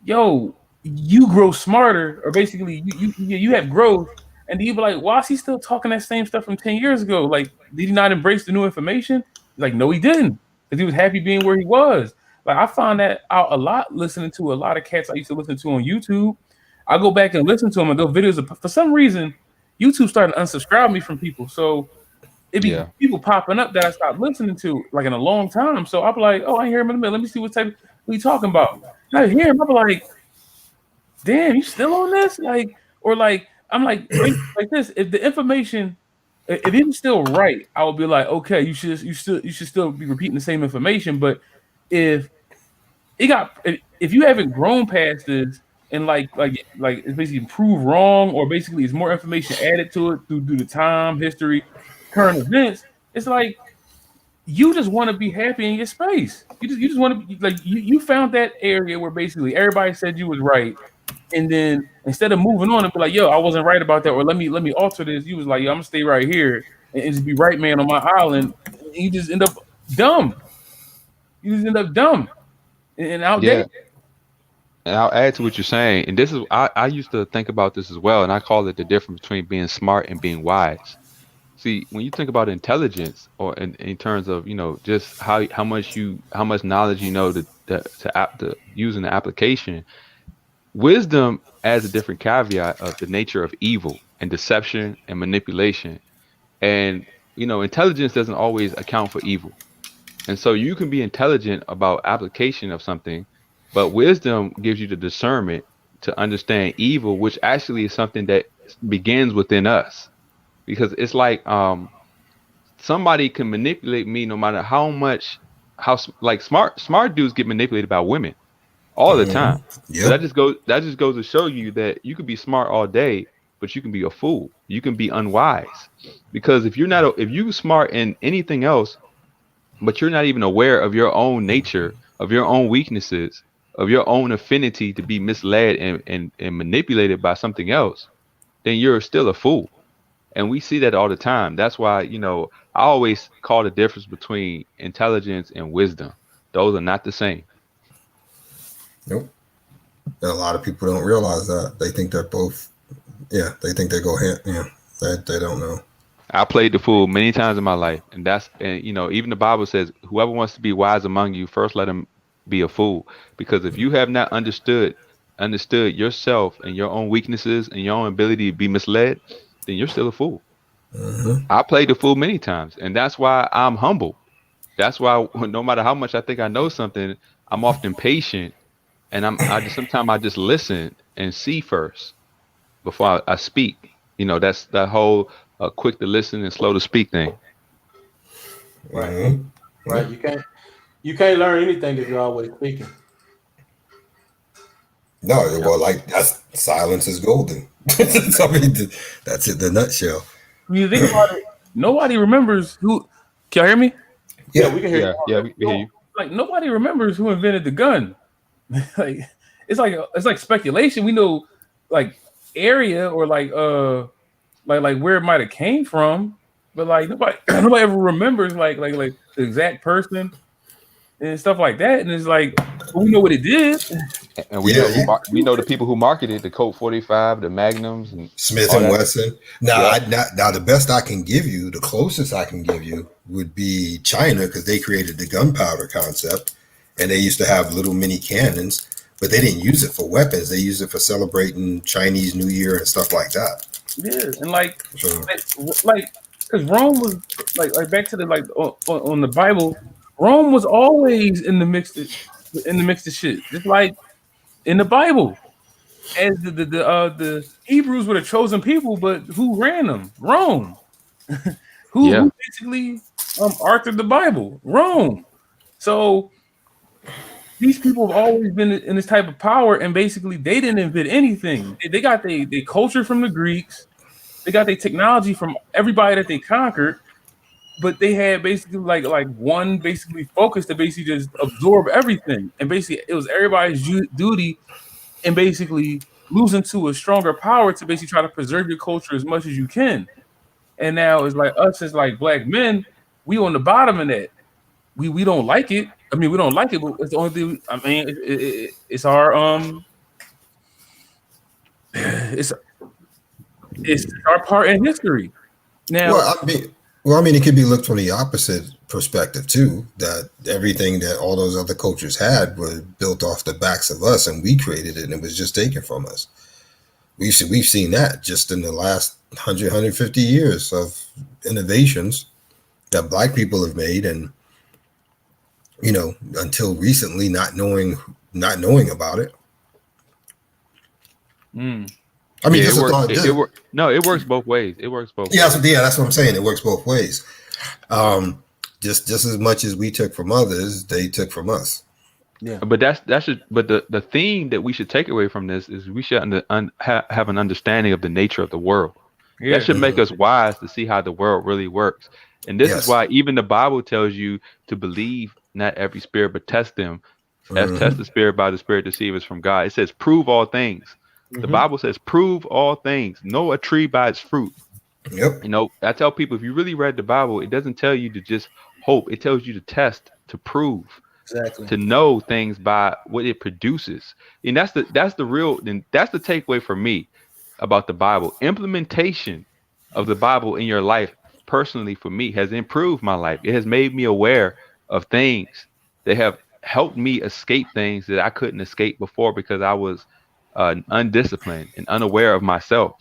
yo, you grow smarter, or basically you have growth, and then you be like, why is he still talking that same stuff from 10 years ago? Like, did he not embrace the new information? Like, no, he didn't, because he was happy being where he was. Like, I found that out a lot listening to a lot of cats I used to listen to on YouTube. I go back and listen to them and go videos of, for some reason, YouTube started to unsubscribe me from people. So it be Yeah. people popping up that I stopped listening to like in a long time. So I'll be like, oh, I hear him in a minute. Let me see what type of what he talking about. And I hear him, I'll be like, damn, you still on this? Like, or like, I'm like this. If the information, if it was still right, I would be like, okay, you should still be repeating the same information. But if if you haven't grown past this and like it's basically proved wrong, or basically it's more information added to it through the time, history, current events, it's like you just want to be happy in your space. You just want to be like you found that area where basically everybody said you was right. And then instead of moving on and be like, yo, I wasn't right about that, or let me alter this, you was like, yo, I'm gonna stay right here and just be right man on my island. And you just end up dumb. You just end up dumb and Yeah. outdated. And I'll add to what you're saying. And this is I used to think about this as well, and I call it the difference between being smart and being wise. See, when you think about intelligence, or in terms of just how much knowledge to use in the application, wisdom adds a different caveat of the nature of evil and deception and manipulation. And intelligence doesn't always account for evil. And so you can be intelligent about application of something, but wisdom gives you the discernment to understand evil, which actually is something that begins within us. Because it's like somebody can manipulate me no matter how much like smart dudes get manipulated by women all the time. So Yep. that just goes to show you that you can be smart all day, but you can be a fool. You can be unwise. Because if you smart in anything else, but you're not even aware of your own nature, of your own weaknesses, of your own affinity to be misled and manipulated by something else, then you're still a fool. And we see that all the time. That's why, I always call the difference between intelligence and wisdom. Those are not the same. Nope. And a lot of people don't realize that. They think they're both. Yeah, they think they go hand. Yeah, they don't know. I played the fool many times in my life, and even the Bible says, whoever wants to be wise among you, first let him be a fool. Because if you have not understood yourself and your own weaknesses and your own ability to be misled, then you're still a fool. Mm-hmm. I played the fool many times, and that's why I'm humble. That's why no matter how much I think I know something, I'm often patient, and sometimes I just listen and see first before I speak. That's that whole quick to listen and slow to speak thing. Right. Mm-hmm. Right. You can't learn anything if you're always speaking. No, well, like silence is golden. I mean, that's it. The nutshell. When you think about it, nobody remembers who. Can you hear me? Yeah, we can hear Yeah, you. we hear you. Like nobody remembers who invented the gun. Like it's like speculation. We know like area or like where it might have came from, but like nobody ever remembers like the exact person and stuff like that. And it's like we know what it did. And we Yeah, know we know the people who marketed the Colt 45, the Magnums, and Smith all and that. Wesson. Now, Yeah, now the best I can give you, the closest I can give you, would be China because they created the gunpowder concept, and they used to have little mini cannons, but they didn't use it for weapons. They used it for celebrating Chinese New Year and stuff like that. Yeah, and So, like, because Rome was like back to the on the Bible, Rome was always in the mix of shit, just like in the Bible. As the Hebrews were the chosen people, but who ran them? Rome. yeah, Who basically authored the Bible? Rome. So these people have always been in this type of power, and basically they didn't invent anything. They got their culture from the Greeks. They got their technology from everybody that they conquered, but they had basically like one basically focus to basically just absorb everything, and basically it was everybody's duty, and basically losing to a stronger power to basically try to preserve your culture as much as you can. And now it's like us as like black men, we on the bottom of that. We don't like it. I mean, we don't like it, but it's the only thing. I mean, it's our it's our part in history. Now, well, I mean, it could be looked from the opposite perspective too. That everything that all those other cultures had was built off the backs of us, and we created it, and it was just taken from us. We've seen that just in the last 150 years of innovations that black people have made, and until recently not knowing about it. mm, I mean, yeah. It just a works. thought. No, it works both ways. It works both Yeah, ways. that's what I'm saying. It works both ways. Just as much as we took from others, they took from us. Yeah. But but the theme that we should take away from this is we should have an understanding of the nature of the world. That yeah, should make us wise to see how the world really works. And this is Yes. why even the Bible tells you to believe not every spirit, but test them, as test Hmm. the spirit by the spirit to see if it's from God. It says prove all things. The Mm-hmm. Bible says prove all things. Know a tree by its fruit. Yep. I tell people if you really read the Bible, it doesn't tell you to just hope. It tells you to test, to prove, Exactly. to know things by what it produces. And that's the takeaway for me about the Bible. Implementation of the Bible in your life personally for me has improved my life. It has made me aware of things that have helped me escape things that I couldn't escape before because I was undisciplined and unaware of myself.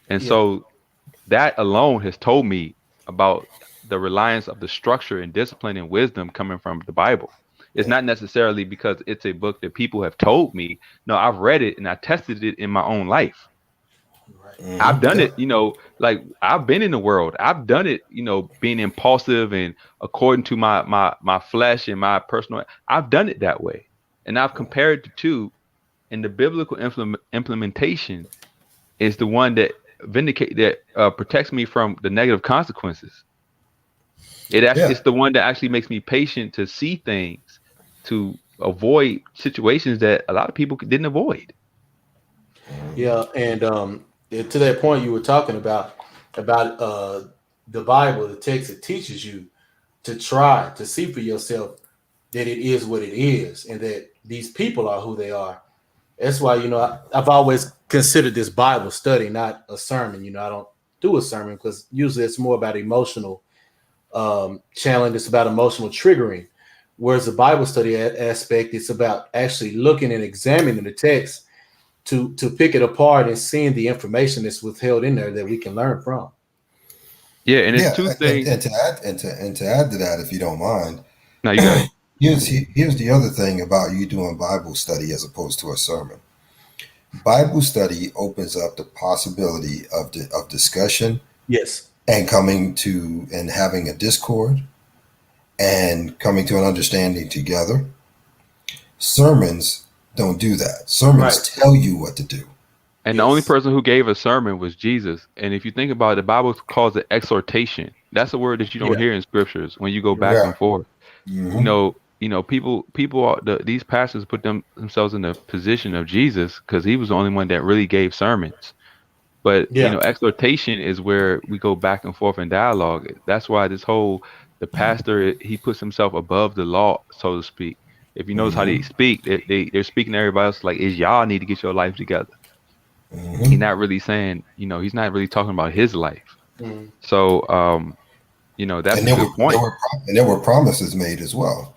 And Yeah. so that alone has told me about the reliance of the structure and discipline and wisdom coming from the Bible. It's Yeah. not necessarily because it's a book that people have told me. No, I've read it and I tested it in my own life. Right. I've done Yep. it, like I've been in the world. I've done it, being impulsive and according to my flesh and my personal. I've done it that way, and I've compared the two. And the biblical implementation is the one that protects me from the negative consequences. Yeah. It's the one that actually makes me patient to see things, to avoid situations that a lot of people didn't avoid. Yeah. And to that point you were talking about the Bible, the text, it teaches you to try to see for yourself that it is what it is, and that these people are who they are. That's why I've always considered this Bible study not a sermon. I don't do a sermon because usually it's more about emotional challenge. It's about emotional triggering. Whereas the Bible study aspect, it's about actually looking and examining the text to pick it apart and seeing the information that's withheld in there that we can learn from. Yeah, and it's Yeah. two And, things. and to add and to add to that, if you don't mind, No, you got it. here's the other thing about you doing Bible study as opposed to a sermon. Bible study opens up the possibility of discussion Yes. and coming to and having a discord and coming to an understanding together. Sermons don't do that. Sermons Right. tell you what to do. And the only Yes. person who gave a sermon was Jesus. And if you think about it, the Bible calls it exhortation. That's a word that you don't Yeah. hear in scriptures when you go back Yeah. and forth. Hmm. People these pastors put themselves in the position of Jesus because he was the only one that really gave sermons. But Yeah. exhortation is where we go back and forth in dialogue. That's why the pastor, he puts himself above the law, so to speak. If you notice how they speak, they're speaking to everybody else like, "Is y'all need to get your life together." He's not really saying, he's not really talking about his life. Mhm. So, that's And a good point. there were promises made as well.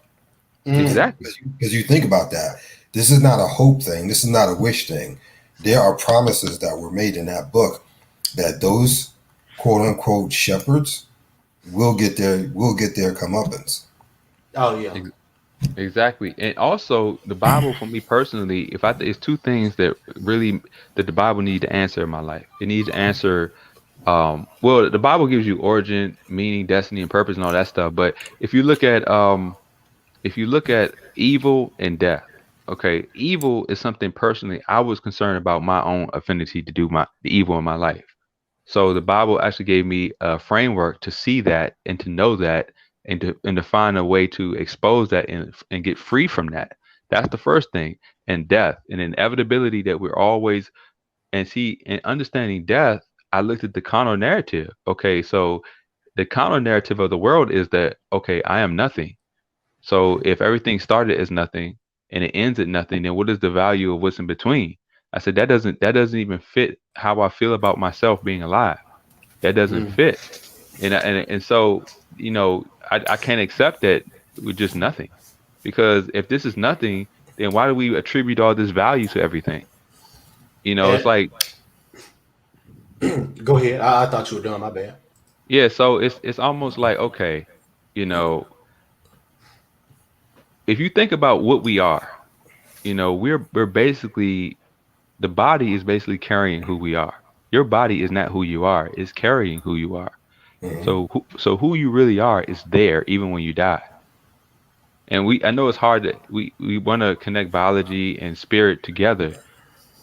Exactly. Because you think about that, this is not a hope thing. This is not a wish thing. There are promises that were made in that book that those quote unquote shepherds will get their comeuppance. Oh yeah. Exactly. And also the Bible for me personally, if I it's two things that really that the Bible need to answer in my life. It needs to answer well, the Bible gives you origin, meaning, destiny, and purpose and all that stuff. But if you look at evil and death, okay, evil is something personally I was concerned about my own affinity to do the evil in my life. So the Bible actually gave me a framework to see that and to know that and to find a way to expose that and get free from that. That's the first thing. And death and inevitability that we're always and see and understanding death, I looked at the carnal narrative. Okay, so the carnal narrative of the world is that okay, I am nothing. So if everything started as nothing and it ends at nothing, then what is the value of what's in between? I said that doesn't even fit how I feel about myself being alive. That doesn't Mm. fit. And so, I can't accept that with just nothing. Because if this is nothing, then why do we attribute all this value to everything? It's And like, go ahead. I thought you were done. My bad. yeah, so it's almost like, okay, you know, if you think about what we are, we're basically the body is basically carrying who we are. Your body is not who you are, it's carrying who you are. So who you really are is there even when you die. And I know it's hard that we want to connect biology and spirit together,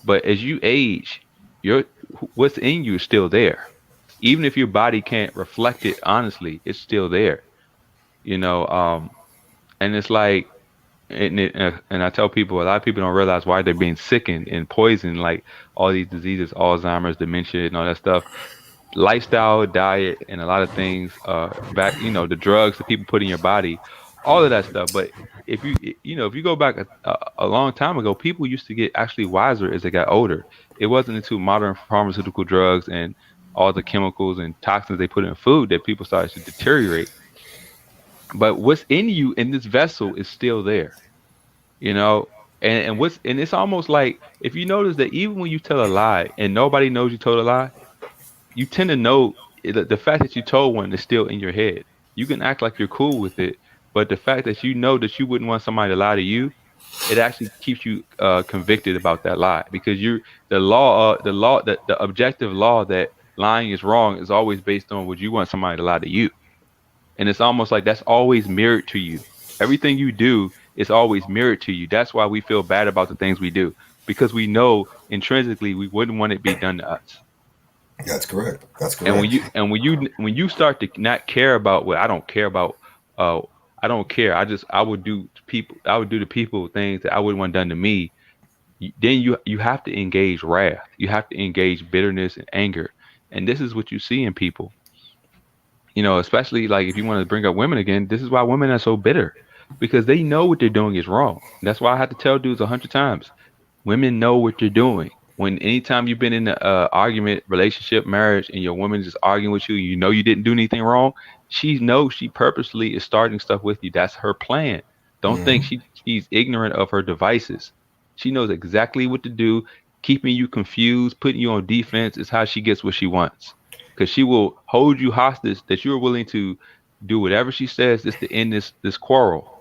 but as you age, your what's in you is still there. Even if your body can't reflect it honestly, it's still there. You know, and it's like and I tell people a lot of people don't realize why they're being sickened and poisoned, like all these diseases, Alzheimer's, dementia, and all that stuff. Lifestyle, diet, and a lot of things. Back, the drugs that people put in your body, all of that stuff. But if you go back a long time ago, people used to get actually wiser as they got older. It wasn't until modern pharmaceutical drugs and all the chemicals and toxins they put in food that people started to deteriorate. But what's in you in this vessel is still there, you know. And it's almost like if you notice that even when you tell a lie and nobody knows you told a lie, you tend to know the fact that you told one is still in your head. You can act like you're cool with it, but the fact that you know that you wouldn't want somebody to lie to you, it actually keeps you convicted about that lie because the objective law that lying is wrong is always based on would you want somebody to lie to you, and it's almost like that's always mirrored to you. Everything you do is always mirrored to you. That's why we feel bad about the things we do because we know intrinsically we wouldn't want it be done to us. That's correct. That's And when correct. you start to not care about what I don't care about, uh, I don't care. I would do to people. I would do to people things that I wouldn't want done to me. Then you have to engage wrath. You have to engage bitterness and anger. And this is what you see in people. Especially like if you want to bring up women again, this is why women are so bitter because they know what they're doing is wrong. That's why I have to tell dudes 100 times. Women know what you're doing. When anytime you've been in an argument, relationship, marriage, and your woman is just arguing with you, you know you didn't do anything wrong. She knows she purposely is starting stuff with you. That's her plan. Don't think she's ignorant of her devices. She knows exactly what to do. Keeping you confused, putting you on defense is how she gets what she wants. Because she will hold you hostage that you're willing to do whatever she says just to end this quarrel.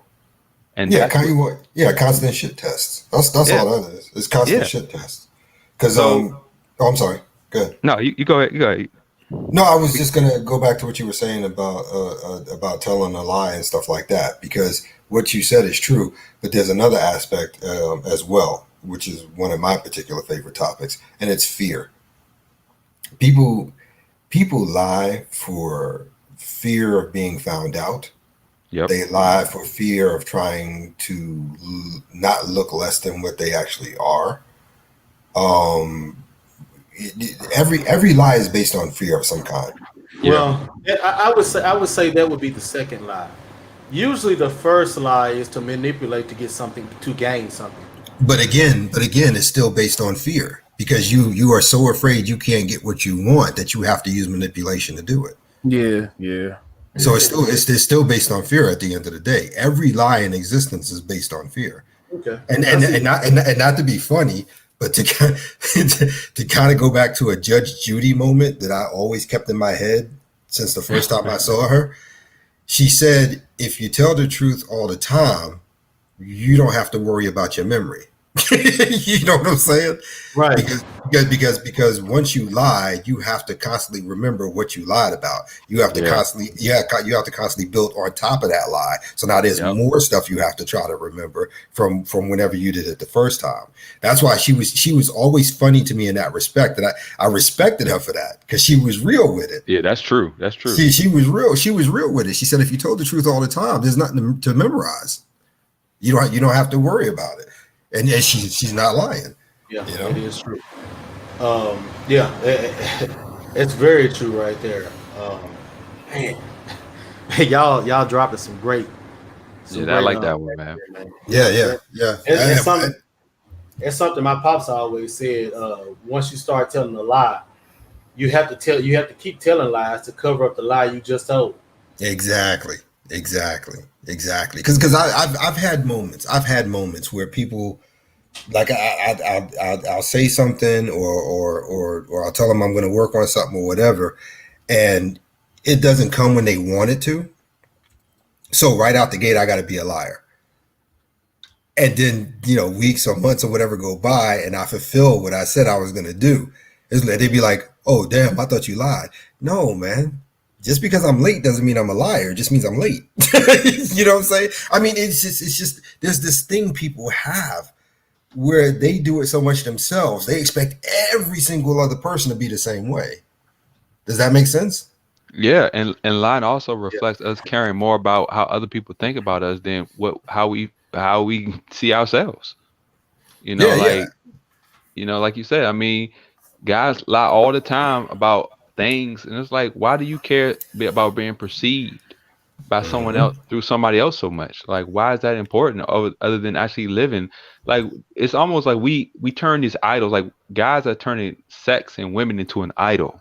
And Yeah, that's what. constant shit tests. That's Yeah, all that is. It's constant yeah. shit tests. Because So oh, I'm sorry. Good. no, you go ahead. You go ahead. No, I was just gonna go back to what you were saying about telling a lie and stuff like that. Because what you said is true, but there's another aspect as well, which is one of my particular favorite topics, and it's fear. People people lie for fear of being found out. Yep. They lie for fear of trying to not look less than what they actually are. Um, every lie is based on fear of some kind. Yeah. Well, I would say that would be the second lie. Usually, the first lie is to manipulate to get something to gain something. But again, it's still based on fear because you are so afraid you can't get what you want that you have to use manipulation to do it. Yeah, yeah. So it's still based on fear at the end of the day. Every lie in existence is based on fear. Okay, and I and see. and not and not to be funny, but to kind of go back to a Judge Judy moment that I always kept in my head since the first time I saw her. She said, "If you tell the truth all the time, you don't have to worry about your memory." You know what I'm saying? Right. Because once you lie, you have to constantly remember what you lied about. You have to Yeah. constantly you have to constantly build on top of that lie. So now there's Yep. more stuff you have to try to remember from whenever you did it the first time. That's why she was always funny to me in that respect, and I respected her for that because she was real with it. Yeah, that's true. That's true. She was real. She was real with it. She said, if you told the truth all the time, there's nothing to memorize. You don't have to worry about it. And she's not lying. Yeah, You know? it is true. Yeah, it's very true right there. Man, y'all dropping some Yeah, I great like that one, right man. there, man. Yeah, yeah, That- yeah. it's something. It's something my pops always said. Once you start telling a lie, you have to keep telling lies to cover up the lie you just told. Exactly, exactly. Because I've had moments. I've had moments where people like I'll say something or I'll tell them I'm going to work on something or whatever, and it doesn't come when they want it to. So right out the gate, I got to be a liar. And then weeks or months or whatever go by, and I fulfill what I said I was going to do. They'd be like, "Oh, damn! I thought you lied." No, man. Just because I'm late doesn't mean I'm a liar. It just means I'm late. You know what I'm saying? I mean, it's just there's this thing people have where they do it so much themselves. They expect every single other person to be the same way. Does that make sense? Yeah, and line also reflects us caring more about how other people think about us than how we see ourselves. You know, Yeah, yeah. like like you said, I mean, guys lie all the time about things, and it's like, why do you care about being perceived by someone else Hmm. through somebody else so much? Like, why is that important other than actually living? Like, it's almost like we turn these idols, like guys are turning sex and women into an idol,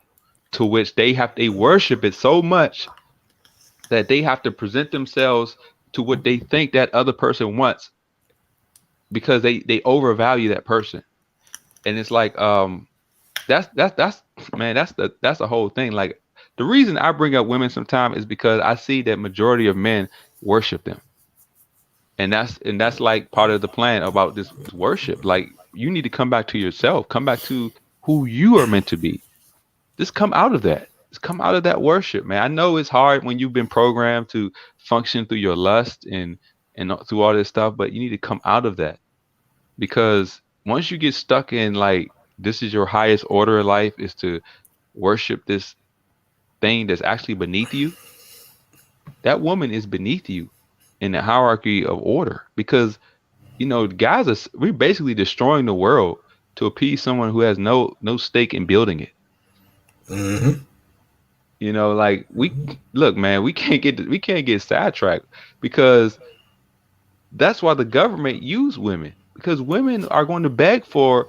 to which they worship it so much that they have to present themselves to what they think that other person wants because they overvalue that person. And it's like that's man, that's the whole thing. Like, the reason I bring up women sometimes is because I see that majority of men worship them. And that's like part of the plan about this worship. Like, you need to come back to yourself, come back to who you are meant to be. Just come out of that. Just come out of that worship, man. I know it's hard when you've been programmed to function through your lust and through all this stuff, but you need to come out of that, because once you get stuck in, like, this is your highest order of life, is to worship this thing that's actually beneath you. That woman is beneath you in the hierarchy of order, because guys we're basically destroying the world to appease someone who has no stake in building it. Hmm. Like, we look, man, we can't get sidetracked, because that's why the government use women, because women are going to beg for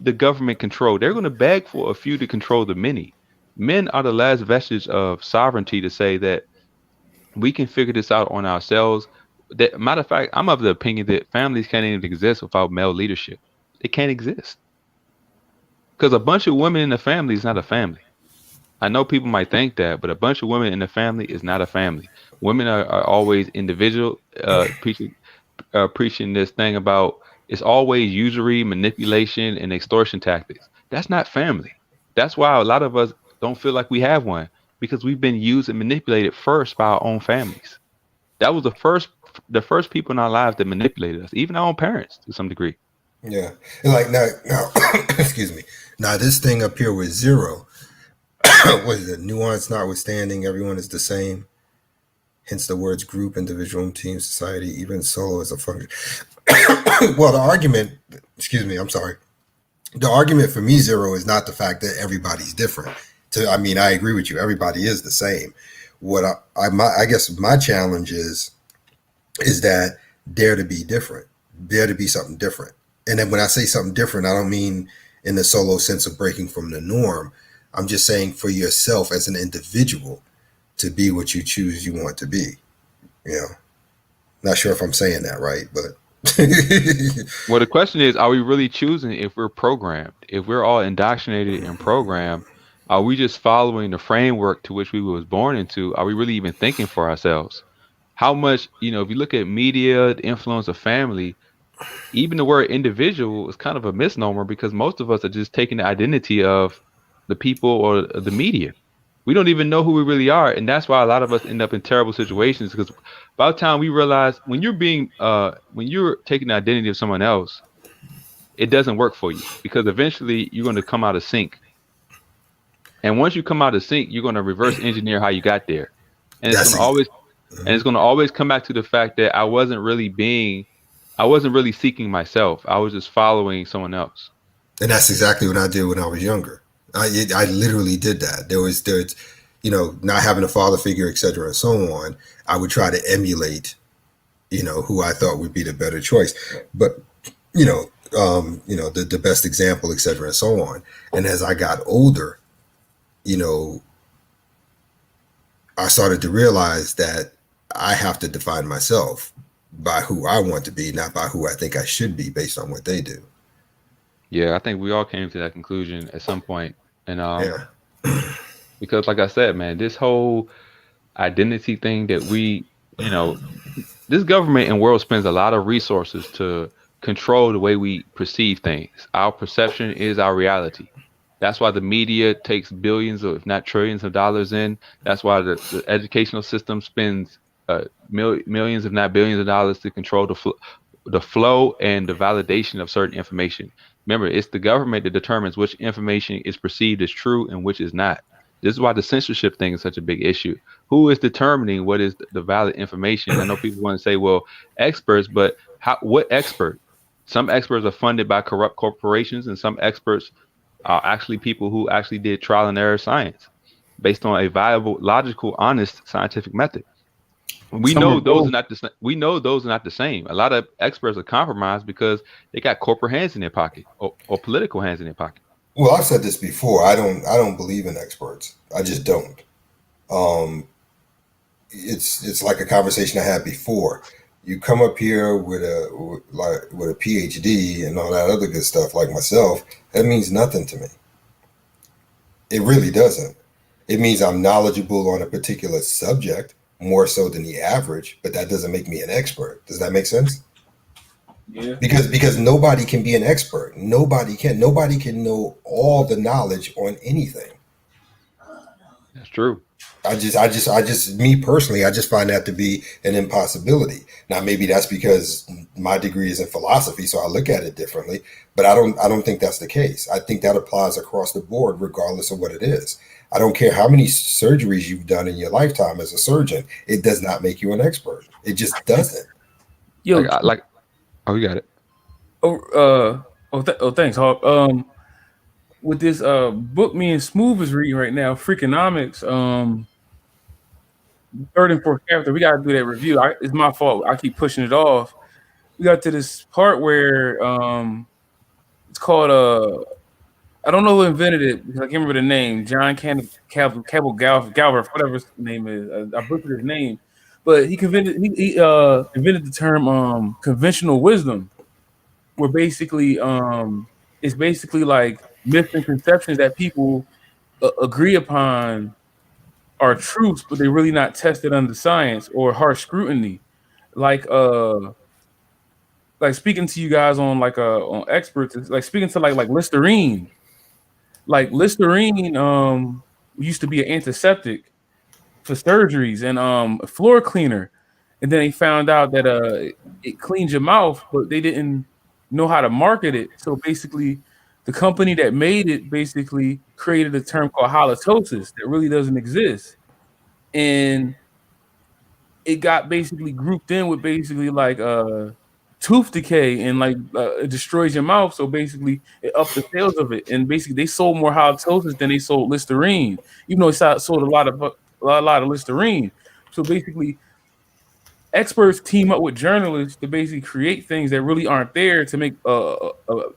the government control. They're going to beg for a few to control the many. Men are the last vestige of sovereignty to say that we can figure this out on ourselves. That, matter of fact, I'm of the opinion that families can't even exist without male leadership. They can't exist, because a bunch of women in the family is not a family. I know people might think that, but a bunch of women in the family is not a family. Women are always individual, preaching this thing about it's always usury, manipulation, and extortion tactics. That's not family. That's why a lot of us don't feel like we have one, because we've been used and manipulated first by our own families. That was the first people in our lives that manipulated us, even our own parents to some degree. Yeah. And like now, excuse me. Now this thing up here with zero, what is it? Nuance notwithstanding, everyone is the same. Hence the words group, individual, team, society, even solo is a function. Well, the argument, excuse me, I'm sorry. The argument for me, zero, is not the fact that everybody's different. I mean, I agree with you. Everybody is the same. what I guess my challenge is that dare to be different, dare to be something different. And then when I say something different, I don't mean in the solo sense of breaking from the norm. I'm just saying for yourself as an individual to be what you choose you want to be. You know, not sure if I'm saying that right, but Well, the question is, are we really choosing if we're programmed? If we're all indoctrinated and programmed, are we just following the framework to which we was born into? Are we really even thinking for ourselves? How much, if you look at media, the influence of family, even the word individual is kind of a misnomer because most of us are just taking the identity of the people or the media. We don't even know who we really are, and that's why a lot of us end up in terrible situations. Because by the time we realize when you're taking the identity of someone else, it doesn't work for you because eventually you're going to come out of sync. And once you come out of sync, you're going to reverse engineer how you got there, and it's going that's to it. always and it's going to always come back to the fact that I wasn't really seeking myself. I was just following someone else. And that's exactly what I did when I was younger. I literally did that. There's, not having a father figure, et cetera, and so on. I would try to emulate, who I thought would be the better choice. But, the best example, et cetera, and so on. And as I got older, you know, I started to realize that I have to define myself by who I want to be, not by who I think I should be based on what they do. Yeah, I think we all came to that conclusion at some point. And Yeah. because like I said, man, this whole identity thing that you know, this government and world spends a lot of resources to control the way we perceive things. Our perception is our reality. That's why the media takes billions, or if not trillions, of dollars in. That's why the educational system spends millions, if not billions, of dollars to control the flow and the validation of certain information. Remember, it's the government that determines which information is perceived as true and which is not. This is why the censorship thing is such a big issue. Who is determining what is the valid information? I know people want to say, well, experts, but what expert? Some experts are funded by corrupt corporations, and some experts are actually people who actually did trial and error science based on a viable, logical, honest scientific method. We Some are know those both. are not the we know those are not the same. A lot of experts are compromised because they got corporate hands in their pocket or political hands in their pocket. Well, I've said this before. I don't believe in experts. I just don't. Um, it's like a conversation I had before. You come up here with a PhD and all that other good stuff like myself. That means nothing to me. It really doesn't. It means I'm knowledgeable on a particular subject more so than the average, but that doesn't make me an expert. Does that make sense? Yeah. Because nobody can be an expert. Nobody can know all the knowledge on anything. That's true. Me personally, I just find that to be an impossibility. Now, maybe that's because my degree is in philosophy, so I look at it differently. But I don't think that's the case. I think that applies across the board, regardless of what it is. I don't care how many surgeries you've done in your lifetime as a surgeon. It does not make you an expert. It just doesn't. Yo, Like oh, you got it. thanks, Hawk. With this book me and Smooth is reading right now, Freakonomics, third and fourth chapter, we gotta do that review. It's my fault. I keep pushing it off. We got to this part where it's called I don't know who invented it because I can't remember the name. John Cabell Galbraith, whatever his name is. I butchered his name, but he invented the term conventional wisdom, where basically it's basically like myths and conceptions that people agree upon are truths, but they're really not tested under science or harsh scrutiny. Like like speaking to you guys on on experts, it's like speaking to like Listerine. Like Listerine used to be an antiseptic for surgeries and a floor cleaner. And then they found out that it cleans your mouth, but they didn't know how to market it. So basically the company that made it basically created a term called halitosis that really doesn't exist. And it got basically grouped in with basically like tooth decay and like it destroys your mouth. So basically it upped the sales of it. And basically they sold more halitosis than they sold Listerine, even though it sold a lot of lot of Listerine. So basically, experts team up with journalists to basically create things that really aren't there to make a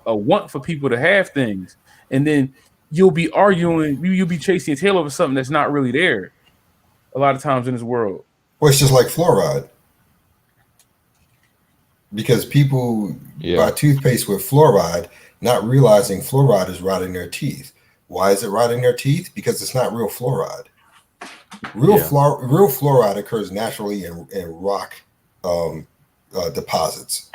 want for people to have things, and then you'll be arguing, you'll be chasing your tail over something that's not really there. A lot of times in this world, Well, it's just like fluoride. Because people buy toothpaste with fluoride, not realizing fluoride is rotting their teeth. Why is it rotting their teeth? Because it's not real fluoride. Real fluoride occurs naturally in rock deposits,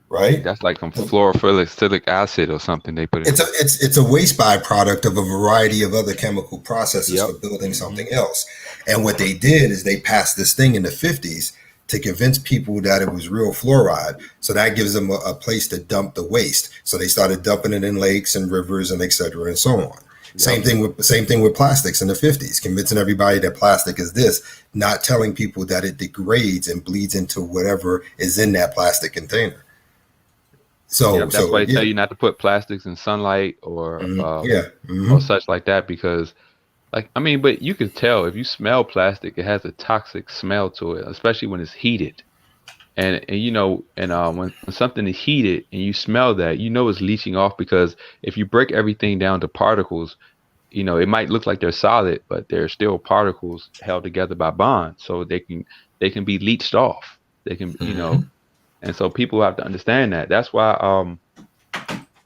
right? That's like some fluorophilic acid or something they put in. It's a waste byproduct of a variety of other chemical processes for building something else. And what they did is they passed this thing in the 50s to convince people that it was real fluoride. So that gives them a place to dump the waste. So they started dumping it in lakes and rivers and et cetera and so on. Yep. Same thing with plastics in the 50s, convincing everybody that plastic is this, not telling people that it degrades and bleeds into whatever is in that plastic container. So that's why they tell you not to put plastics in sunlight or or such like that, because but you can tell if you smell plastic, it has a toxic smell to it, especially when it's heated. And when something is heated and you smell that, it's leaching off, because if you break everything down to particles, it might look like they're solid, but they're still particles held together by bonds. So they can be leached off. They can, and so people have to understand that. That's why,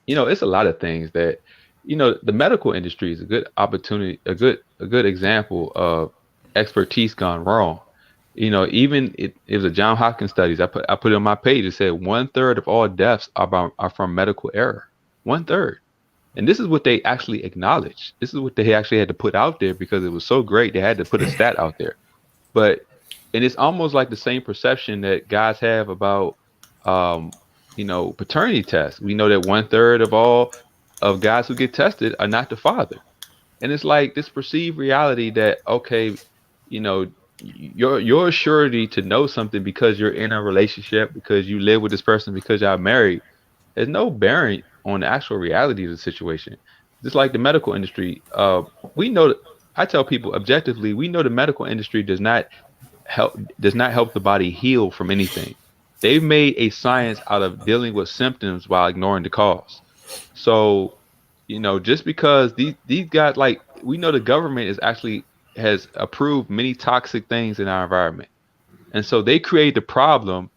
it's a lot of things that, the medical industry is a good opportunity, a good example of expertise gone wrong. Even it was a John Hopkins studies. I put it on my page. It said 1/3 of all deaths are from medical error. 1/3. And this is what they actually acknowledged. This is what they actually had to put out there, because it was so great. They had to put a stat out there. And it's almost like the same perception that guys have about, paternity tests. We know that 1/3 of all of guys who get tested are not the father. And it's like this perceived reality that, okay, your surety to know something because you're in a relationship, because you live with this person, because y'all married, there's no bearing on the actual reality of the situation. Just like the medical industry, we know, I tell people objectively, we know the medical industry does not help the body heal from anything. They've made a science out of dealing with symptoms while ignoring the cause. So, just because these guys, like, we know the government has approved many toxic things in our environment. And so they create the problem.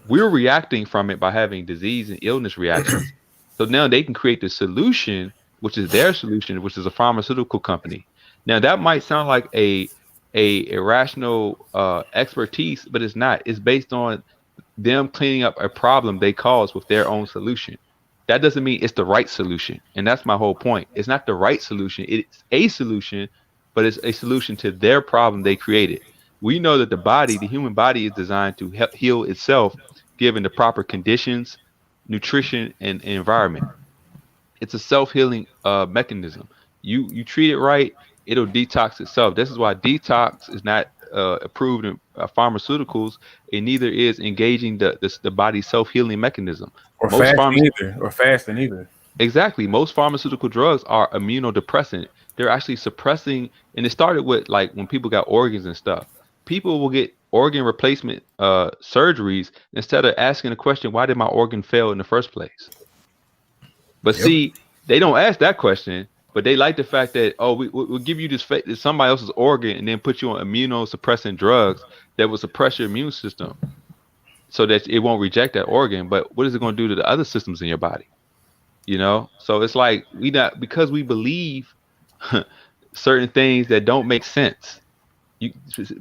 We're reacting from it by having disease and illness reactions. So now they can create the solution, which is their solution, which is a pharmaceutical company. Now that might sound like a irrational expertise, but it's not. It's based on them cleaning up a problem they caused with their own solution. That doesn't mean it's the right solution. And that's my whole point. It's not the right solution. It's a solution, but it's a solution to their problem they created. We know that the human body is designed to heal itself, given the proper conditions, nutrition, and environment. It's a self-healing mechanism. You treat it right, it'll detox itself. This is why detox is not approved in pharmaceuticals, and neither is engaging the body's self-healing mechanism. Or fasting either. Exactly. Most pharmaceutical drugs are immunodepressant. They're actually suppressing, and it started with, like, when people got organs and stuff. People will get organ replacement surgeries instead of asking the question, why did my organ fail in the first place? But see, they don't ask that question, but they like the fact that, we'll give you this somebody else's organ and then put you on immunosuppressant drugs that will suppress your immune system so that it won't reject that organ. But what is it going to do to the other systems in your body? So it's like because we believe certain things that don't make sense.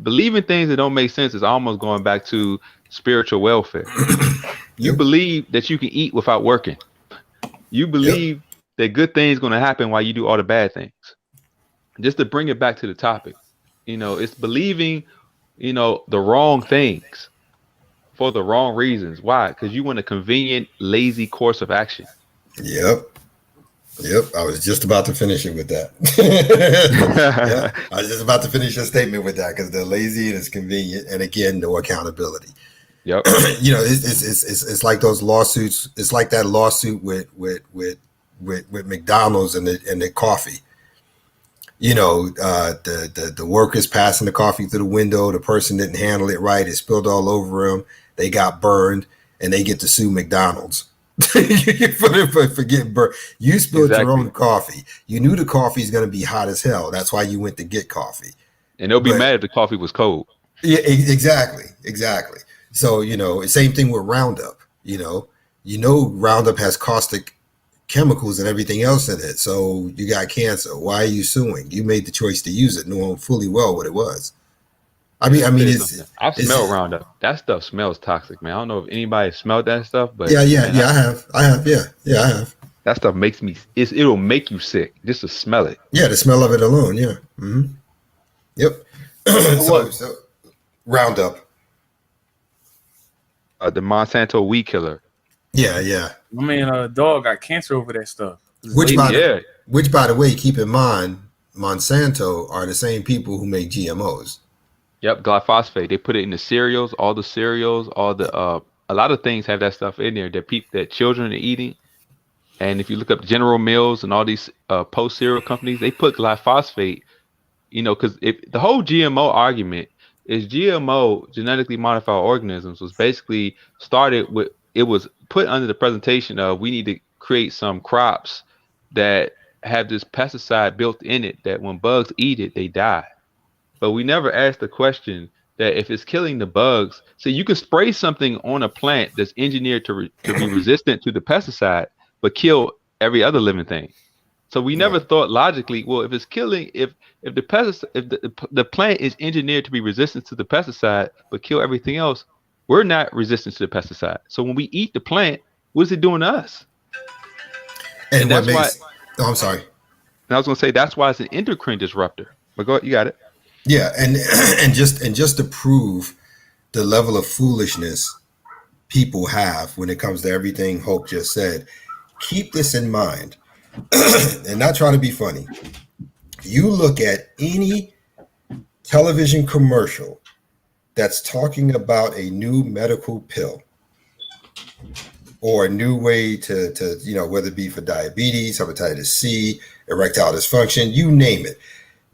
Believing things that don't make sense is almost going back to spiritual welfare. You believe that you can eat without working. You believe that good things going to happen while you do all the bad things. Just to bring it back to the topic, it's believing, the wrong things for the wrong reasons. Why? Because you want a convenient, lazy course of action. Yep. I was just about to finish it with that. I was just about to finish your statement with that, because they're lazy and it's convenient, and again, no accountability. Yep. It's like those lawsuits. It's like that lawsuit with McDonald's and the coffee. The workers passing the coffee through the window, the person didn't handle it right, it spilled all over them, they got burned, and they get to sue McDonald's for getting burned. You spilled your own coffee. You knew the coffee is going to be hot as hell. That's why you went to get coffee. And they'll be mad if the coffee was cold. Yeah, exactly. So, same thing with Roundup. Roundup has caustic chemicals and everything else in it. So you got cancer. Why are you suing? You made the choice to use it, knowing fully well what it was. I've smelled Roundup. That stuff smells toxic, man. I don't know if anybody smelled that stuff, but I have. I have. That stuff makes me. It'll make you sick just to smell it. Yeah, the smell of it alone. Yeah. Mm-hmm. Yep. so Roundup. The Monsanto weed killer. Yeah. My man, dog got cancer over that stuff. Which, by the way, keep in mind, Monsanto are the same people who make GMOs. Yep, glyphosate. They put it in the cereals, all the a lot of things have that stuff in there that children are eating. And if you look up General Mills and all these post cereal companies, they put glyphosate. Because the whole GMO argument is GMO, genetically modified organisms, was basically started with, it was put under the presentation of we need to create some crops that have this pesticide built in it that when bugs eat it, they die. But we never asked the question that if it's killing the bugs, so you can spray something on a plant that's engineered to be resistant to the pesticide, but kill every other living thing. So we never thought logically, well, if it's killing, if the plant is engineered to be resistant to the pesticide, but kill everything else, we're not resistant to the pesticide. So when we eat the plant, what's it doing to us? And that's why. Oh, I'm sorry. And I was going to say that's why it's an endocrine disruptor. But go, you got it. Yeah, and just to prove the level of foolishness people have when it comes to everything Hope just said, keep this in mind, and not trying to be funny. You look at any television commercial that's talking about a new medical pill or a new way to whether it be for diabetes, hepatitis C, erectile dysfunction, you name it,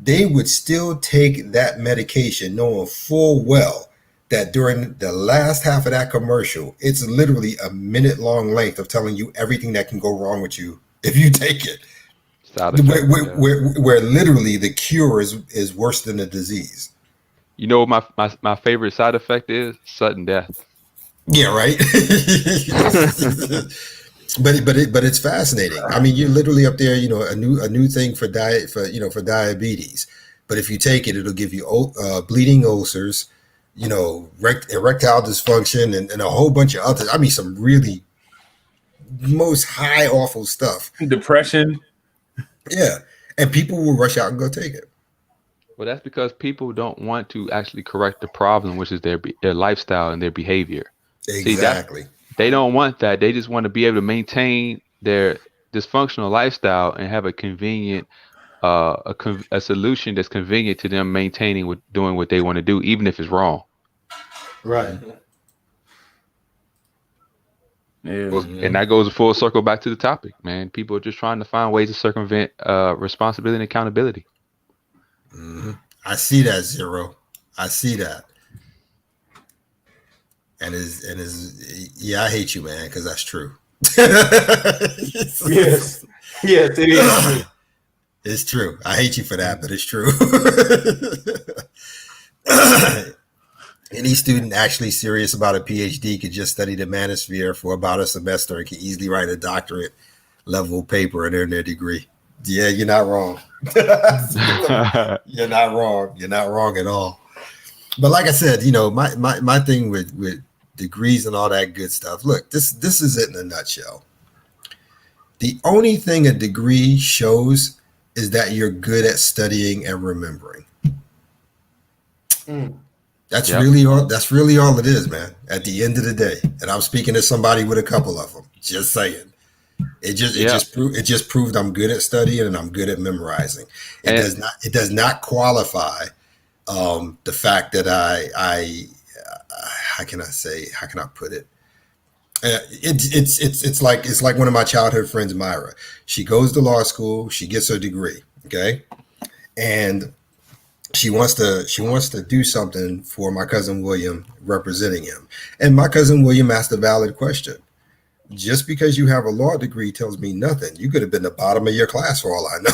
they would still take that medication knowing full well that during the last half of that commercial, it's literally a minute-long length of telling you everything that can go wrong with you if you take it. Where literally the cure is worse than the disease. You know what my favorite side effect is? Sudden death. Yeah, right. But it's fascinating. I mean, you're literally up there, a new thing for for diabetes. But if you take it, it'll give you bleeding ulcers, erectile dysfunction, and a whole bunch of others. I mean, some really most high awful stuff. Depression. Yeah, and people will rush out and go take it. Well, that's because people don't want to actually correct the problem, which is their lifestyle and their behavior. Exactly. See, they don't want that. They just want to be able to maintain their dysfunctional lifestyle and have a convenient, a solution that's convenient to them maintaining doing what they want to do, even if it's wrong. Right. Yeah. Well, and that goes a full circle back to the topic, man. People are just trying to find ways to circumvent responsibility and accountability. Mm-hmm. I see that, Zero. I see that. And I hate you, man, because that's true. Yes, it is true. It's true. I hate you for that, but it's true. Any student actually serious about a PhD could just study the manosphere for about a semester and can easily write a doctorate level paper and earn their degree. Yeah, you're not wrong. You're not wrong. You're not wrong at all. But like I said, my thing with degrees and all that good stuff. Look, this is it in a nutshell. The only thing a degree shows is that you're good at studying and remembering. That's really all. That's really all it is, man. At the end of the day, and I'm speaking to somebody with a couple of them. Just saying, it just proved I'm good at studying and I'm good at memorizing. It does not qualify the fact that I how can I put it? It's like one of my childhood friends, Myra. She goes to law school. She gets her degree. Okay. and she wants to do something for my cousin William representing him. And my cousin William asked a valid question. Just because you have a law degree tells me nothing. You could have been the bottom of your class for all I know.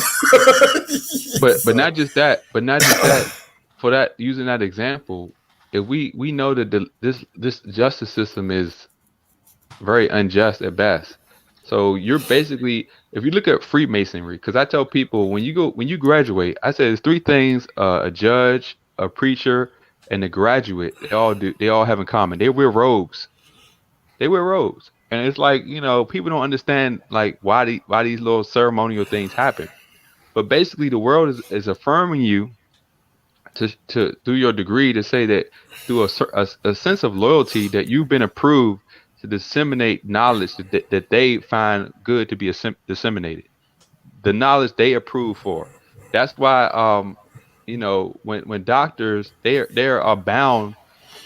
But not just that. But not just that. For that, using that example, if we know that this justice system is very unjust at best. So you're basically, if you look at Freemasonry, because I tell people when you graduate, I say there's three things a judge, a preacher, and a graduate they all have in common. They wear robes. They wear robes. And it's like, people don't understand like why these little ceremonial things happen. But basically the world is affirming you to through your degree to say that through a sense of loyalty that you've been approved to disseminate knowledge that they find good to be disseminated, the knowledge they approve for. That's why when doctors they are bound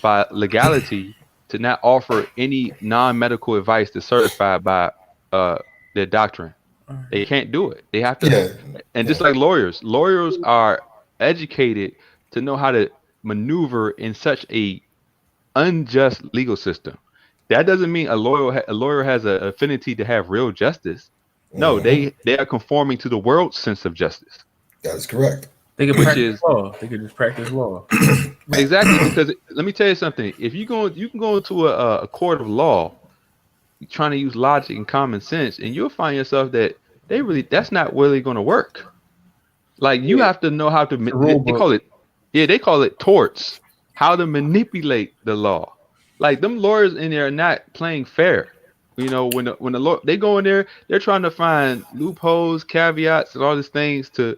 by legality to not offer any non-medical advice that's certified by their doctrine. They can't do it. They have to. Yeah. And just like lawyers are educated to know how to maneuver in such a unjust legal system. That doesn't mean a lawyer has an affinity to have real justice. No, they are conforming to the world's sense of justice. That is correct. They can practice law. They can just practice law. Exactly, because let me tell you something. If you can go into a court of law, trying to use logic and common sense, and you'll find yourself that that's not really going to work. Like you have to know how to. They call it torts. How to manipulate the law. Like them lawyers in there are not playing fair. When the law they go in there, they're trying to find loopholes, caveats, and all these things to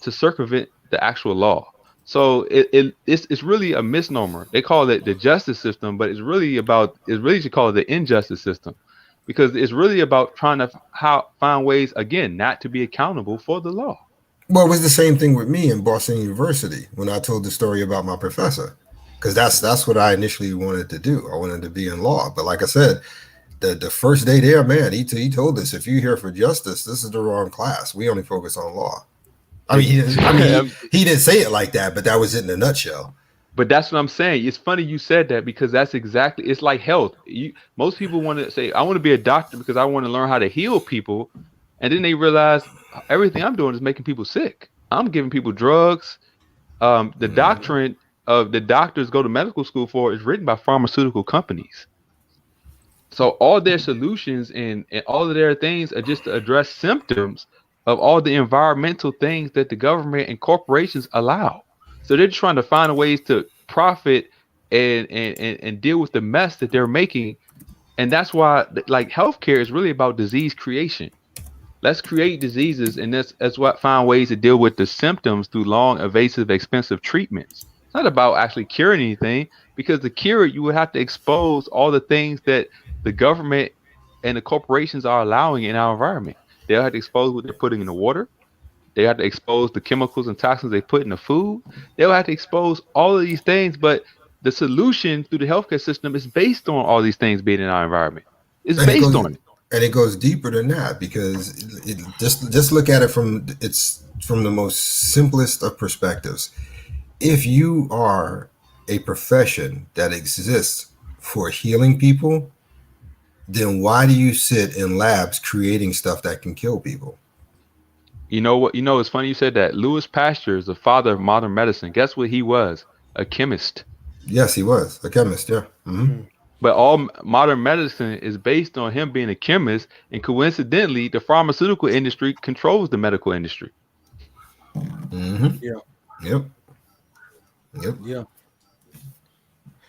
circumvent the actual law. So it's really a misnomer. They call it the justice system, but it's really should call it the injustice system, because it's really about trying to find ways again not to be accountable for the law. Well, it was the same thing with me in Boston University when I told the story about my professor, because that's what I initially wanted to do. I wanted to be in law, but like I said, the first day there, man, he told us, if you're here for justice, this is the wrong class. We only focus on law. I mean, he didn't say it like that, but that was it in a nutshell. But that's what I'm saying. It's funny you said that, because that's exactly, it's like health. Most people want to say, I want to be a doctor because I want to learn how to heal people. And then they realize everything I'm doing is making people sick. I'm giving people drugs. The doctrine of the doctors go to medical school for is written by pharmaceutical companies. So all their solutions and all of their things are just to address symptoms of all the environmental things that the government and corporations allow. So they're just trying to find ways to profit and deal with the mess that they're making. And that's why, like, healthcare is really about disease creation. Let's create diseases, and that's what find ways to deal with the symptoms through long, evasive, expensive treatments. It's not about actually curing anything, because to cure it, you would have to expose all the things that the government and the corporations are allowing in our environment. They'll have to expose what they're putting in the water. They have to expose the chemicals and toxins they put in the food. They'll have to expose all of these things, but the solution through the healthcare system is based on all these things being in our environment. It's based on it. And it goes deeper than that, because just look at it from the most simplest of perspectives. If you are a profession that exists for healing people, then why do you sit in labs creating stuff that can kill people? You know what? It's funny you said that. Louis Pasteur is the father of modern medicine. Guess what he was? A chemist. Yes, he was a chemist. Yeah. Mm-hmm. But all modern medicine is based on him being a chemist, and coincidentally, the pharmaceutical industry controls the medical industry. Mm-hmm. Yeah. Yeah.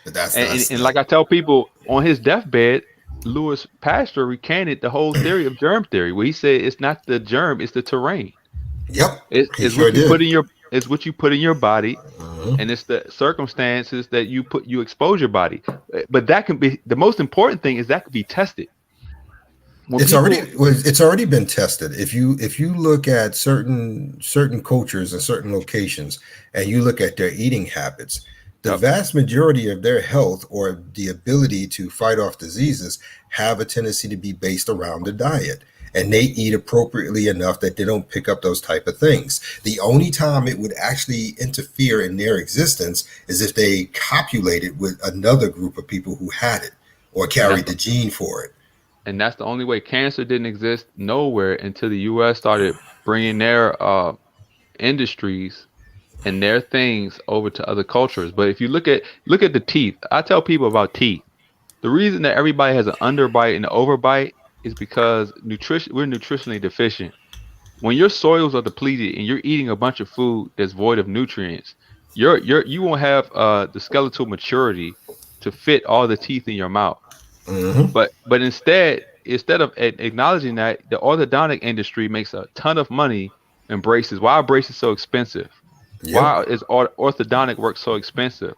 But that's like I tell people, on his deathbed, Louis Pasteur recanted the whole theory of germ theory, where he said it's not the germ, it's the terrain. Yep. It's what you put in your It's what you put in your body, and it's the circumstances that you expose your body. But that can be the most important thing, is that could be tested. It's already been tested. If you look at certain cultures and certain locations, and you look at their eating habits, the vast majority of their health or the ability to fight off diseases have a tendency to be based around the diet. and they eat appropriately enough that they don't pick up those type of things. The only time it would actually interfere in their existence is if they copulated with another group of people who had it or carried the gene for it. And that's the only way. Cancer didn't exist nowhere until the U.S. started bringing their industries and their things over to other cultures. But if you look at the teeth, I tell people about teeth. The reason that everybody has an underbite and an overbite is because we're nutritionally deficient. When your soils are depleted and you're eating a bunch of food that's void of nutrients, you won't have the skeletal maturity to fit all the teeth in your mouth. Mm-hmm. But instead of acknowledging that, the orthodontic industry makes a ton of money in braces. Why are braces so expensive? Yep. Why is orthodontic work so expensive?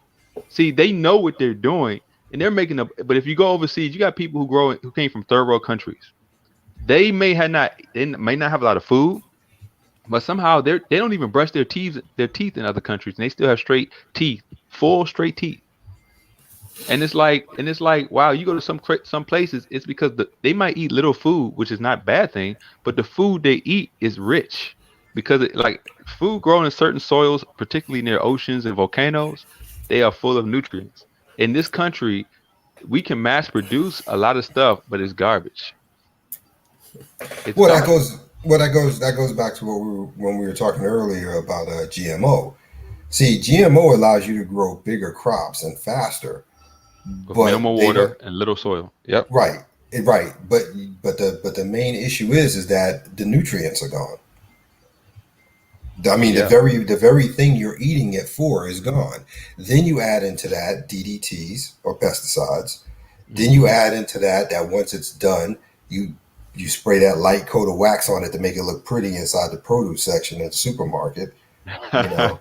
See, they know what they're doing, and they're making a. But if you go overseas, you got people who came from third world countries. They may not have a lot of food, but somehow they don't even brush their teeth in other countries, and they still have straight teeth, full straight teeth. And it's like, wow, you go to some places, it's because they might eat little food, which is not a bad thing, but the food they eat is rich because like food grown in certain soils, particularly near oceans and volcanoes, they are full of nutrients. In this country, we can mass produce a lot of stuff, but it's garbage. It's Well, garbage. that goes back to when we were talking earlier about GMO. See, GMO allows you to grow bigger crops and faster, With but minimal they don't. water and little soil. Yep. Right, right. But the main issue is that the nutrients are gone. I mean, Yeah. the very thing you're eating it for is gone. Then you add into that DDTs or pesticides. Then you Mhm. add into that once it's done, you spray that light coat of wax on it to make it look pretty inside the produce section at the supermarket. You know,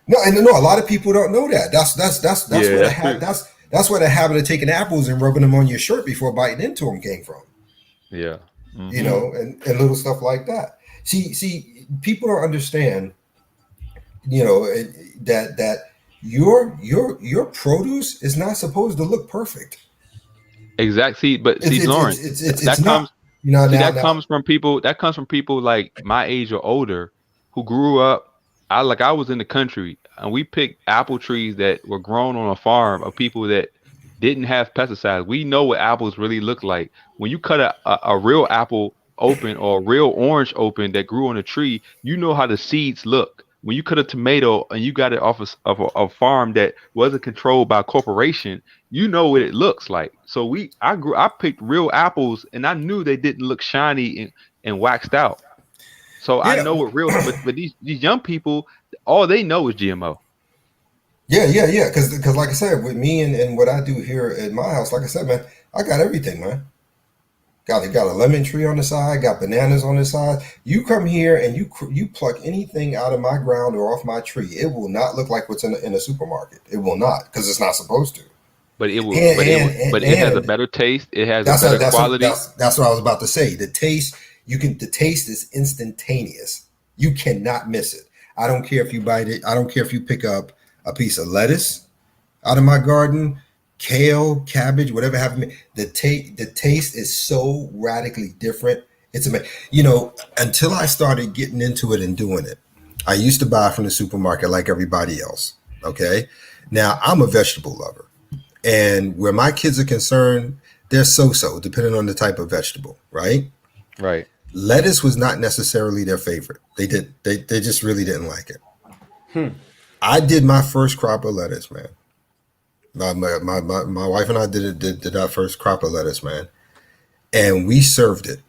no, a lot of people don't know that. That's Yeah, where that's true. that's where the habit of taking apples and rubbing them on your shirt before biting into them came from. Yeah. You Hmm. know, and little stuff like that. See, people don't understand. You know that your produce is not supposed to look perfect. Exactly. But It's see, it's it's Lawrence, it's it's, it's that not. comes. You know See, now. that comes from people like my age or older who grew up. I was in the country and we picked apple trees that were grown on a farm of people that didn't have pesticides. We know what apples really look like. When you cut a real apple open or a real orange open that grew on a tree, you know how the seeds look. When you cut a tomato and you got it off a farm that wasn't controlled by a corporation, you know what it looks like. So I picked real apples and I knew they didn't look shiny and waxed out. So I Yeah, know what real, but these young people, all they know is GMO. yeah. Because like I said, with me and what I do here at my house, like I said, man, I got everything, man. Got a lemon tree on the side, got bananas on the side. You come here and you pluck anything out of my ground or off my tree, it will not look like what's in a supermarket. It will not because it's not supposed to. But it has a And better taste. It has a that's better quality. that's what I was about to say. The taste is instantaneous. You cannot miss it. I don't care if you bite it. I don't care if you pick up a piece of lettuce out of my garden, kale, cabbage, whatever have you. The taste is so radically different. It's amazing. You know, until I started getting into it and doing it, I used to buy from the supermarket like everybody else. Okay. Now I'm a vegetable lover. And where my kids are concerned, they're so depending on the type of vegetable, right? Right. Lettuce was not necessarily their favorite. They just really didn't like it. I did my first crop of lettuce, man. My wife and I did our first crop of lettuce, man. And we served it,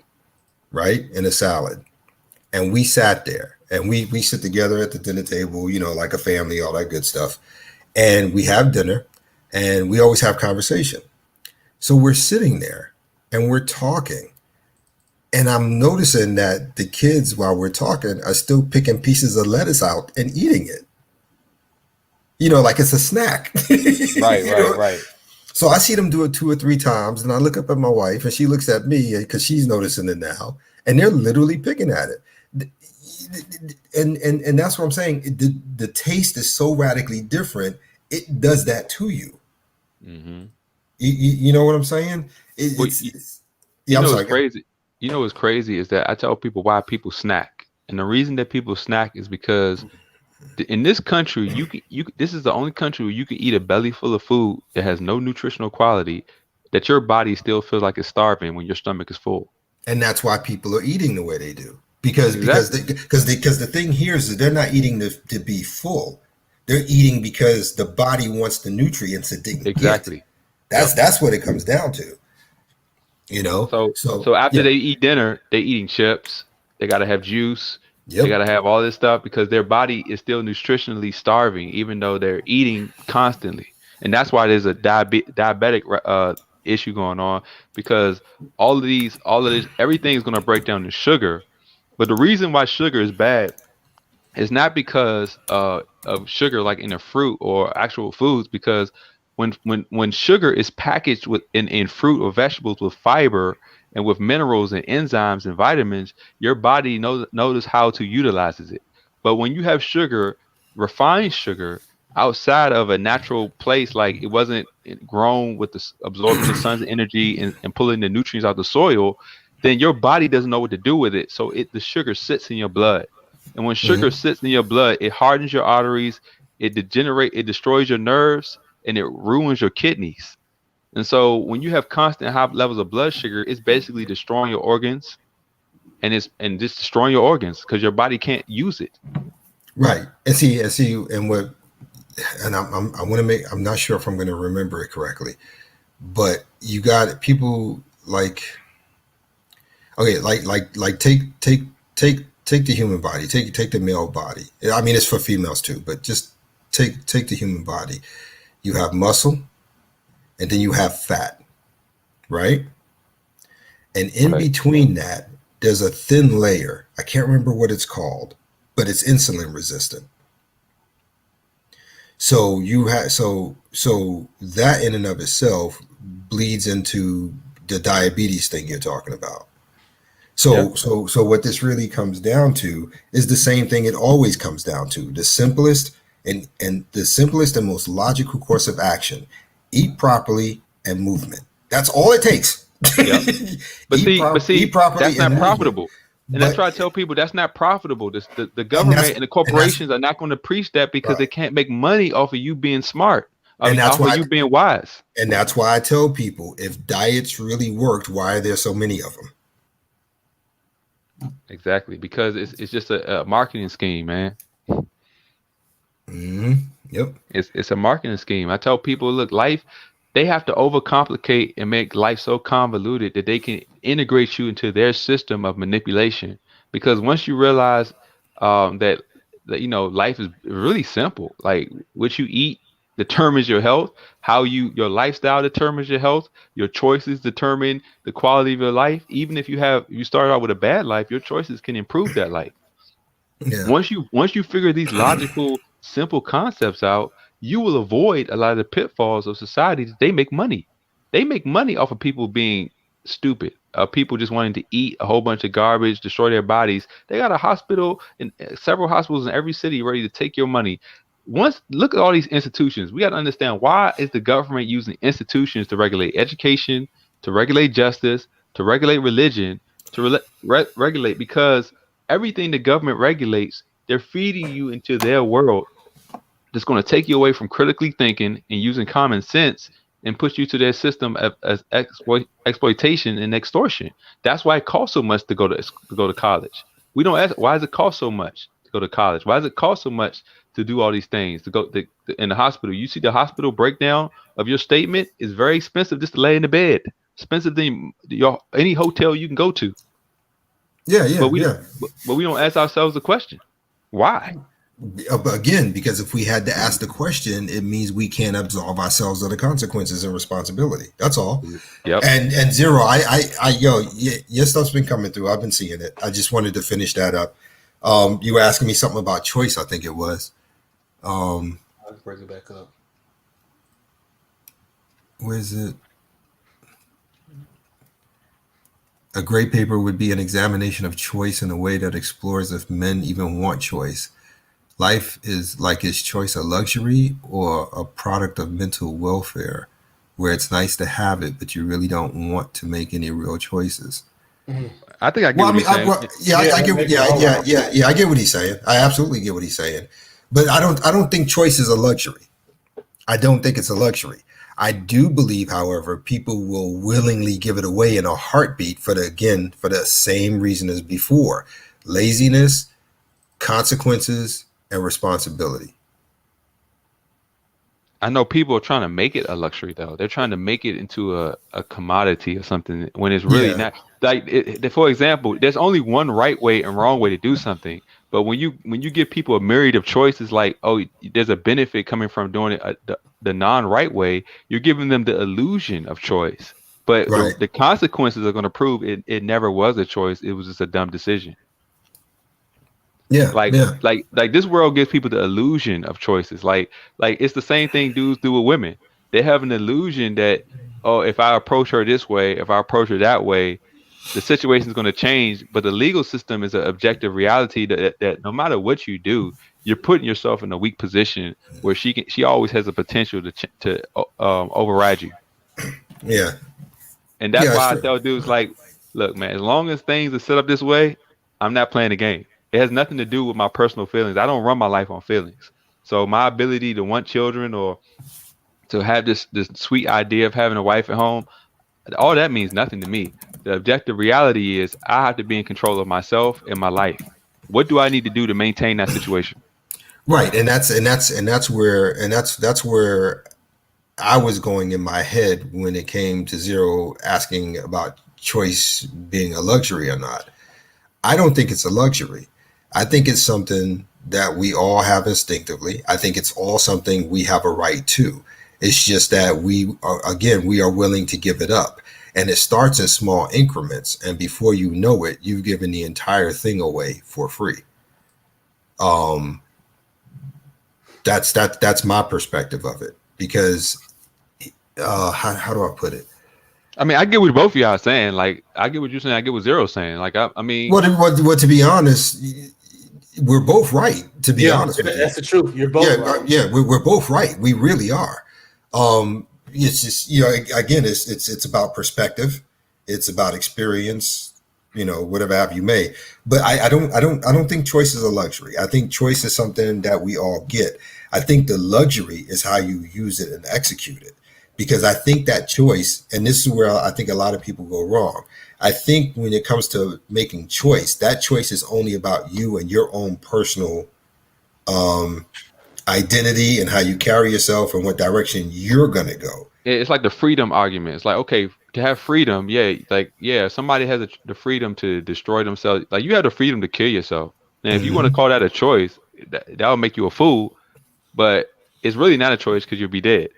right, in a salad. And we sat there and we sit together at the dinner table, you know, like a family, all that good stuff. And we have dinner and we always have conversation. So we're sitting there and we're talking. And I'm noticing that the kids, while we're talking, are still picking pieces of lettuce out and eating it. You know, like it's a snack. Right. You Right. know? Right. So I see them do it 2 or 3 times, and I look up at my wife, and she looks at me because she's noticing it now, and they're literally picking at it. And that's what I'm saying. The taste is so radically different. It does that to you. Hmm. You know what I'm saying? Well, Yeah, you I'm know, it's sorry. crazy. You know what's crazy is that I tell people why people snack, and the reason that people snack is because in this country, this is the only country where you can eat a belly full of food that has no nutritional quality, that your body still feels like it's starving when your stomach is full. And that's why people are eating the way they do. Because Exactly. the thing here is that they're not eating to be full. They're eating because the body wants the nutrients it didn't get. Exactly. Yep. That's what it comes down to. You know? So So so after yeah. they eat dinner, they eating chips. They gotta have juice. They Yep. gotta have all this stuff because their body is still nutritionally starving, even though they're eating constantly. And that's why there's a diabetic issue going on, because all of this, everything is gonna break down to sugar. But the reason why sugar is bad, it's not because of sugar like in a fruit or actual foods, because when sugar is packaged in fruit or vegetables with fiber and with minerals and enzymes and vitamins, your body knows how to utilizes it. But when you have sugar, refined sugar, outside of a natural place, like it wasn't grown with absorbing the sun's energy and pulling the nutrients out of the soil, then your body doesn't know what to do with it. So the sugar sits in your blood, and when sugar Mm-hmm. sits in your blood, it hardens your arteries, it destroys your nerves, and it ruins your kidneys. And so when you have constant high levels of blood sugar, it's basically destroying your organs, and just destroying your organs because your body can't use it. Right. And what, and I want to make, I'm not sure if I'm going to remember it correctly, but you got people like, okay, like take the human body, take the male body. I mean, it's for females too, but just take the human body. You have muscle, and then you have fat, right? And in Right. between that, there's a thin layer. I can't remember what it's called, but it's insulin resistant. So you have so that in and of itself bleeds into the diabetes thing you're talking about. Yeah. So what this really comes down to is the same thing it always comes down to. The simplest and most logical course of action. Eat properly and movement. That's all it takes. Yep. But Eat see, properly that's and not movement. profitable. And that's But why I tell people that's not profitable. The and that's government and the and that's corporations are not going to preach that because they right. can't make money off of you being smart, And that's off of why you being wise. I tell people if diets really worked, why are there so many of them? Exactly, because it's just a marketing scheme, man. Mm-hmm. Yep. It's a marketing scheme. I tell people, look, life, they have to overcomplicate and make life so convoluted that they can integrate you into their system of manipulation. Because once you realize that life is really simple. Like what you eat determines your health, how your lifestyle determines your health, your choices determine the quality of your life. Even if you start out with a bad life, your choices can improve that life. Yeah. Once you figure these logical, simple concepts out, you will avoid a lot of the pitfalls of society. They make money. They make money off of people being stupid. People just wanting to eat a whole bunch of garbage, destroy their bodies. They got a hospital and several hospitals in every city ready to take your money. Once look at all these institutions, we got to understand, why is the government using institutions to regulate education, to regulate justice, to regulate religion, to regulate, because everything the government regulates, they're feeding you into their world that's going to take you away from critically thinking and using common sense and push you to their system as exploitation and extortion. That's why it costs so much to go to college. We don't ask, why does it cost so much to go to college? Why does it cost so much to do all these things, to go in the hospital? You see the hospital breakdown of your statement is very expensive just to lay in the bed. Expensive than any hotel you can go to. Yeah. But Yeah. we Yeah. but we don't ask ourselves the question, why? Again, because if we had to ask the question, it means we can't absolve ourselves of the consequences and responsibility. That's all. Yep. And zero, your stuff's been coming through. I've been seeing it. I just wanted to finish that up. You were asking me something about choice. I think it was. I'll bring it back up. Where is it? A great paper would be an examination of choice in a way that explores if men even want choice. Life is like, is choice a luxury or a product of mental welfare, where it's nice to have it, but you really don't want to make any real choices? Mhm. I think I get Well, I what mean, he's saying. yeah, Yeah, I that get, makes a yeah, whole yeah, lot of yeah, sense. yeah. I get what he's saying. I absolutely get what he's saying, but I don't think choice is a luxury. I don't think it's a luxury. I do believe, however, people will willingly give it away in a heartbeat for the same reason as before: laziness, consequences, and responsibility. I know people are trying to make it a luxury though. They're trying to make it into a commodity or something when it's really Yeah, not. Like for example, there's only one right way and wrong way to do something. But when you give people a myriad of choices, like oh, there's a benefit coming from doing it the non-right way, you're giving them the illusion of choice. But right. the consequences are going to prove it never was a choice. It was just a dumb decision. Yeah, yeah, Like this world gives people the illusion of choices. Like it's the same thing dudes do with women. They have an illusion that oh, if I approach her this way, if I approach her that way, the situation is going to change. But the legal system is an objective reality that no matter what you do, you're putting yourself in a weak position where she always has a potential to override you. yeah, And that's yeah. why I Sure. tell dudes like, look, man, as long as things are set up this way, I'm not playing the game. It has nothing to do with my personal feelings. I don't run my life on feelings. So my ability to want children or to have this sweet idea of having a wife at home, all that means nothing to me. The objective reality is I have to be in control of myself and my life. What do I need to do to maintain that situation? Right, and that's where I was going in my head when it came to Zero asking about choice being a luxury or not. I don't think it's a luxury. I think it's something that we all have instinctively. I think it's all something we have a right to. It's just that we are willing to give it up. And it starts in small increments. And before you know it, you've given the entire thing away for free. Um, that's my perspective of it. Because how do I put it? I mean, I get what both of y'all are saying. Like, I get what you're saying. I get what Zero's saying. Like, I mean, To be honest, we're both right. To be Yeah, honest with you, that's the truth. You're yeah, both right. we're both right. We really are. It's just again, it's about perspective. It's about experience. Whatever have you may. But I don't think choice is a luxury. I think choice is something that we all get. I think the luxury is how you use it and execute it. Because I think that choice, and this is where I think a lot of people go wrong. I think when it comes to making choice, that choice is only about you and your own personal um, identity and how you carry yourself and what direction you're going to go. it's like the freedom argument. It's like, okay, to have freedom, yeah, like, yeah, somebody has the freedom to destroy themselves. Like, you have the freedom to kill yourself. And if you want to Hmm. call that a choice, that'll make you a fool. But it's really not a choice because you'll be dead.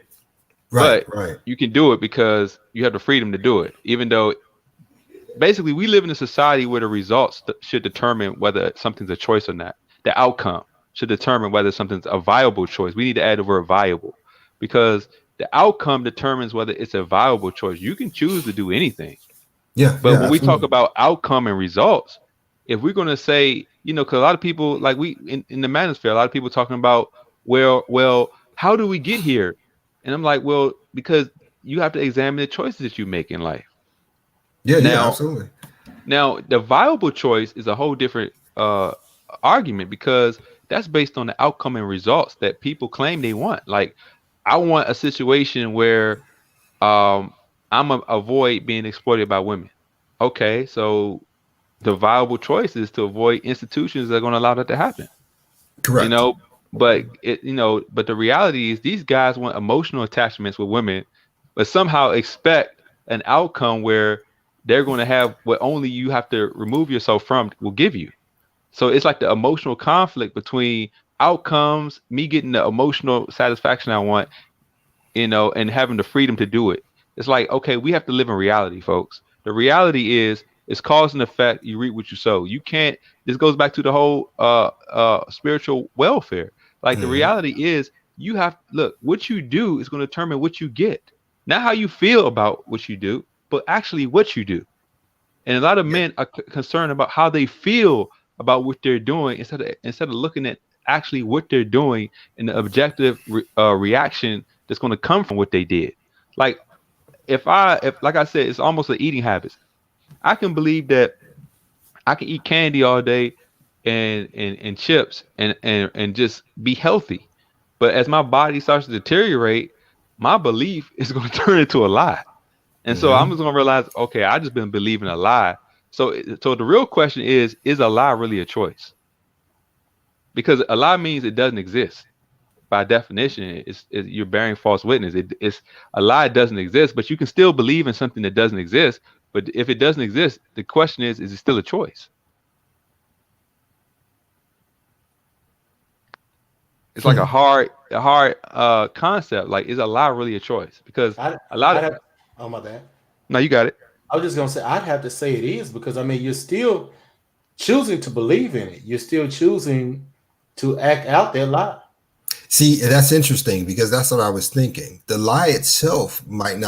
Right, But right. you can do it because you have the freedom to do it, even though basically we live in a society where the results should determine whether something's a choice or not. The outcome should determine whether something's a viable choice. We need to add the word viable because the outcome determines whether it's a viable choice. You can choose to do anything. Yeah, But yeah, when we talk absolutely. about outcome and results, if we're going to say, because a lot of people, like in the manosphere, a lot of people talking about, well, how do we get here? And I'm like, well, because you have to examine the choices that you make in life. Yeah, yeah, Now, absolutely. now, the viable choice is a whole different argument because that's based on the outcome and results that people claim they want. Like, I want a situation where um, I'm a avoid being exploited by women. Okay, so the viable choice is to avoid institutions that are going to allow that to happen. You Correct. know, but the reality is these guys want emotional attachments with women, but somehow expect an outcome where they're going to have what only you have to remove yourself from will give you. So it's like the emotional conflict between outcomes, me getting the emotional satisfaction I want, and having the freedom to do it. It's like, okay, we have to live in reality, folks. The reality is it's cause and effect. You reap what you sow. You can't. This goes back to the whole spiritual welfare. Like the Hmm. reality is, you have look. What you do is going to determine what you get. Not how you feel about what you do, but actually what you do. And a lot of Yeah, men are concerned about how they feel about what they're doing instead of looking at actually what they're doing and the objective reaction that's going to come from what they did. Like if like I said, it's almost an eating habits. I can believe that I can eat candy all day and chips and just be healthy. But as my body starts to deteriorate, my belief is going to turn into a lie. And so I'm Hmm. just going to realize, okay, I just been believing a lie. So the real question is a lie really a choice? Because a lie means it doesn't exist. By definition, you're bearing false witness. It's a lie doesn't exist, but you can still believe in something that doesn't exist. But if it doesn't exist, the question is it still a choice? It's like a hard concept. Like, is a lie really a choice? Because I'd, a lot I'd of have, oh my bad. no, you got it. I was just gonna say I'd have to say it is because I mean you're still choosing to believe in it. You're still choosing to act out that lie. See, that's interesting because that's what I was thinking. The lie itself might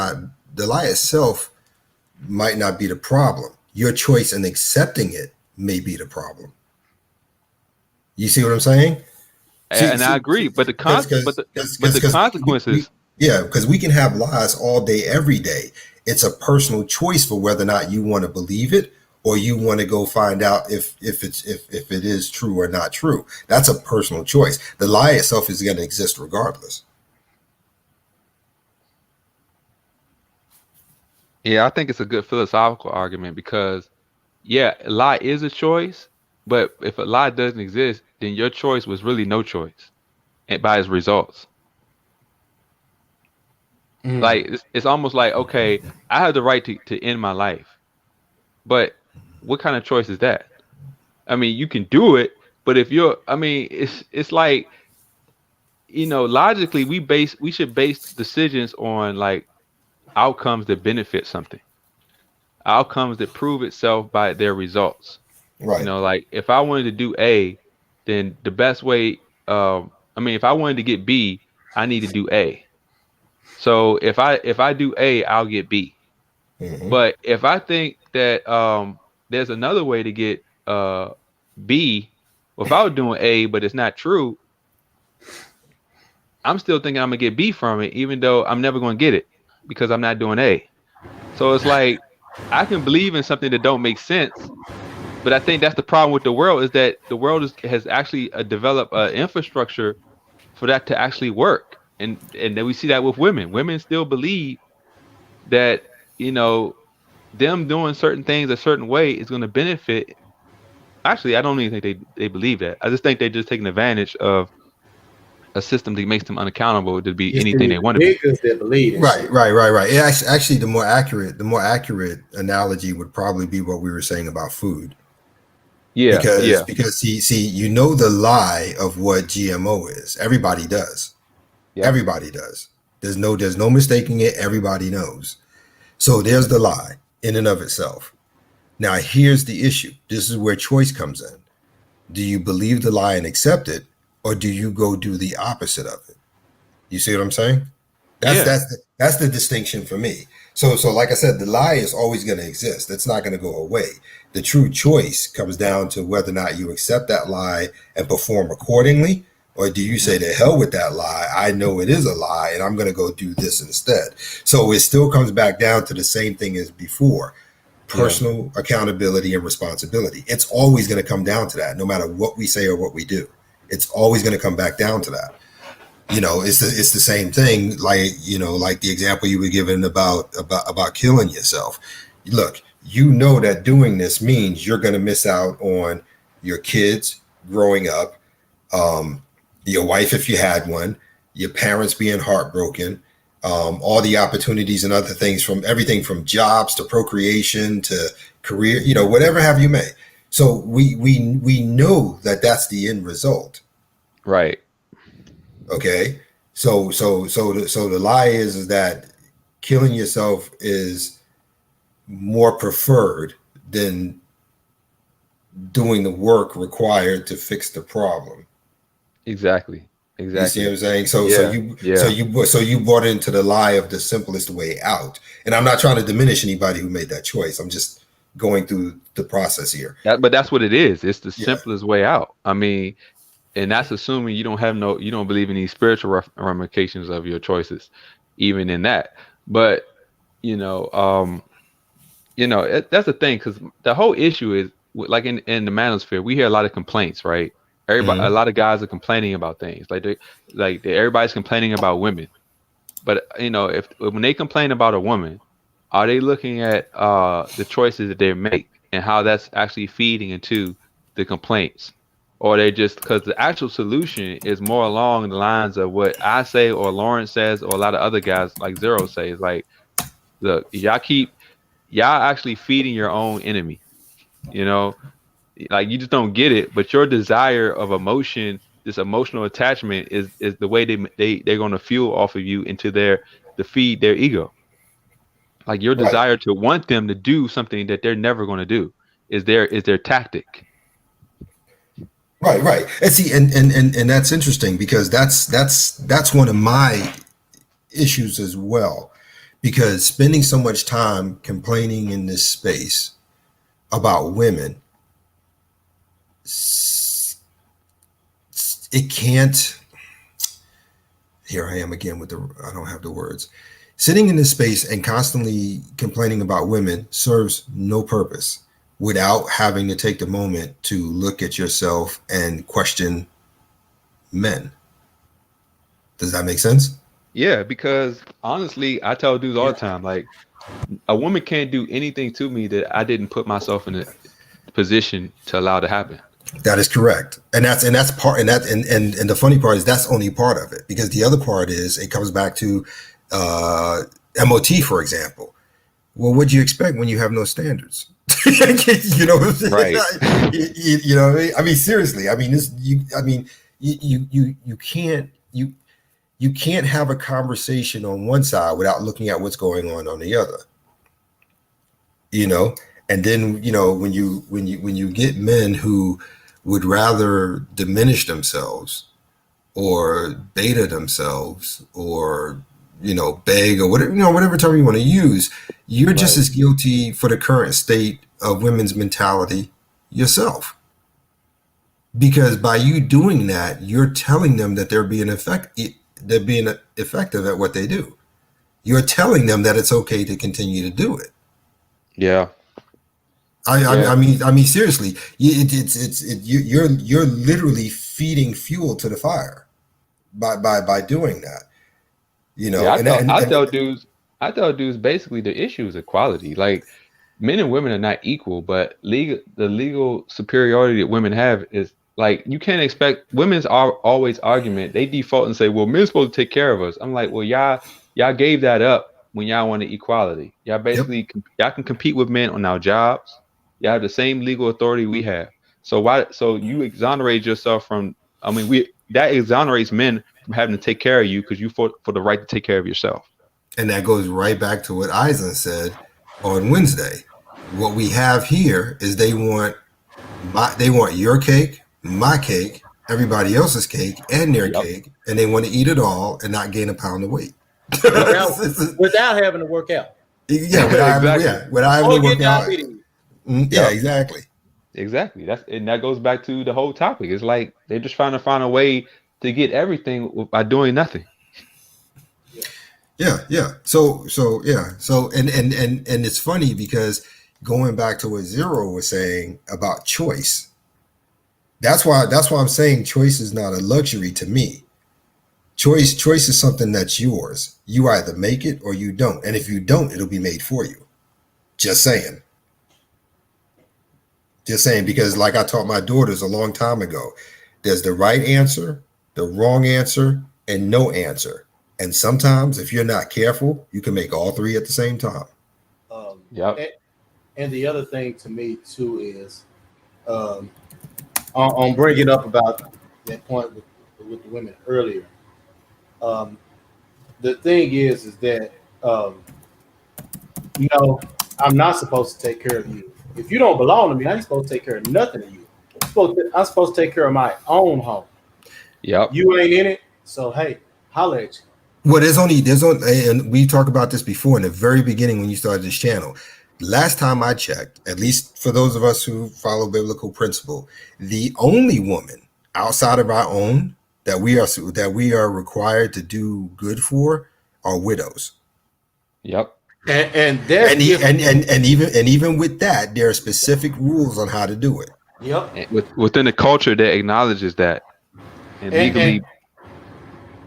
not be the problem. Your choice in accepting it may be the problem. You see what I'm saying? See, And I agree. But the we consequences. yeah, because we can have lies all day, every day. It's a personal choice for whether or not you want to believe it or you want to go find out if it is true or not true. That's a personal choice. The lie itself is going to exist regardless. Yeah, I think it's a good philosophical argument because, yeah, a lie is a choice, but if a lie doesn't exist, then your choice was really no choice and by its results. Mm. Like it's almost like, okay, I have the right to end my life, but what kind of choice is that? I mean, you can do it, but if you're, I mean, it's like, logically we should base decisions on like outcomes that benefit something, outcomes that prove itself by their results. Right. Like if I wanted to do A, then the best way, I mean, if I wanted to get B, I need to do A. So if I do A, I'll get B. Hmm. But if I think that there's another way to get B without doing A, but it's not true, I'm still thinking I'm gonna get B from it, even though I'm never gonna get it because I'm not doing A. So it's like I can believe in something that don't make sense, but I think that's the problem with the world is that the world has actually developed an infrastructure for that to actually work, and then we see that with women. Women still believe that you know them doing certain things a certain way is going to benefit. Actually, I don't even think they believe that. I just think they're just taking advantage of a system that makes them unaccountable to be It's anything the they want to be. niggas that believe in Right, shit. right, right, right. Actually, the more accurate analogy would probably be what we were saying about food, Yeah, because yeah, you know the lie of what GMO is. Everybody does. yep, Everybody does. There's no mistaking it. Everybody knows. So there's the lie in and of itself. Now here's the issue. This is where choice comes in. Do you believe the lie and accept it, or do you go do the opposite of it? You see what I'm saying? That's yeah, that's the distinction for me. So like I said, the lie is always going to exist. It's not going to go away. The true choice comes down to whether or not you accept that lie and perform accordingly, or do you say mhm, to hell with that lie? I know it is a lie, and I'm going to go do this instead. So it still comes back down to the same thing as before: yeah, personal accountability and responsibility. It's always going to come down to that, no matter what we say or what we do. It's always going to come back down to that. It's the same thing, like like the example you were given about killing yourself. Look, you know that doing this means you're going to miss out on your kids growing up, um, your wife if you had one, your parents being heartbroken, all the opportunities and other things, from everything from jobs to procreation to career, whatever have you may. So we know that that's the end result. right, Okay. So the lie is that killing yourself is more preferred than doing the work required to fix the problem. exactly, You see what exactly. I'm saying? So so Yeah, you so yeah. you so you bought into the lie of the simplest way out. And I'm not trying to diminish anybody who made that choice. I'm just going through the process here. But that's what it is. It's the Yeah. simplest way out. I mean, and that's assuming you don't believe in these spiritual ramifications of your choices, even in that. But you know, um, that's the thing because the whole issue is like in the manosphere, we hear a lot of complaints, right? Everybody, a lot of guys are complaining about things. Everybody's complaining about women. But if when they complain about a woman, are they looking at the choices that they make and how that's actually feeding into the complaints? Or are they just, because the actual solution is more along the lines of what I say or Lawrence says or a lot of other guys like Zero says, like, look, y'all actually feeding your own enemy. Like, you just don't get it, but your desire of emotion, this emotional attachment is the way they're going to fuel off of you to feed their ego. Like, your Right. desire to want them to do something that they're never going to do is their tactic. Right. And see, and that's interesting because that's one of my issues as well. Because spending so much time complaining in this space about women, it can't. Here I am again with I don't have the words. Sitting in this space and constantly complaining about women serves no purpose without having to take the moment to look at yourself and question men. Does that make sense? Yeah, because honestly, I tell dudes all the time, like, a woman can't do anything to me that I didn't put myself in a position to allow to happen. That is correct, and that's part, and the funny part is that's only part of it, because the other part is it comes back to MOT, for example. Well, what do you expect when you have no standards? You know what I'm saying? Right. You know what I mean? I mean, seriously. I mean, you can't have a conversation on one side without looking at what's going on the other. And then when you get men who would rather diminish themselves or beta themselves or beg or whatever term you want to use, you're just as guilty for the current state of women's mentality yourself. Because by you doing that, you're telling them that they're being effective at what they do. You're telling them that it's okay to continue to do it. Yeah. I mean, seriously, you're literally feeding fuel to the fire by doing that. I tell dudes basically the issue is equality. Like, men and women are not equal, but the legal superiority that women have is, like, you can't expect women's always argument. They default and say, well, men's supposed to take care of us. I'm like, well, y'all gave that up when y'all wanted equality. Y'all basically y'all can compete with men on our jobs. Y'all have the same legal authority we have. So you exonerate yourself from, that exonerates men from having to take care of you because you fought for the right to take care of yourself. And that goes right back to what Eisen said on Wednesday. What we have here is they want your cake, my cake, everybody else's cake, and their cake, and they want to eat it all and not gain a pound of weight without having to work out. Yeah, without having to work out. Yeah, exactly. Exactly. That goes back to the whole topic. It's like they're just trying to find a way to get everything by doing nothing. Yeah. So and it's funny because going back to what Zero was saying about choice. That's why I'm saying choice is not a luxury to me. Choice is something that's yours. You either make it or you don't. And if you don't, it'll be made for you. Just saying. Because like I taught my daughters a long time ago, there's the right answer, the wrong answer, and no answer. And sometimes if you're not careful, you can make all three at the same time. And the other thing to me too is on bringing up about that point with the women earlier. The thing is that I'm not supposed to take care of you. If you don't belong to me, I ain't supposed to take care of nothing of you. I'm supposed to take care of my own home. Yep. You ain't in it, so hey, holla at you. Well, there's only, and we talked about this before in the very beginning when you started this channel. Last time I checked, at least for those of us who follow biblical principle, the only woman outside of our own that we are required to do good for are widows. Yep. And that's and even with that, there are specific rules on how to do it. yep. And within a culture that acknowledges that and And, legally.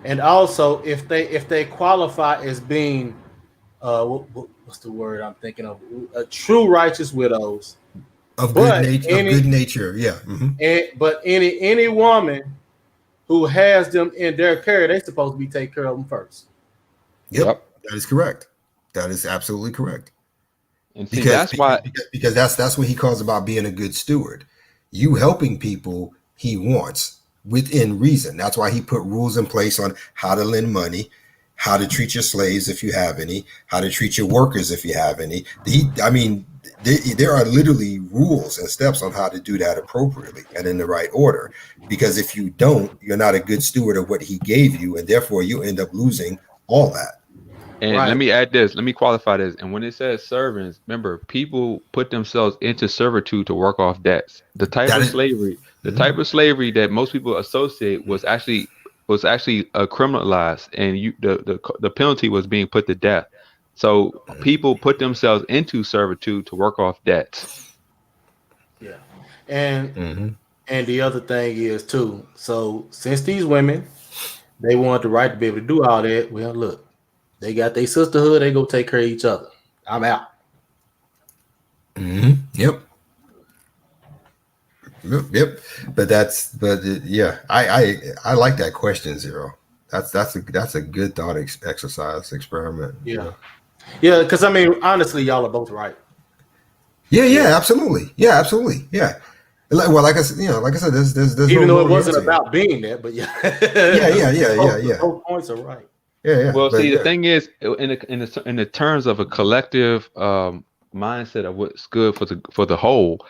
and also if they qualify as being what's the word I'm thinking of, true righteous widows, Of but good nature, yeah. but any woman who has them in their care, they supposed to be taking care of them first. Yep, that is correct. That is absolutely correct. And see, that's why. Because that's what he calls about being a good steward. You helping people he wants within reason. That's why he put rules in place on how to lend money, how to treat your slaves if you have any, how to treat your workers if you have any. There are literally rules and steps on how to do that appropriately and in the right order. Because if you don't, you're not a good steward of what he gave you, and therefore you end up losing all that. And Right. let me add this. Let me qualify this. And when it says servants, remember, people put themselves into servitude to work off debts. The type of slavery that most people associate was actually criminalized, and the penalty was being put to death. So people put themselves into servitude to work off debts. Yeah. And the other thing is too, so since these women, they want the right to be able to do all that, well, look, they got their sisterhood, they go take care of each other. I'm out. Yep. But I like that question, Zero. That's a good thought exercise experiment. Yeah. Yeah, because I mean, honestly, y'all are both right. Yeah, absolutely. Yeah. Like I said, there's Even no though it wrong wasn't answer. about being that, but yeah. Yeah. Both points are right. Yeah. Well, see, the thing is, in the terms of a collective mindset of what's good for the whole,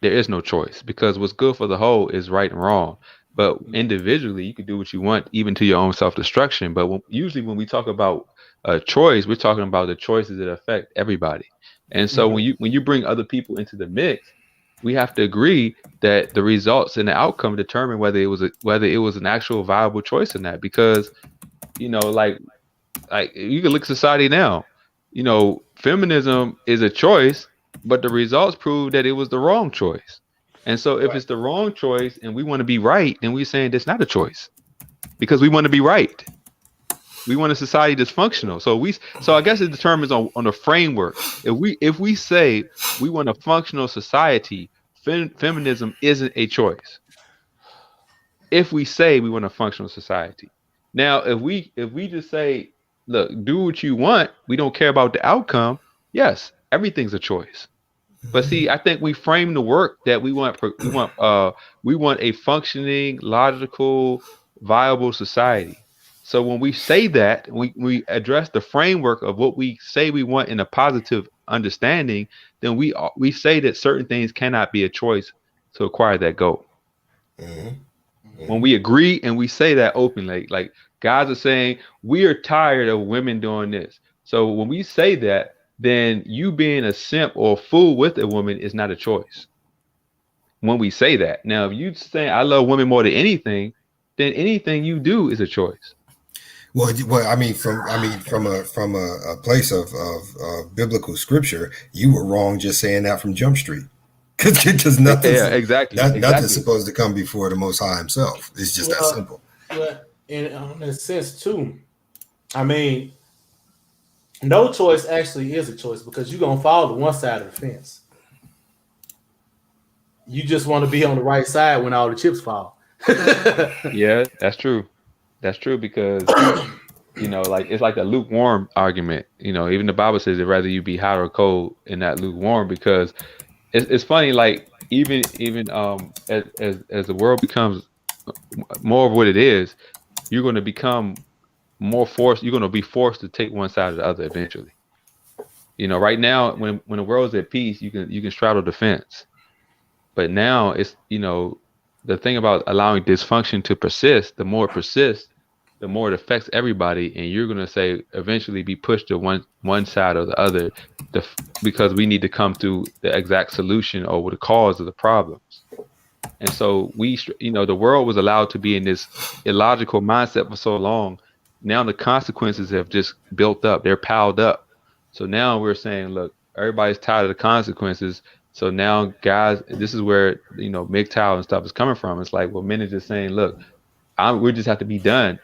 there is no choice, because what's good for the whole is right and wrong. But individually, you can do what you want, even to your own self-destruction. But usually, when we talk about a choice, we're talking about the choices that affect everybody. And so, when you bring other people into the mix, we have to agree that the results and the outcome determine whether it was an actual viable choice or not. Because like you can look at society now. Feminism is a choice, but the results prove that it was the wrong choice. And so if it's the wrong choice and we want to be right, then we're saying that's not a choice, because we want to be right. We want a society that's functional. So I guess it determines on a framework. If we say we want a functional society, feminism isn't a choice. If we say we want a functional society. Now, if we just say, look, do what you want, we don't care about the outcome, yes, everything's a choice. But see, I think we frame the work that we want a functioning, logical, viable society. So when we say that, we address the framework of what we say we want in a positive understanding, then we say that certain things cannot be a choice to acquire that goal. When we agree and we say that openly, like guys are saying, we are tired of women doing this. So when we say that, then you being a simp or a fool with a woman is not a choice. When we say that. Now, if you say I love women more than anything, then anything you do is a choice. Well, from a place of biblical scripture, you were wrong just saying that from Jump Street. Because nothing's supposed to come before the Most High Himself. It's just that simple. But in a sense too, I mean, no choice actually is a choice, because you're gonna fall to one side of the fence. You just want to be on the right side when all the chips fall. Yeah, that's true. That's true, because like it's like a lukewarm argument. Even the Bible says that rather you be hot or cold and not lukewarm, because it's funny, like even as the world becomes more of what it is, you're going to become more forced. You're going to be forced to take one side or the other eventually. Right now, when the world's at peace, you can straddle the fence. But now it's the thing about allowing dysfunction to persist. The more it persists, the more it affects everybody, and you're going to say eventually be pushed to one side or the other, because we need to come to the exact solution or the cause of the problems. And so the world was allowed to be in this illogical mindset for so long. Now the consequences have just built up; they're piled up. So now we're saying, look, everybody's tired of the consequences. So now, guys, this is where MGTOW and stuff is coming from. It's like, well, men are just saying, look, we just have to be done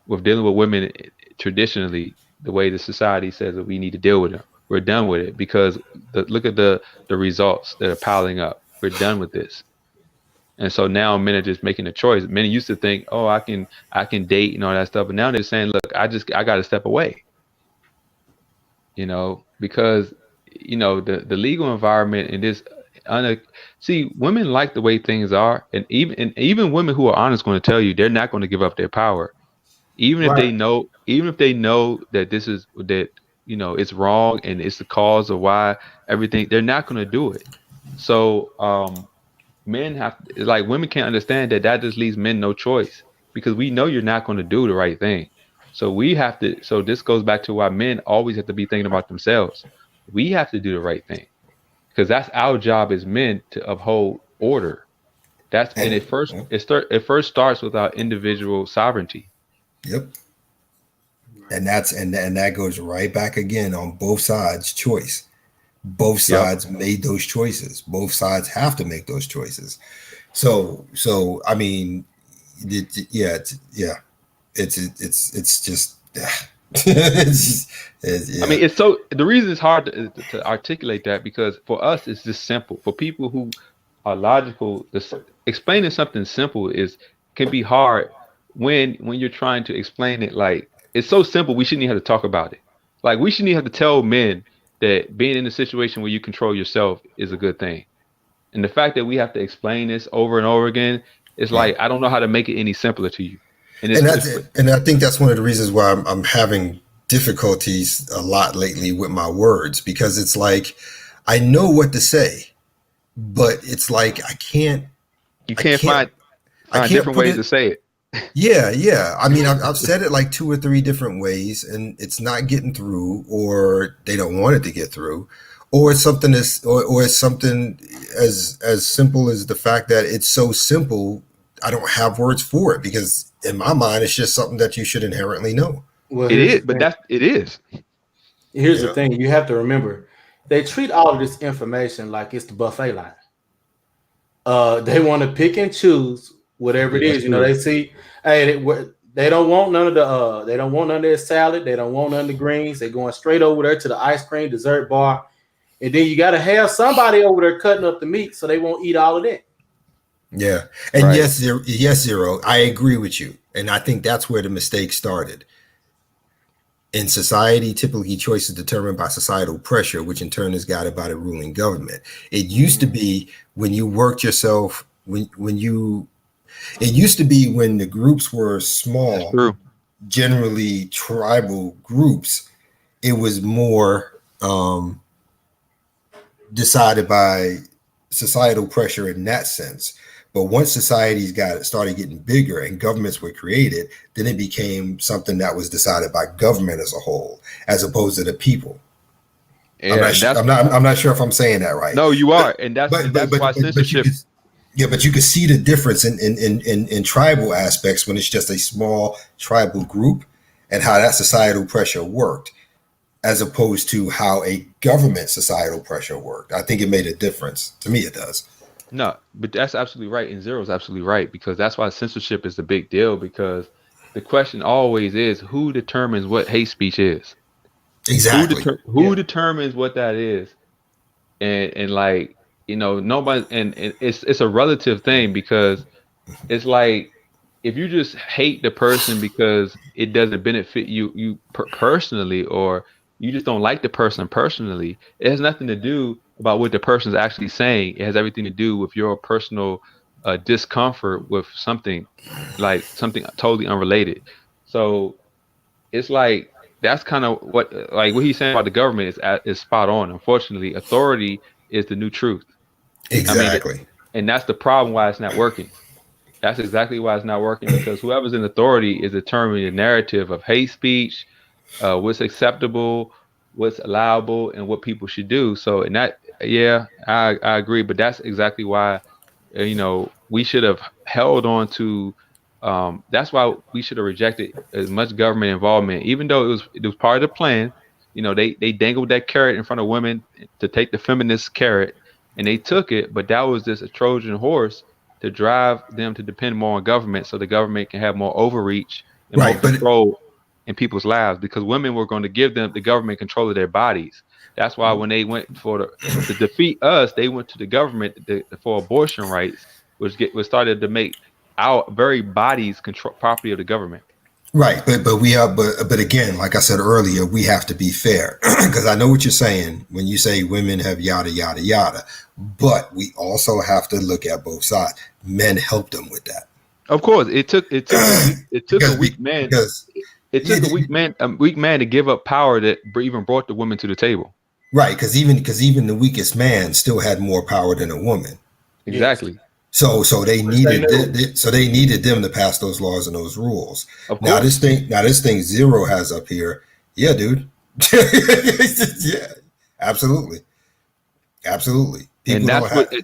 with dealing with women traditionally the way the society says that we need to deal with them. We're done with it because look at the results that are piling up. We're done with this. And so now men are just making a choice. Men used to think, oh, I can date and all that stuff, but now they're saying, look, I got to step away. Because the legal environment and this see, women like the way things are, and even women who are honest going to tell you they're not going to give up their power, even if Right. they know that this is that it's wrong and it's the cause of why everything, they're not going to do it. So men have, like, women can't understand that just leaves men no choice, because we know you're not going to do the right thing. So we have to, so this goes back to why men always have to be thinking about themselves. We have to do the right thing, because that's our job as men, to uphold order. And And it first starts with our individual sovereignty. yep. And that goes right back again on both sides' choice. Both Yep. sides made those choices. Both sides have to make those choices. So I mean, yeah, it's just I yeah, mean, it's so, the reason it's hard to articulate that, because for us it's just simple. For people who are logical, explaining something simple can be hard when you're trying to explain it. Like, it's so simple, we shouldn't even have to talk about it. Like, we shouldn't even have to tell men that being in a situation where you control yourself is a good thing. And the fact that we have to explain this over and over again, it's right. like, I don't know how to make it any simpler to you. And And I think that's one of the reasons why I'm having difficulties a lot lately with my words, because it's like I know what to say, but it's like you I can't can't I find can't different put ways it. to say it. Yeah. I mean, I've said it like two or three different ways, and it's not getting through, or they don't want it to get through, or it's something or it's something as simple as the fact that it's so simple. I don't have words for it, because in my mind, it's just something that you should inherently know. Well, It here's is, the but thing. it is. Here's the Yeah. thing. You have to remember, they treat all of this information like it's the buffet line. They want to pick and choose whatever Yeah, it that's is. true. They see, hey, they don't want none of they don't want none of their salad. They don't want none of the greens. They're going straight over there to the ice cream dessert bar, and then you got to have somebody over there cutting up the meat, so they won't eat all of that. Yeah. And Right. yes, Zero, I agree with you. And I think that's where the mistake started. In society, typically choice is determined by societal pressure, which in turn is guided by the ruling government. It used to Mm-hmm. be when you worked yourself, it used to be when the groups were That's small, true. generally tribal groups, it was more decided by societal pressure in that sense. But once societies started getting bigger and governments were created, then it became something that was decided by government as a whole, as opposed to the people. I'm Yeah, not and sure. that's, I'm not sure if I'm saying that right. no, you But are, and that's why but you censorship. could, yeah, but you could see the difference in tribal aspects when it's just a small tribal group, and how that societal pressure worked, as opposed to how a government societal pressure worked. I think it made a difference. To me, it does. No, but that's absolutely right, and Zero's absolutely right, because that's why censorship is a big deal. Because the question always is, who determines what hate speech is? Exactly. Who Yeah. determines what that is? And like, nobody, and it's a relative thing, because it's like, if you just hate the person because it doesn't benefit personally, or you just don't like the person personally, it has nothing to do about what the person's actually saying. It has everything to do with your personal discomfort with something, like something totally unrelated. So it's like, that's kind of what he's saying about the government is spot on. Unfortunately, authority is the new truth. I mean, Exactly. and that's the problem why it's not working. That's exactly why it's not working, because whoever's in authority is determining the narrative of hate speech, what's acceptable, what's allowable, and what people should do. So, and that, yeah, I agree, but that's exactly why, we should have held on to. That's why we should have rejected as much government involvement, even though it was part of the plan. they dangled that carrot in front of women to take the feminist carrot, and they took it, but that was just a Trojan horse to drive them to depend more on government, so the government can have more overreach and more Right, but control in people's lives, because women were going to give them the government control of their bodies. That's why when they went to defeat us, they went to the government for abortion rights, which started to make our very bodies control property of the government. right, but we are, but again, like I said earlier, we have to be fair because I know what you're saying when you say women have yada yada yada, but we also have to look at both sides. Men helped them with that. Of course, it took because, a weak man. Because It took a weak man to give up power that even brought the woman to the table. right, because even the weakest man still had more power than a woman. Exactly. Yes. So they needed them to pass those laws and those rules. Of Now course. this thing Zero has up here, yeah, dude. Yeah, absolutely.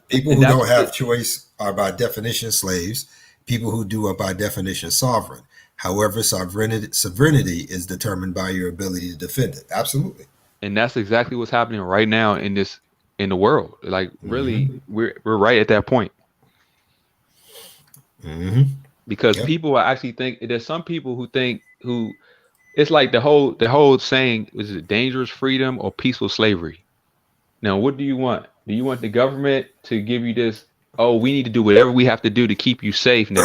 People who don't have choice are by definition slaves. People who do are by definition sovereign. However, sovereignty is determined by your ability to defend it. Absolutely. And that's exactly what's happening right now in the world. Like really, we're right at that point. Mm-hmm. Because people are actually there's some people who it's like the whole saying, is it dangerous freedom or peaceful slavery? Now, what do you want? Do you want the government to give you this? Oh, we need to do whatever we have to do to keep you safe now,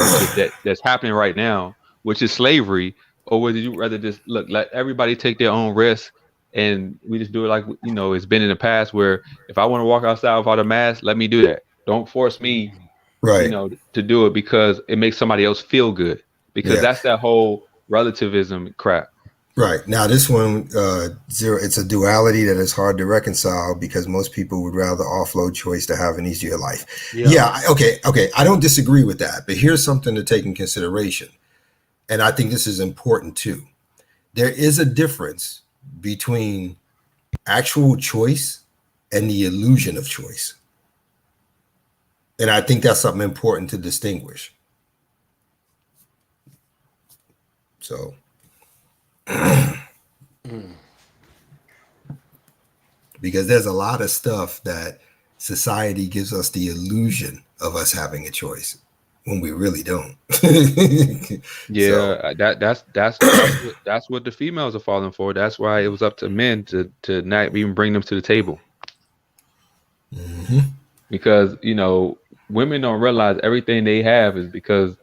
that's happening right now, which is slavery, or would you rather just let everybody take their own risk and we just do it like it's been in the past, where if I want to walk outside without a mask, let me do that. Don't force me, Right. to do it because it makes somebody else feel good. Because that's that whole relativism crap. Right. Now, this one, Zero, it's a duality that is hard to reconcile because most people would rather offload choice to have an easier life. Yeah. Okay. I don't disagree with that. But here's something to take in consideration. And I think this is important too. There is a difference between actual choice and the illusion of choice. And I think that's something important to distinguish. So. Because there's a lot of stuff that society gives us the illusion of us having a choice when we really don't. Yeah, that's what the females are falling for. That's why it was up to men to not even bring them to the table. Mm-hmm. Because women don't realize everything they have is because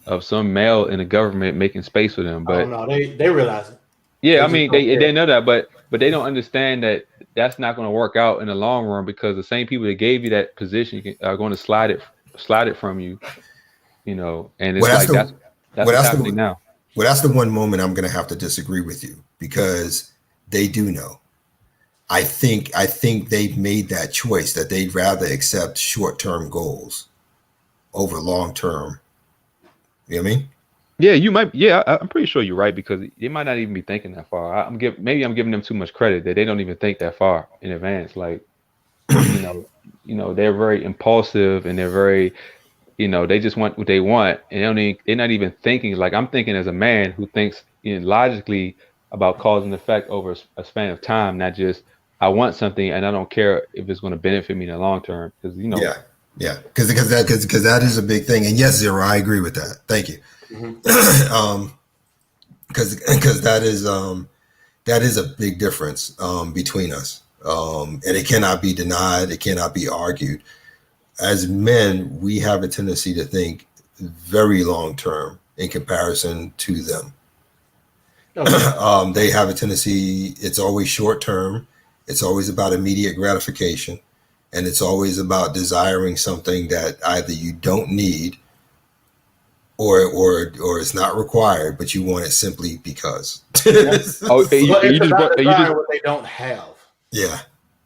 of some male in the government making space for them. But no, they realize it. Yeah, I mean they know that, but they don't understand that that's not going to work out in the long run, because the same people that gave you that position are going to slide it from you, and it's that's what's happening now. Well, that's the one moment I'm going to have to disagree with you, because they do know. I think they've made that choice that they'd rather accept short-term goals over long-term. You know what I mean? Yeah, you might. Yeah, I'm pretty sure you're right, because they might not even be thinking that far. Maybe I'm giving them too much credit that they don't even think that far in advance. Like, they're very impulsive, and they're very, they just want what they want, and they're not even thinking. Like, I'm thinking as a man who thinks logically about cause and effect over a span of time, not just I want something and I don't care if it's going to benefit me in the long term. Because yeah, because that is a big thing. And yes, Zero, I agree with that. Thank you. Mm-hmm. Because that is a big difference between us, and it cannot be denied. It cannot be argued. As men, we have a tendency to think very long term in comparison to them. Okay. They have a tendency. It's always short term. It's always about immediate gratification, and it's always about desiring something that either you don't need, or it's not required, but you want it simply because. Oh, you just what they don't have. Yeah.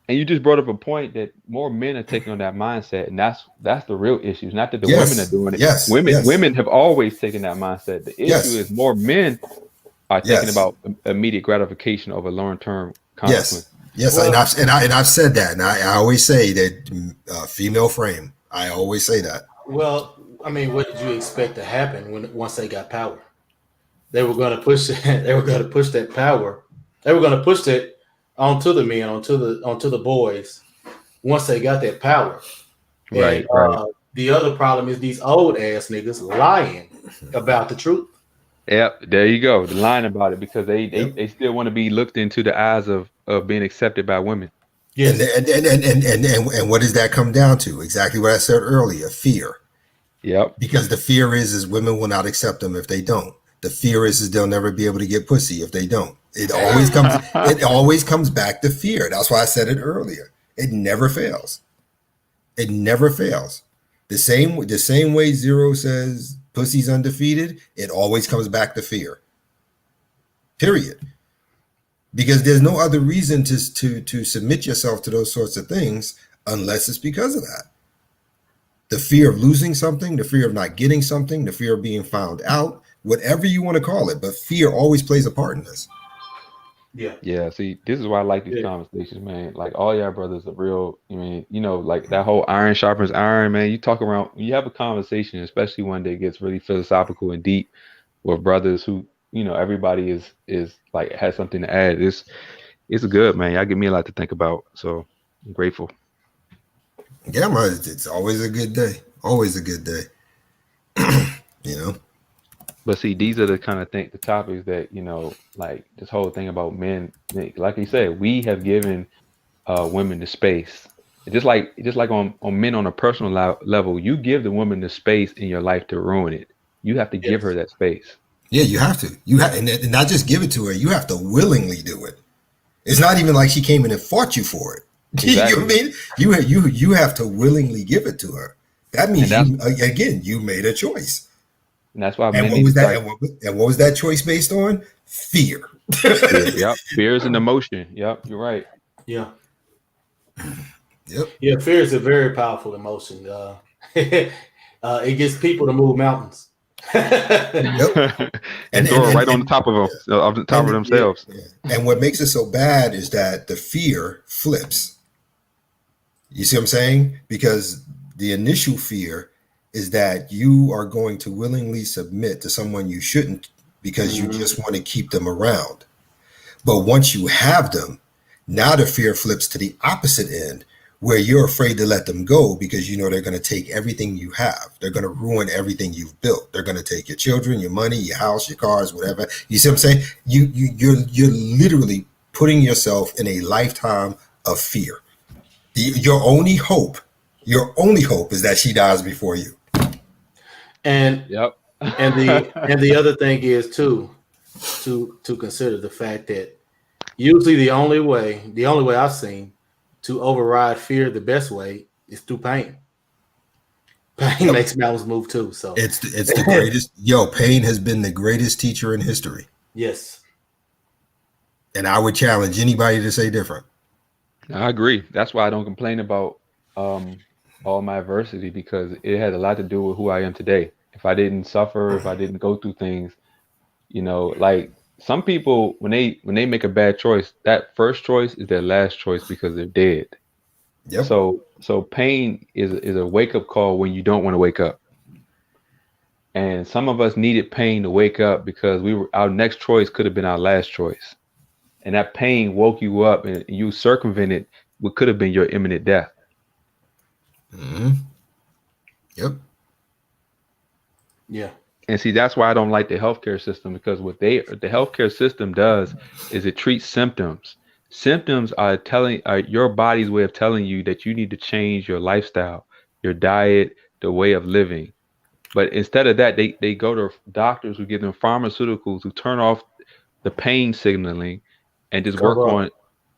And you just brought up a point that more men are taking on that mindset, and that's the real issue. It's not that the women are doing it. Yes. Women have always taken that mindset. The issue is more men are thinking about immediate gratification over long-term consequences. Yes. Well, and I've said that, and I always say that female frame. I always say that. Well, I mean, what did you expect to happen once they got power? They were going to push. They were going to push that power. They were going to push that onto the men, onto the boys once they got that power. And Right, right. the other problem is these old ass niggas lying about the truth. Yep, there you go. The line about it because Yep. they still want to be looked into the eyes of being accepted by women. And, Yes. and what does that come down to? Exactly what I said earlier: fear. Yep. Because the fear is women will not accept them if they don't. The fear is they'll never be able to get pussy if they don't. It always comes back to fear. That's why I said it earlier. It never fails. It never fails. The same way Zero says pussy's undefeated, it always comes back to fear. Period. Because there's no other reason to submit yourself to those sorts of things unless it's because of that. The fear of losing something, the fear of not getting something, the fear of being found out, whatever you want to call it, but fear always plays a part in this. Yeah. Yeah, see, this is why I like these Yeah. conversations, man. Like all y'all brothers are real. I mean, like that whole iron sharpens iron, man. You talk around, you have a conversation, especially one that gets really philosophical and deep with brothers who, everybody is like has something to add. It's good, man. Y'all give me a lot to think about. So I'm grateful. Yeah, man, it's always a good day. Always a good day. You know? But see, these are the kind of the topics that, like this whole thing about men, like you said, we have given women the space. Just like on men on a personal level, you give the woman the space in your life to ruin it. You have to give her Yes. that space. Yeah, you have to. You have, and not just give it to her. You have to willingly do it. It's not even like she came in and fought you for it. You know what I Exactly. mean? You have to willingly give it to her. That And means that's you made a choice. and that's why And men what need to was that? start And what was that choice based on? Fear. fear. Yep. Fear is an emotion. Yep, you're right. Yeah. Yep. Yeah. Fear is a very powerful emotion. It gets people to move mountains. Yep. And throw it right on the top of them, on the top of And Yeah. themselves. and what makes it so bad is that the fear flips. You see what I'm saying? Because the initial fear is that you are going to willingly submit to someone you shouldn't because you Mhm. just want to keep them around. But once you have them, now the fear flips to the opposite end where you're afraid to let them go because you know they're going to take everything you have. They're going to ruin everything you've built. They're going to take your children, your money, your house, your cars, whatever. You see what I'm saying? You're literally putting yourself in a lifetime of fear. Your only hope, is that she dies before you. And Yep. the other thing is too to consider the fact that usually the only way I've seen to override fear the best way is through pain. Pain Yep. makes mountains move too. So It's the greatest. Yo, pain has been the greatest teacher in history. yes. And I would challenge anybody to say different. I agree. That's why I don't complain about um, all my adversity because it had a lot to do with who I am today. If I didn't suffer, if I didn't go through things, like some people when they make a bad choice, that first choice is their last choice because they're dead. Yep. So pain is a wake up call when you don't want to wake up. And some of us needed pain to wake up because our next choice could have been our last choice. And that pain woke you up and you circumvented what could have been your imminent death. Mm-hmm. Yep. Yeah. And see, that's why I don't like the healthcare system because the healthcare system does is it treats symptoms. Symptoms are your body's way of telling you that you need to change your lifestyle, your diet, the way of living. But instead of that, they go to doctors who give them pharmaceuticals who turn off the pain signaling and just work Cover up. on,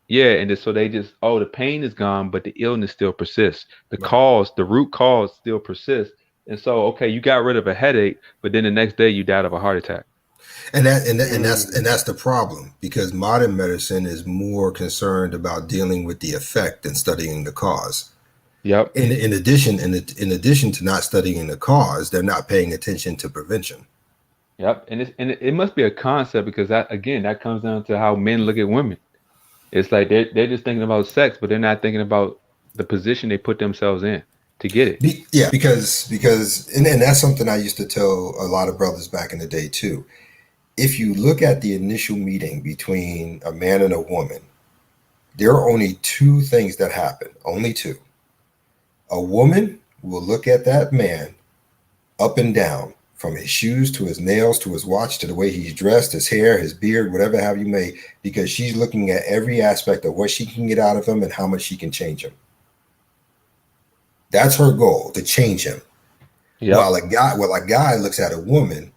yeah, and so they just, oh, the pain is gone, but the illness still persists. Right. The root cause still persists. And so, okay, you got rid of a headache, but then the next day you died of a heart attack. And that's the problem because modern medicine is more concerned about dealing with the effect than studying the cause. Yep. In addition to not studying the cause, they're not paying attention to prevention. Yep. And it must be a concept because that comes down to how men look at women. It's like they're just thinking about sex, but they're not thinking about the position they put themselves in to get it. Yeah, because and that's something I used to tell a lot of brothers back in the day too. If you look at the initial meeting between a man and a woman, there are only two things that happen. Only two. A woman will look at that man up and down, from his shoes to his nails to his watch to the way he's dressed, his hair, his beard, whatever have you may, because she's looking at every aspect of what she can get out of him and how much she can change him. That's her goal, to change him. Yep. While a guy looks at a woman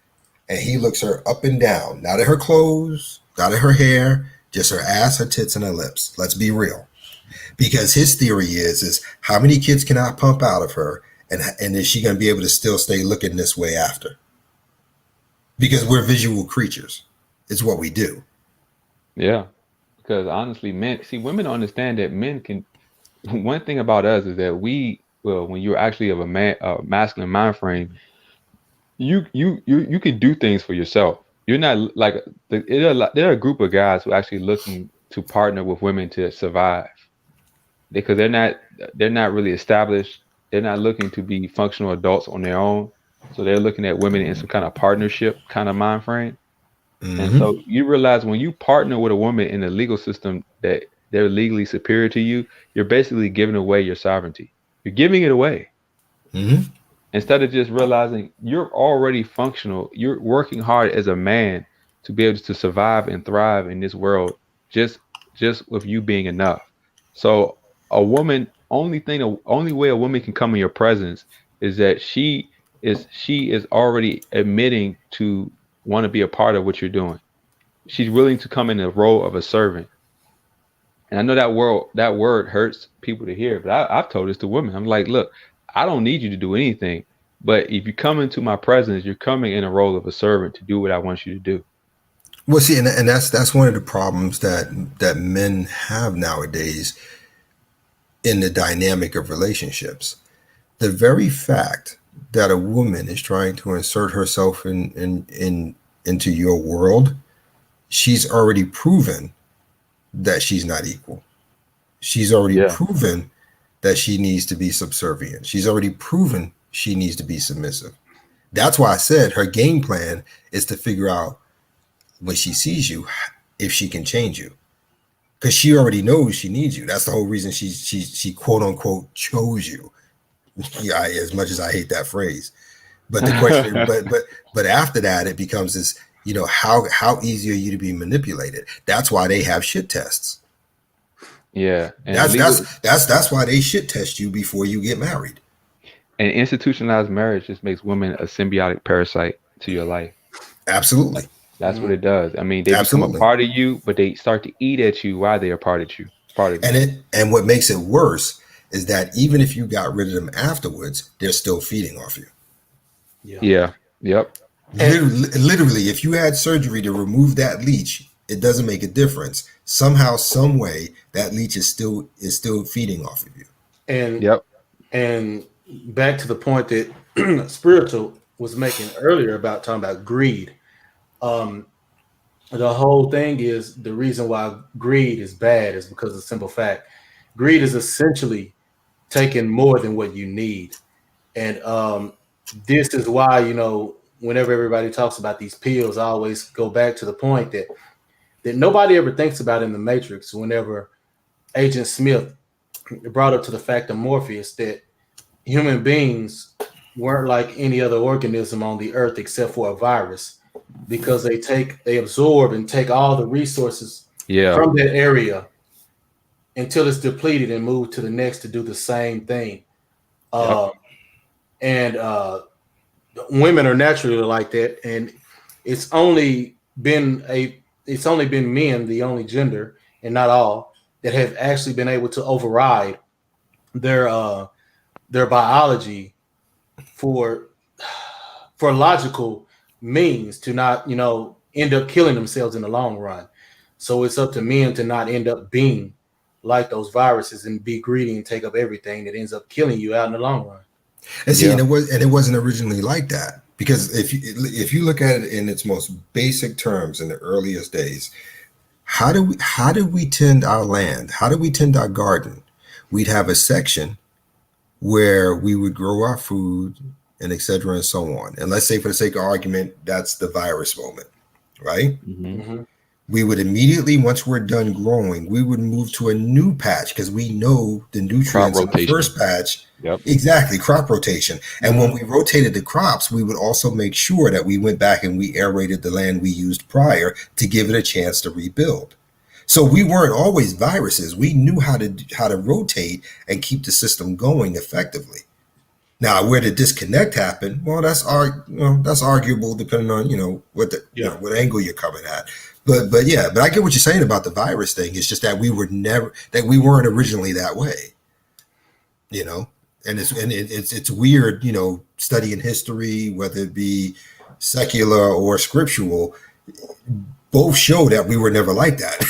and he looks her up and down, not at her clothes, not at her hair, just her ass, her tits, and her lips. Let's be real. Because his theory is how many kids can I pump out of her, and is she going to be able to still stay looking this way after? Because we're visual creatures. It's what we do. Yeah. Because honestly, women don't understand that men can. One thing about us is that when you're actually of a masculine mind frame, you can do things for yourself. You're not like there are a group of guys who are actually looking to partner with women to survive, because they're not really established. They're not looking to be functional adults on their own. So they're looking at women in some kind of partnership kind of mind frame. Mm-hmm. And so you realize when you partner with a woman in the legal system that they're legally superior to you, you're basically giving away your sovereignty. You're giving it away. Mm-hmm. Instead of just realizing you're already functional, you're working hard as a man to be able to survive and thrive in this world, just with you being enough. So a woman, only way a woman can come in your presence is that she is already admitting to want to be a part of what you're doing. She's willing to come in the role of a servant. And I know that word hurts people to hear, but I've told this to women. I'm like, look, I don't need you to do anything, but if you come into my presence, you're coming in a role of a servant to do what I want you to do. Well, see, and that's one of the problems that men have nowadays in the dynamic of relationships. The very fact that a woman is trying to insert herself into your world, she's already proven that she's not equal. She's already proven that she needs to be subservient. She's already proven she needs to be submissive. That's why I said her game plan is to figure out when she sees you if she can change you, because she already knows she needs you. That's the whole reason she quote unquote chose you. Yeah, as much as I hate that phrase, but the question, but after that, it becomes this. How easy are you to be manipulated? That's why they have shit tests. Yeah, and that's why they shit test you before you get married. And institutionalized marriage just makes women a symbiotic parasite to your life. Absolutely. That's what it does. I mean, they become a part of you, but they start to eat at you while they are part of you. And what makes it worse is that even if you got rid of them afterwards, they're still feeding off you. Yeah. Yep. Literally, if you had surgery to remove that leech, it doesn't make a difference. Somehow, some way, that leech is still feeding off of you. And back to the point that Spiritual was making earlier about talking about greed. The whole thing is, the reason why greed is bad is because of the simple fact. Greed is essentially taking more than what you need. And this is why, whenever everybody talks about these pills, I always go back to the point that nobody ever thinks about in the Matrix. Whenever Agent Smith brought up to the fact of Morpheus that human beings weren't like any other organism on the earth except for a virus, because they absorb and take all the resources from that area until it's depleted and move to the next to do the same thing. And women are naturally like that, and it's only been men, the only gender, and not all, that have actually been able to override their biology for logical means to not end up killing themselves in the long run. So it's up to men to not end up being like those viruses and be greedy and take up everything that ends up killing you out in the long run. And see, and it wasn't originally like that, because if you look at it in its most basic terms in the earliest days, how do we tend our land? How do we tend our garden? We'd have a section where we would grow our food and et cetera and so on. And let's say, for the sake of argument, that's the virus moment, right? Mm-hmm. we would immediately, once we're done growing, we would move to a new patch because we know the nutrients in the rotation. first patch. Yep. Exactly, crop rotation. And when we rotated the crops, we would also make sure that we went back and we aerated the land we used prior to give it a chance to rebuild. So we weren't always viruses. We knew how to rotate and keep the system going effectively. Now, where the disconnect happened, well, that's arguable depending on what angle you're coming at. But I get what you're saying about the virus thing. It's just that we weren't originally that way, And it's weird, studying history, whether it be secular or scriptural, both show that we were never like that.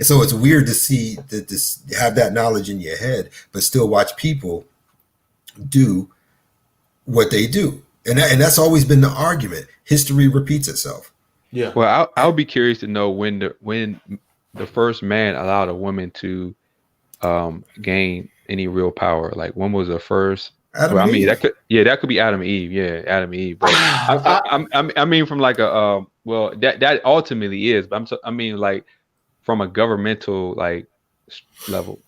So it's weird to see that have that knowledge in your head, but still watch people do what they do, and that's always been the argument. History repeats itself. Yeah. Well, I'll be curious to know when the first man allowed a woman to gain any real power. Like, when was the first? Adam and Eve. that could be Adam and Eve. Yeah, Adam and Eve. But I mean from like a that ultimately is. But I mean like from a governmental like level.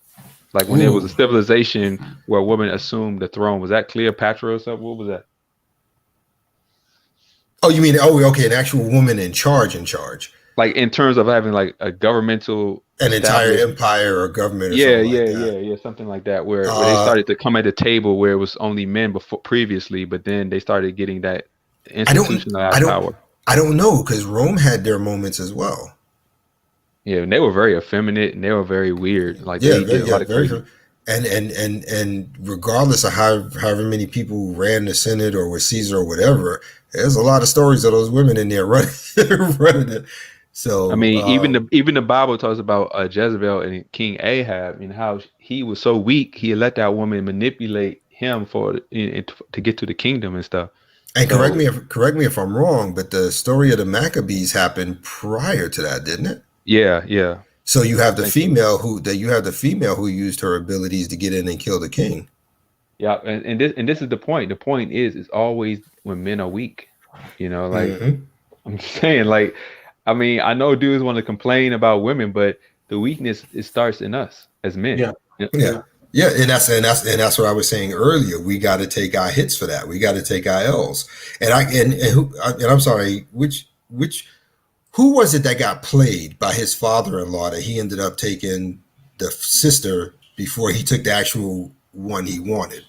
Like when there was a civilization where women assumed the throne. Was that Cleopatra or something? What was that? Oh, you mean, okay, an actual woman in charge. Like in terms of having like a governmental... An entire empire or government or yeah, something like that. Where they started to come at the table where it was only men previously, but then they started getting that institutionalized power. I don't know, because Rome had their moments as well. Yeah, and they were very effeminate and they were very weird. Like they did a lot of crazy. And regardless of however many people ran the Senate or with Caesar or whatever, there's a lot of stories of those women in there running it. So I mean, even the Bible talks about Jezebel and King Ahab, and how he was so weak he let that woman manipulate him to get to the kingdom and stuff. And correct me if I'm wrong, but the story of the Maccabees happened prior to that, didn't it? Yeah. So you have the female who used her abilities to get in and kill the king. Yeah, and this is the point. The point is, it's always when men are weak. I'm saying, like, I mean, I know dudes want to complain about women, but the weakness, it starts in us as men. Yeah. And that's what I was saying earlier. We got to take our hits for that. We got to take our L's. And I'm sorry, who was it that got played by his father-in-law that he ended up taking the sister before he took the actual one he wanted?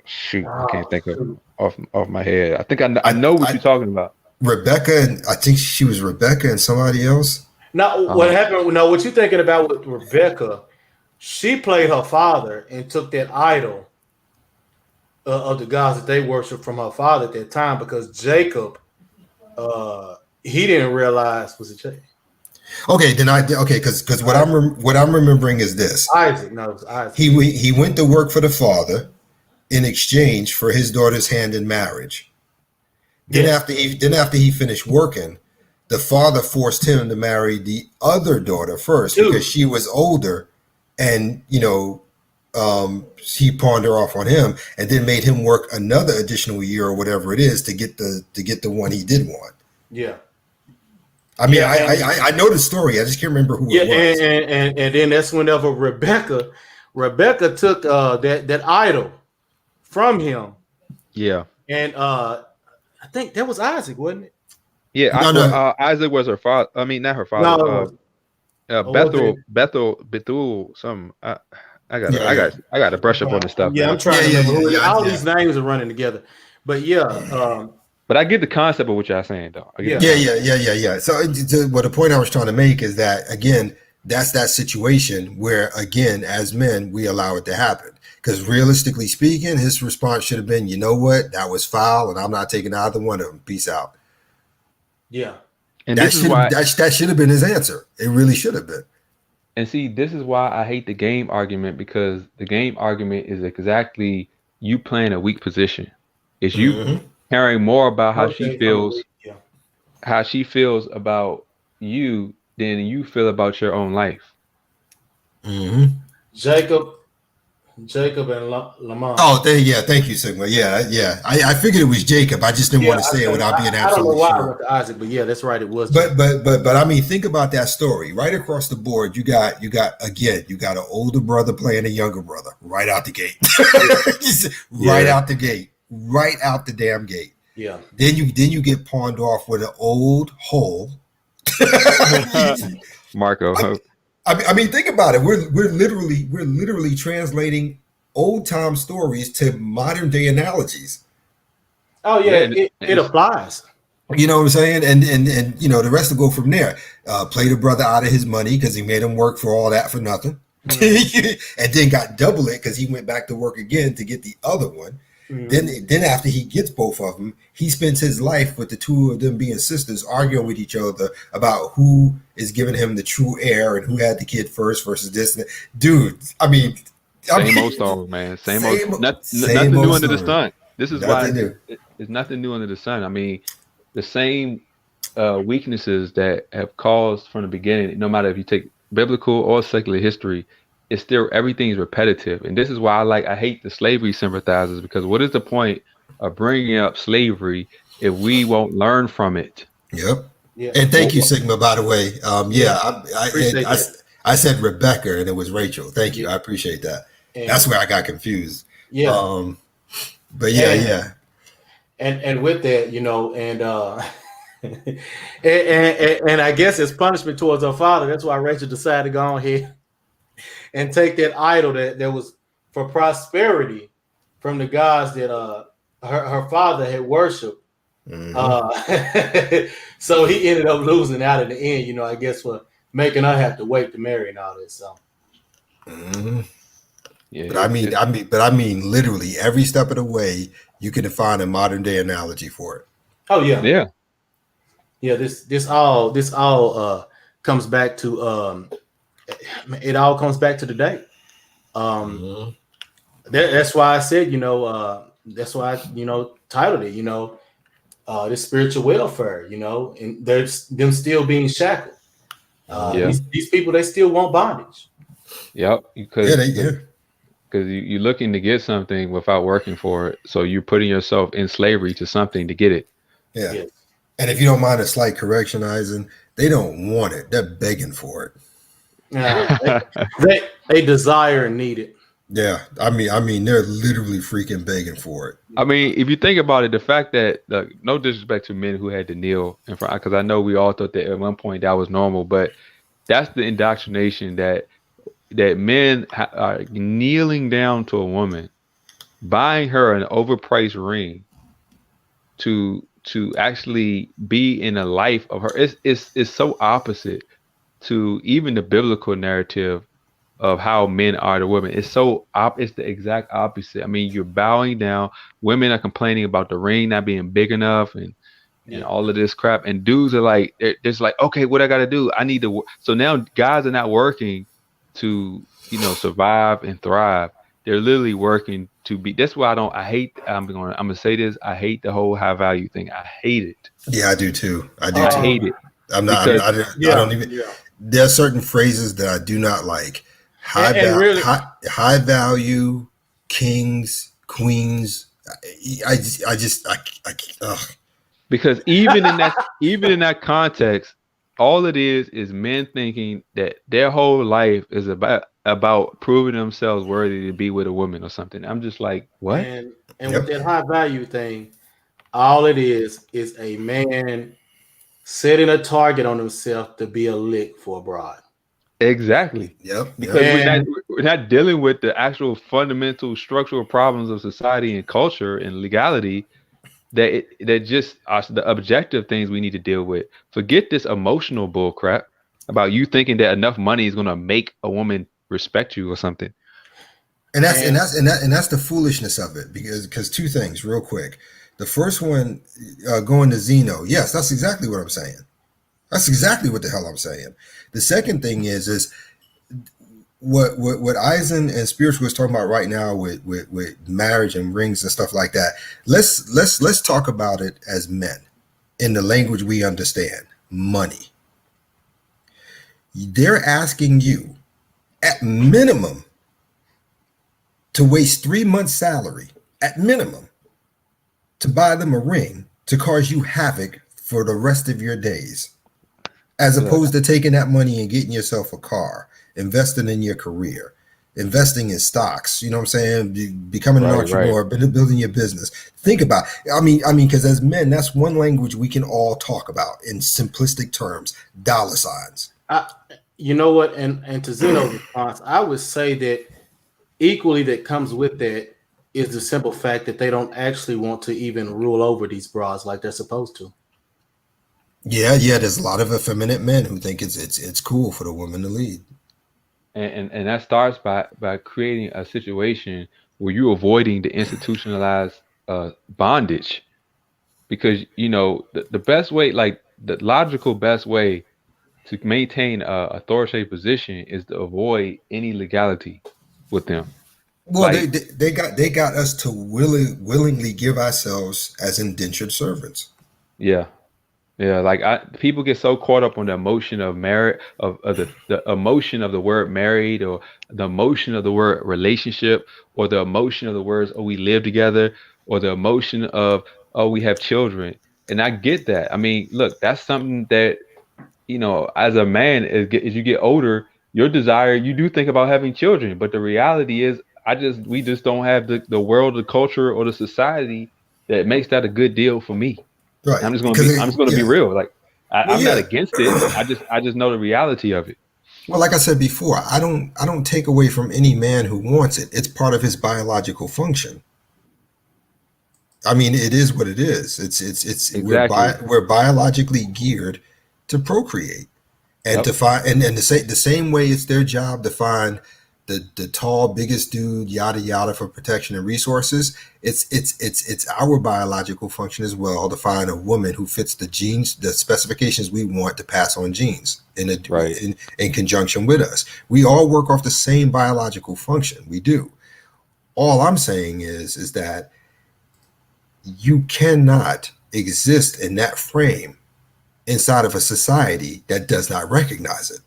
Shoot, I can't think of off my head. I think I know what you're talking about. Rebecca, and I think she was Rebecca and somebody else. Now, what happened? No, what you're thinking about with Rebecca? She played her father and took that idol of the gods that they worshiped from her father at that time, because Jacob, he didn't realize was it Jacob. Okay, because what I'm remembering is this. Isaac, no, it was Isaac. He went to work for the father in exchange for his daughter's hand in marriage. Then after he finished working, the father forced him to marry the other daughter first because she was older, and he pawned her off on him, and then made him work another additional year or whatever it is to get the one he did want. Yeah. I mean, I know the story. I just can't remember who it was. And then that's whenever Rebecca took that idol from him. Yeah. And I think that was Isaac, wasn't it? Yeah. Isaac was her father. I mean, not her father. Bethel, something. I got to brush up on this stuff. Yeah, man. I'm trying to remember. All these names are running together. But but I get the concept of what y'all saying, though. Yeah. So the point I was trying to make is that, again, that's that situation where, again, as men, we allow it to happen. Because realistically speaking, his response should have been, you know what, that was foul, and I'm not taking either one of them. Peace out. Yeah. And that should have been his answer. It really should have been. And see, this is why I hate the game argument, because the game argument is exactly you playing a weak position. It's you caring more about how she feels about you than you feel about your own life. Jacob, Jacob and Lamont. Oh, yeah, thank you, Sigma. Yeah. I figured it was Jacob. I just didn't want to say it without being I don't know absolutely why I sure. went to Isaac, but yeah, that's right. It was. But I mean, think about that story right across the board. You got an older brother playing a younger brother right out the gate, out the gate, right out the damn gate. Yeah. Then you get pawned off with an old hole. Marco. I mean, think about it. We're literally translating old time stories to modern day analogies. Oh yeah, it applies. You know what I'm saying? And the rest will go from there. Play the brother out of his money because he made him work for all that for nothing. And then got double it because he went back to work again to get the other one. Then after he gets both of them, he spends his life with the two of them being sisters arguing with each other about who is giving him the true heir and who had the kid first versus this. Dude, I mean, same old story, man. Same old. Nothing new under the sun. This is why it's nothing new under the sun. I mean, the same weaknesses that have caused from the beginning, no matter if you take biblical or secular history, it's still everything's repetitive. And this is why I hate the slavery sympathizers, because what is the point of bringing up slavery if we won't learn from it? Yep. Yeah. And thank you, Sigma, by the way. I said Rebecca and it was Rachel. Thank you. I appreciate that. And that's where I got confused. Yeah. But yeah. And with that, and I guess it's punishment towards her father. That's why Rachel decided to go on here and take that idol that was for prosperity from the gods that her father had worshipped. So he ended up losing out in the end, I guess, for making her have to wait to marry and all this. So yeah, but I mean literally every step of the way you can find a modern day analogy for it. Oh yeah. Yeah. This all comes back to it all comes back to the day. That's why I said, that's why I, titled it, this spiritual welfare, and there's them still being shackled. These people, they still want bondage. Yep. Because you're looking to get something without working for it. So you're putting yourself in slavery to something to get it. Yeah. Yes. And if you don't mind a slight correction, Eisen, they don't want it. They're begging for it. They desire and need it. Yeah, I mean, they're literally freaking begging for it. I mean, if you think about it, the fact that, no disrespect to men who had to kneel in front, because I know we all thought that at one point that was normal, but that's the indoctrination that men are kneeling down to a woman, buying her an overpriced ring to actually be in a life of her. It's so opposite to even the biblical narrative of how men are to women. It's the exact opposite. I mean, you're bowing down. Women are complaining about the ring not being big enough and all of this crap. And dudes are like, they're just like, okay, what I got to do? I need to. So now guys are not working to, survive and thrive. They're literally working to be. That's why I hate. I'm gonna say this. I hate the whole high value thing. I hate it. Yeah, I do too. I hate it. I'm not. I don't even. Yeah. There are certain phrases that I do not like. High value, kings, queens. I just because even in that context, all it is men thinking that their whole life is about proving themselves worthy to be with a woman or something. I'm just like, what? And with that high value thing, all it is a man setting a target on himself to be a lick for a bride. Exactly. Yep. Because we're not dealing with the actual fundamental structural problems of society and culture and legality that just are the objective things we need to deal with. Forget this emotional bull crap about you thinking that enough money is going to make a woman respect you or something. And that's the foolishness of it, because two things real quick. The first one, going to Zeno. Yes, that's exactly what I'm saying. That's exactly what the hell I'm saying. The second thing is what Eisen and Spiritual is talking about right now with marriage and rings and stuff like that. Let's talk about it as men in the language we understand. Money. They're asking you at minimum to waste 3 months' salary at minimum to buy them a ring to cause you havoc for the rest of your days, as opposed to taking that money and getting yourself a car, investing in your career, investing in stocks, you know what I'm saying? Becoming an entrepreneur, building your business. Think about, because as men, that's one language we can all talk about in simplistic terms, dollar signs. You know what? And to Zeno's response, I would say that equally that comes with that is the simple fact that they don't actually want to even rule over these bras like they're supposed to. Yeah, there's a lot of effeminate men who think it's cool for the woman to lead. And that starts by creating a situation where you're avoiding the institutionalized bondage, because the best way, like the logical best way to maintain a authoritative position is to avoid any legality with them. Well, Like, they got us to willingly give ourselves as indentured servants. yeah. Like people get so caught up on the emotion of marriage, of the emotion of the word married, or the emotion of the word relationship, or the emotion of the words, oh, we live together, or the emotion of, oh, we have children. And I get that. I mean, look, that's something that, as a man, as you get older, your desire, you do think about having children. But the reality is, we just don't have the world, the culture, or the society that makes that a good deal for me. Right. I'm just gonna be real. Like, Well, I'm not against it. I just know the reality of it. Well, like I said before, I don't take away from any man who wants it. It's part of his biological function. I mean, it is what it is. It's Exactly. we're biologically geared to procreate and Yep. to find and the same way it's their job to find the tall biggest dude yada yada for protection and resources. It's our biological function as well to find a woman who fits the genes, the specifications we want to pass on genes Right. in conjunction with us. We all work off the same biological function. We do. All I'm saying is that you cannot exist in that frame inside of a society that does not recognize it.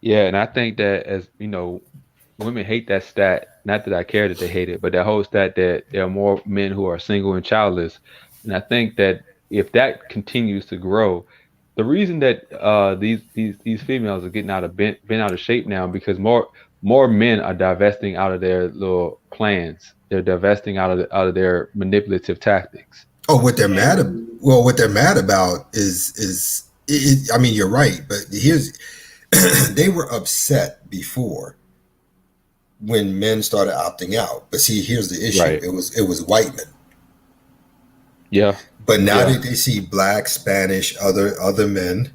Yeah, and I think that, as women hate that stat. Not that I care that they hate it, but that whole stat that there are more men who are single and childless. And I think that if that continues to grow, the reason that these females are getting bent out of shape now, because more men are divesting out of their little plans. They're divesting out of their manipulative tactics. Oh, what they're mad about? Well, what they're mad about is I mean, you're right, but here's they were upset before when men started opting out. But see, here's the issue: Right. it was white men. Yeah. But now Yeah. that they see black, Spanish, other men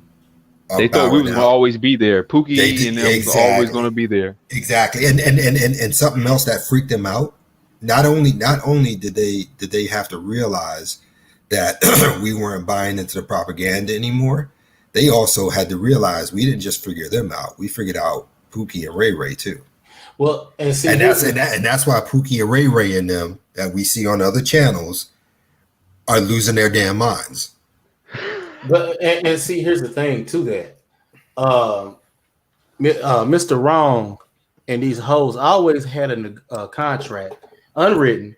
are They thought we bowing was gonna out, always be there. Pookie and them was always gonna be there. exactly, and something else that freaked them out. Not only did they have to realize that we weren't buying into the propaganda anymore, they also had to realize we didn't just figure them out. We figured out Pookie and Ray Ray too. Well, and see, And that's why Pookie and Ray Ray and them that we see on other channels are losing their damn minds. but and see, here's the thing to that. Mr. Wrong and these hoes always had a contract unwritten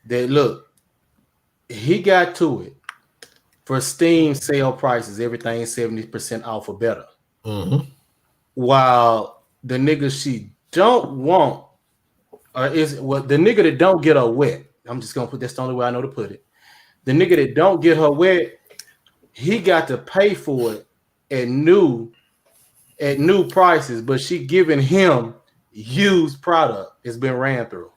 that look, he got to it for Steam sale prices, everything 70% off or better. Mm-hmm. While the niggas she don't want is what the nigga that don't get her wet. I'm just gonna put that's the only way I know to put it. The nigga that don't get her wet, he got to pay for it at new prices, but she giving him used product. It's been ran through.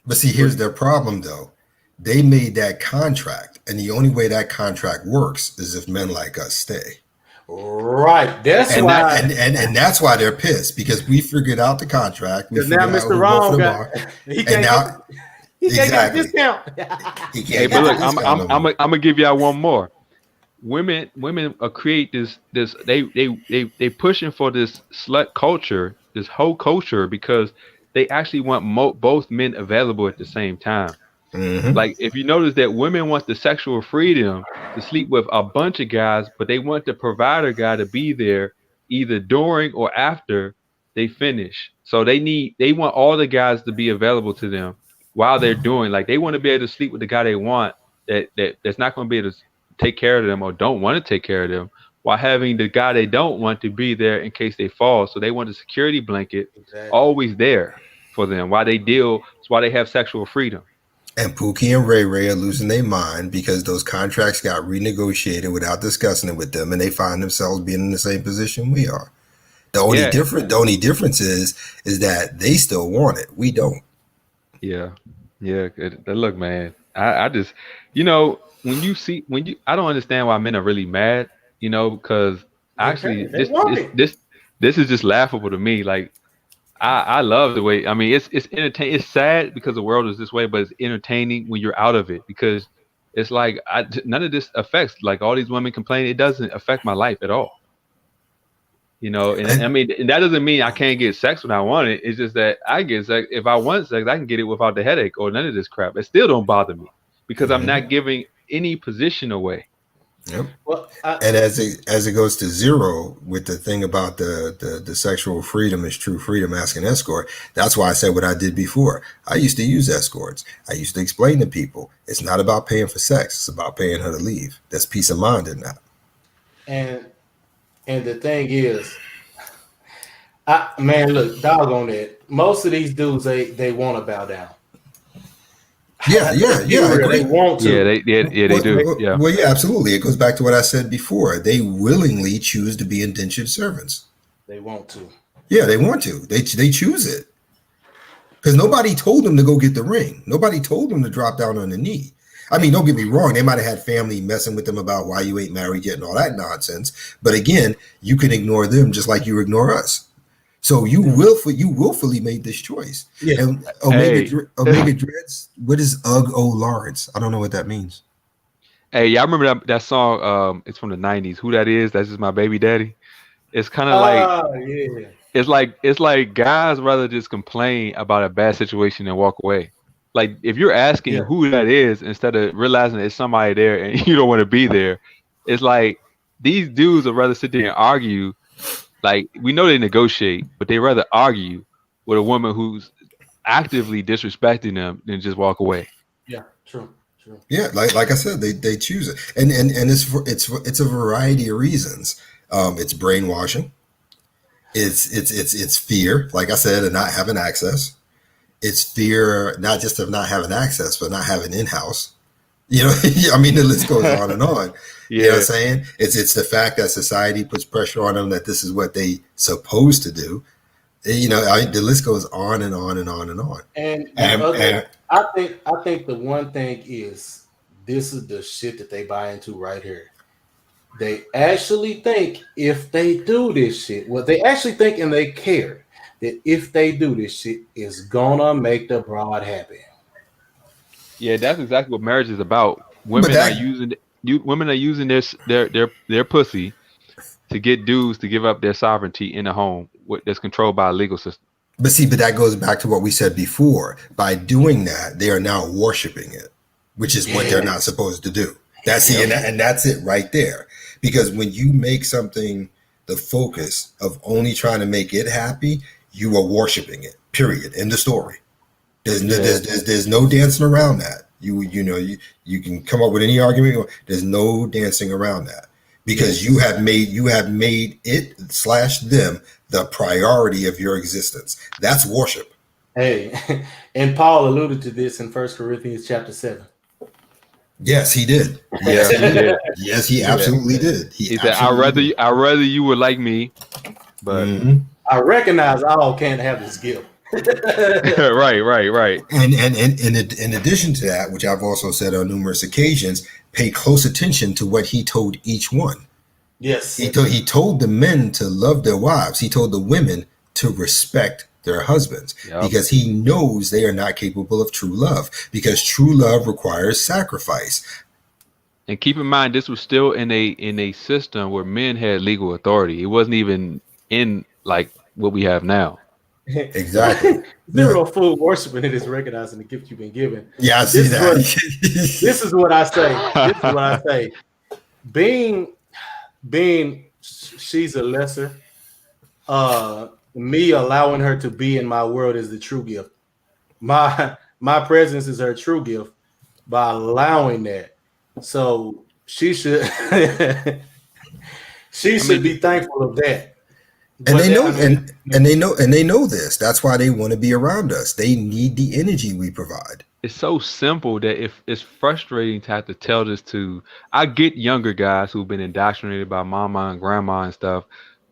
But see, here's their problem though. They made that contract, and the only way that contract works is if men like us stay. Right. That's and why. And that's why they're pissed, because we figured out the contract. We figured now out Mr. who Wrong both of them got. are. He And can't now, he can't get a exactly. discount. He can't Hey, get but the look, discount no more. I'm gonna give y'all one more. Women create this they pushing for this slut culture, this whole culture, because they actually want both men available at the same time. Mhm. Like, if you notice that women want the sexual freedom to sleep with a bunch of guys, but they want the provider guy to be there either during or after they finish. So they want all the guys to be available to them while they're doing, like, they want to be able to sleep with the guy they want, that's not going to be able to take care of them or don't want to take care of them, while having the guy they don't want to be there in case they fall. So they want a security blanket Exactly. always there for them while they deal. That's why they have sexual freedom. And Pookie and Ray Ray are losing their mind because those contracts got renegotiated without discussing it with them, and they find themselves being in the same position we are. The only difference is that they still want it. We don't. Yeah. Look, man, I just, you know, I don't understand why men are really mad, you know, because actually They want it. this is just laughable to me. Like, I love the way, I mean, it's entertaining. It's sad because the world is this way, but it's entertaining when you're out of it, because it's like, none of this affects, like, all these women complain. It doesn't affect my life at all. You know, and I mean, and that doesn't mean I can't get sex when I want it. It's just that I get sex. If I want sex, I can get it without the headache or none of this crap. It still don't bother me because I'm not giving any position away. Yep. Well, And as it goes to zero with the thing about the sexual freedom is true freedom, ask an escort. That's why I said what I did before. I used to use escorts. I used to explain to people it's not about paying for sex. It's about paying her to leave. There's peace of mind in that. And the thing is, man, look, dog on that. Most of these dudes, they want to bow down. Yeah, I agree. They want to. They do. Yeah. Well, yeah, absolutely. It goes back to what I said before. They willingly choose to be indentured servants. They want to. Yeah, they want to. They choose it because nobody told them to go get the ring. Nobody told them to drop down on the knee. I mean, don't get me wrong. They might have had family messing with them about why you ain't married yet and all that nonsense. But again, you can ignore them just like you ignore us. So you willfully made this choice. Yeah. And Omega Dreads, what is Ugg O Lawrence? I don't know what that means. Hey, y'all remember that song? It's from the '90s. Who that is? That's just my baby daddy. It's kind of yeah. it's like guys rather just complain about a bad situation and walk away. Like, if you're asking who that is instead of realizing it's somebody there and you don't want to be there, it's like these dudes would rather sit there and argue. Like, we know they negotiate, but they rather argue with a woman who's actively disrespecting them than just walk away. Yeah, true. Yeah, like I said, they choose it, and it's a variety of reasons. It's brainwashing. It's fear, like I said, of not having access. It's fear not just of not having access, but not having in-house. You know, I mean, the list goes on and on. You know what I'm saying? It's the fact that society puts pressure on them that this is what they supposed to do. You know, the list goes on and on and on and on. And I think the one thing is, this is the shit that they buy into right here. They actually think if they do this shit, well, they actually think and they care that if they do this shit, it's gonna make the broad happy. Yeah, that's exactly what marriage is about. Women are using their pussy to get dudes to give up their sovereignty in the home that's controlled by a legal system. But that goes back to what we said before. By doing that, they are now worshiping it, which is what they're not supposed to do. That's and that's it right there. Because when you make something the focus of only trying to make it happy, you are worshiping it. Period. End of story. There's no dancing around that. You can come up with any argument. There's no dancing around that, because you have made it / them the priority of your existence. That's worship. Hey, and Paul alluded to this in 1 Corinthians chapter 7. Yes, he did. Yes, he did. Yes, he absolutely did. He said, "I'd rather you would like me, but I recognize all can't have this gift." right. And in addition to that, which I've also said on numerous occasions, pay close attention to what he told each one. Yes. He told the men to love their wives. He told the women to respect their husbands, because he knows they are not capable of true love, because true love requires sacrifice. And keep in mind, this was still in a system where men had legal authority. It wasn't even in like what we have now. Exactly. Zero food worshiping it is recognizing the gift you've been given. Yeah, I see that. This is what I say. Being she's a lesser, me allowing her to be in my world is the true gift. My presence is her true gift by allowing that. So she should she I should mean, be thankful of that. And But they that, know I mean, and they know this. That's why they want to be around us. They need the energy we provide. it's so simple that if it's frustrating to have to tell this to. I get younger guys who've been indoctrinated by mama and grandma and stuff,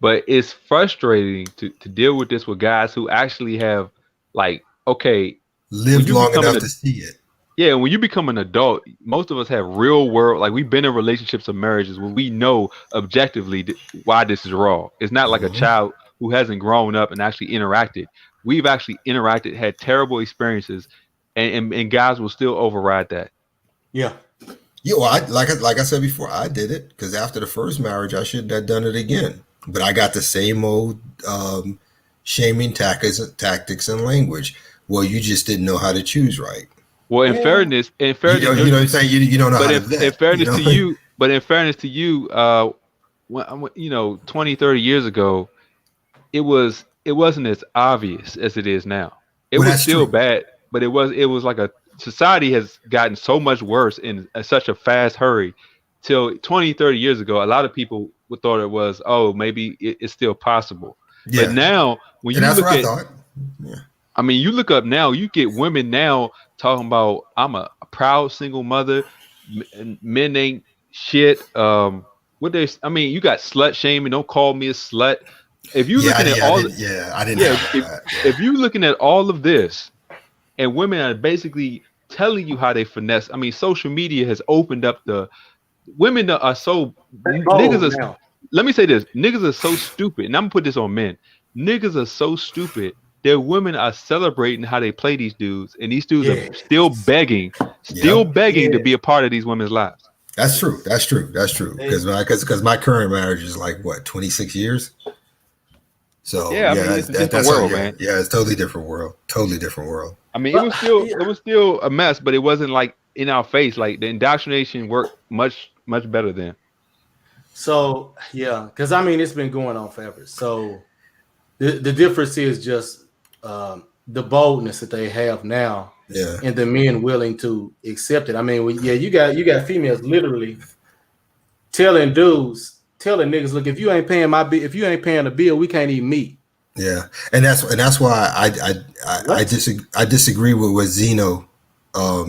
but it's frustrating to deal with this with guys who actually have like, okay, when Lived you long become enough an to see it. yeah, when you become an adult, most of us have real world, like we've been in relationships or marriages where we know objectively why this is wrong. It's not like a Mhm. child who hasn't grown up and actually interacted. We've actually interacted, had terrible experiences, and guys will still override that. yeah. Yeah, well, like I said before, I did it because after the first marriage, I shouldn't have done it again. But I got the same old shaming tactics and language. Well, you just didn't know how to choose right. Well, Yeah. in fairness, You know what I'm saying? You don't know but how to in vet. You fairness know? to you, but in fairness to you, you know, 20, 30 years ago, it wasn't as obvious as it is now. It Well, was that's still true. bad, but it was like a society has gotten so much worse in such a fast hurry. Till 20, 30 years ago, a lot of people would thought it was, oh, maybe it's still possible. But Yeah, now when and you that's what look I at, thought. Yeah, I mean, you look up now, you get women now talking about I'm a proud single mother, and men ain't shit. I mean, you got slut shaming. Don't call me a slut. If you looking at all, I didn't yeah, have all that. if Yeah, you looking at all of this, and women are basically telling you how they finesse. I mean, social media has opened up the women are so niggas Oh, are. now. Let me say this: niggas are so stupid, and I'm gonna put this on men. Niggas are so stupid that women are celebrating how they play these dudes, and these dudes are Yes. yep, still begging to Yes. be a part of these women's lives. that's true. That's true. That's true. They, Because my current marriage is like what 26 years. So Yeah, I yeah, mean, it's a different that's how. world, Yeah, man. yeah, it's totally different world. Totally different world. I mean, but yeah. it was still a mess, but it wasn't like in our face. Like the indoctrination worked much better then. So yeah, because I mean it's been going on forever. So the difference is just the boldness that they have now, Yeah. and the men willing to accept it. I mean, yeah, you got females literally telling niggas, look, if you ain't paying if you ain't paying the bill, we can't even meet. Yeah, and that's why What? I disagree with what Zeno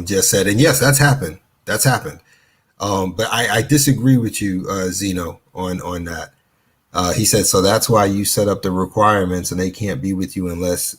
just said. And yes, that's happened. That's happened. But I disagree with you, Zeno, on that. He said so. That's why you set up the requirements, and they can't be with you unless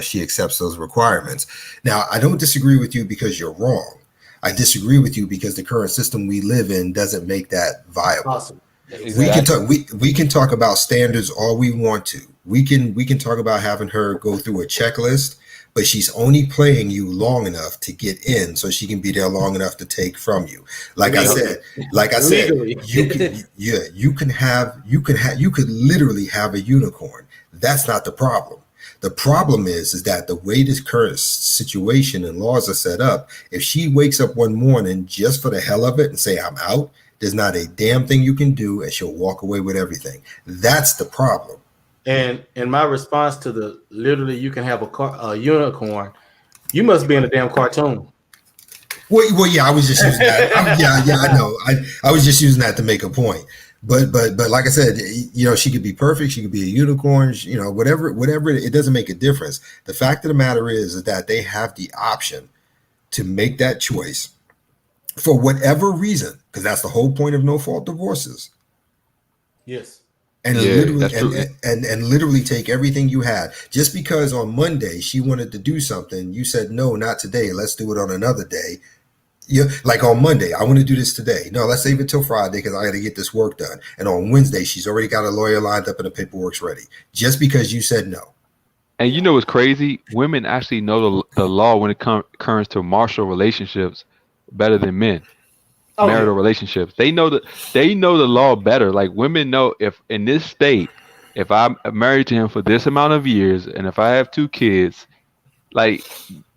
she accepts those requirements. Now, I don't disagree with you because you're wrong. I disagree with you because the current system we live in doesn't make that viable. Possible. We can Exactly. Exactly. talk we can talk about standards all we want to. We can talk about having her go through a checklist, but she's only playing you long enough to get in so she can be there long enough to take from you. Like I Yep. Legally. said, like I said, Legally. you can yeah, you could literally have a unicorn. That's not the problem. The problem is that the way this current situation and laws are set up, if she wakes up one morning just for the hell of it and say I'm out, there's not a damn thing you can do, and she'll walk away with everything. That's the problem. And my response to the literally you can have a unicorn, you must be in a damn cartoon. Well, yeah, I was just using that. Yeah, I know. I was just using that to make a point. But like I said, she could be perfect. She could be a unicorn. Whatever. It doesn't make a difference. The fact of the matter is that they have the option to make that choice for whatever reason, because that's the whole point of no fault divorces. Yes. And Yeah, literally that's true. and literally take everything you had. Just because on Monday she wanted to do something, you said no, not today. Let's do it on another day. Like on Monday, I want to do this today. No, let's save it till Friday because I got to get this work done. And on Wednesday, she's already got a lawyer lined up and the paperwork's ready. Just because you said no. And you know what's crazy? Women actually know the law when it comes to marital relationships better than men. Oh Marital yeah. relationships. They know the law better. Like women know if in this state, if I'm married to him for this amount of years, and if I have two kids, like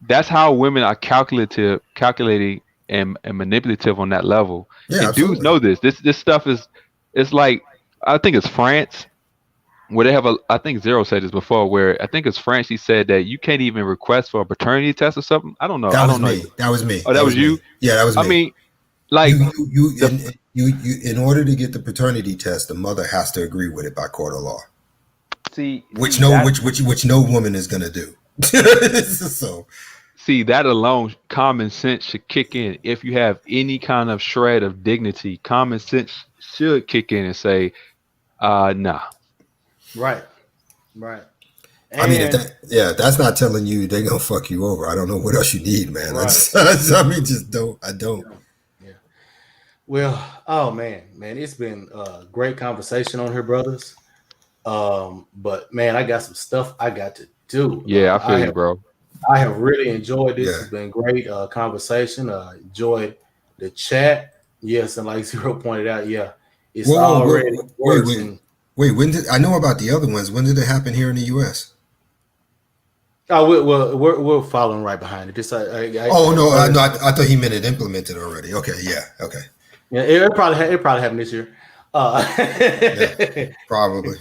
that's how women are calculating and manipulative on that level. Yeah, And dudes absolutely. know this. This stuff is it's like I think it's France where they have a, I think Zero said this before, where I think it's French. He said that you can't even request for a paternity test or something. I don't know. That I was don't know. me. That was me. Oh, that That was was me. you. Yeah, that was I me. mean, like the In order to get the paternity test, the mother has to agree with it by court of law, see which see that no woman is gonna do. So see that alone, common sense should kick in. If you have any kind of shred of dignity, common sense should kick in and say, nah. Right. Right. I mean, if And that, yeah, that's not telling you they're gonna fuck you over. I don't know what else you need, man. right. I mean, just don't. I don't. Yeah. Yeah. Well, oh man, it's been a great conversation on here, brothers. But man, I got some stuff I got to do. Yeah, I feel you, bro. I have really enjoyed this. Yeah. It's been great conversation. Enjoyed the chat. Yes, and like Zero pointed out, yeah, it's already wait, worse. wait, And wait. When did I know about the other ones? When did it happen here in the U.S.? oh, we're following right behind it. This, Oh no, I thought he meant it implemented already. Okay, yeah, okay, yeah, it probably happened this year. yeah, probably.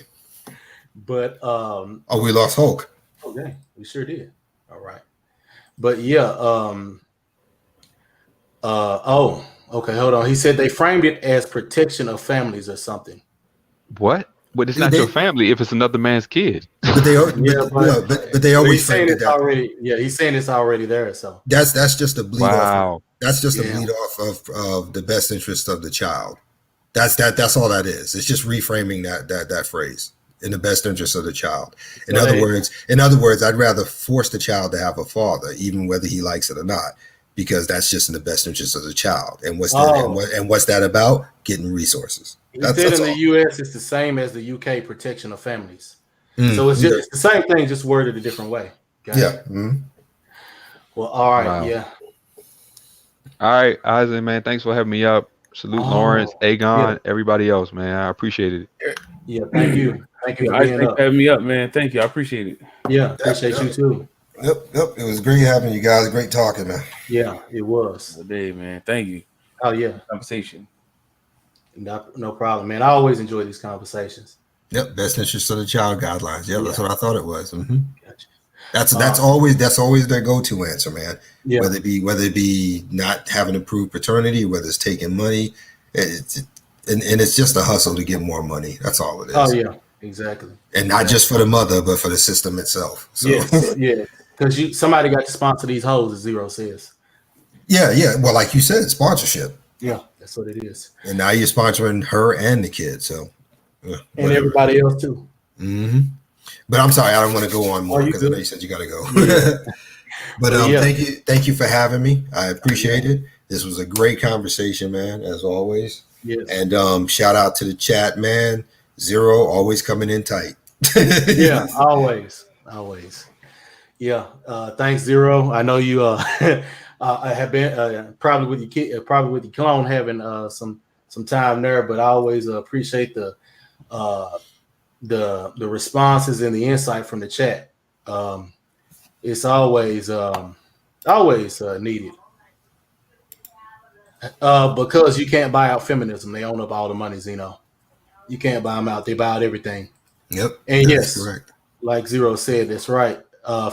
But Oh, we lost Hulk. okay, we sure did. All right, but yeah, oh, okay, hold on. He said they framed it as protection of families or something. What? But it's not They, your family if it's another man's kid. but they, Yeah, but they always he's saying framed it it's that. already. Yeah, he's saying it's already there. So That's just a bleed off. Wow. That's just a Yeah. bleed off of the best interest of the child. That's all that is. It's just reframing that phrase in the best interest of the child. In So other words, I'd rather force the child to have a father, even whether he likes it or not, because that's just in the best interest of the child. And what's that about? Getting resources. he That's said in all. the U.S. it's the same as the UK protection of families. Mm, So it's the same thing, just worded a different way. Got it? yeah. Mm. Well, all right. Wow. Yeah. All right, Isaac, man. Thanks for having me up. Salute Oh, Lawrence, Aegon, yeah. everybody else, man. I appreciate it. Yeah. Thank you. Thank you for Thanks being for up. having me up, man. Thank you. I appreciate it. Yeah. Appreciate you too. Yep. It was great having you guys. Great talking, man. Yeah. It was. Good day, man. Thank you. Oh yeah. Conversation. No problem, man. I always enjoy these conversations. Yep. Best interest of the child guidelines. Yep. Yeah. That's what I thought it was. Mm-hmm. Gotcha. That's always their go-to answer, man. Yeah. Whether it be not having approved paternity, whether it's taking money, and it's just a hustle to get more money. That's all it is. Oh yeah. Exactly. And not just for the mother, but for the system itself. So Yes. Yeah. Because somebody got to sponsor these hoes, as Zero says. yeah. Well, like you said, sponsorship. Yeah. That's what it is. And now you're sponsoring her and the kid. So And whatever. everybody else too. Mm-hmm. But I'm sorry, I don't want to go on more you because I know good. you said you got to go. Yeah. But Yeah. thank you for having me. I appreciate it. This was a great conversation, man, as always. Yes. And shout out to the chat, man. Zero always coming in tight. Yeah. Always. Yeah. Thanks, Zero. I know you I have been probably with your kid, probably with your clone having some time there, but I always appreciate the responses and the insight from the chat. It's always needed because you can't buy out feminism. They own up all the money, Zeno. You can't buy them out. They buy out everything. Yep. And that's yes, correct. like Zero said, that's right.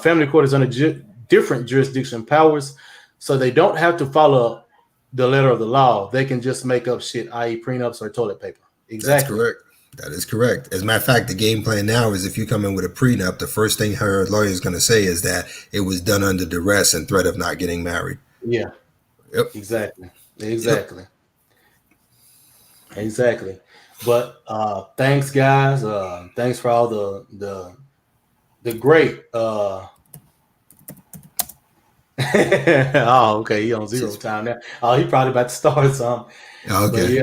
Family court is under different jurisdiction powers, so they don't have to follow the letter of the law. They can just make up shit, i.e., prenups or toilet paper. Exactly. That's correct. That is correct. As a matter of fact, the game plan now is if you come in with a prenup, the first thing her lawyer is going to say is that it was done under duress and threat of not getting married. Yeah. Yep. Exactly. But thanks, guys. Thanks for all the great. Oh, okay. He on zero time now. Oh, he probably about to start something. Okay.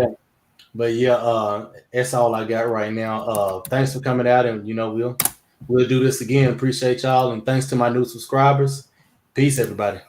But yeah, that's all I got right now. Thanks for coming out, and we'll do this again. Appreciate y'all, and thanks to my new subscribers. Peace, everybody.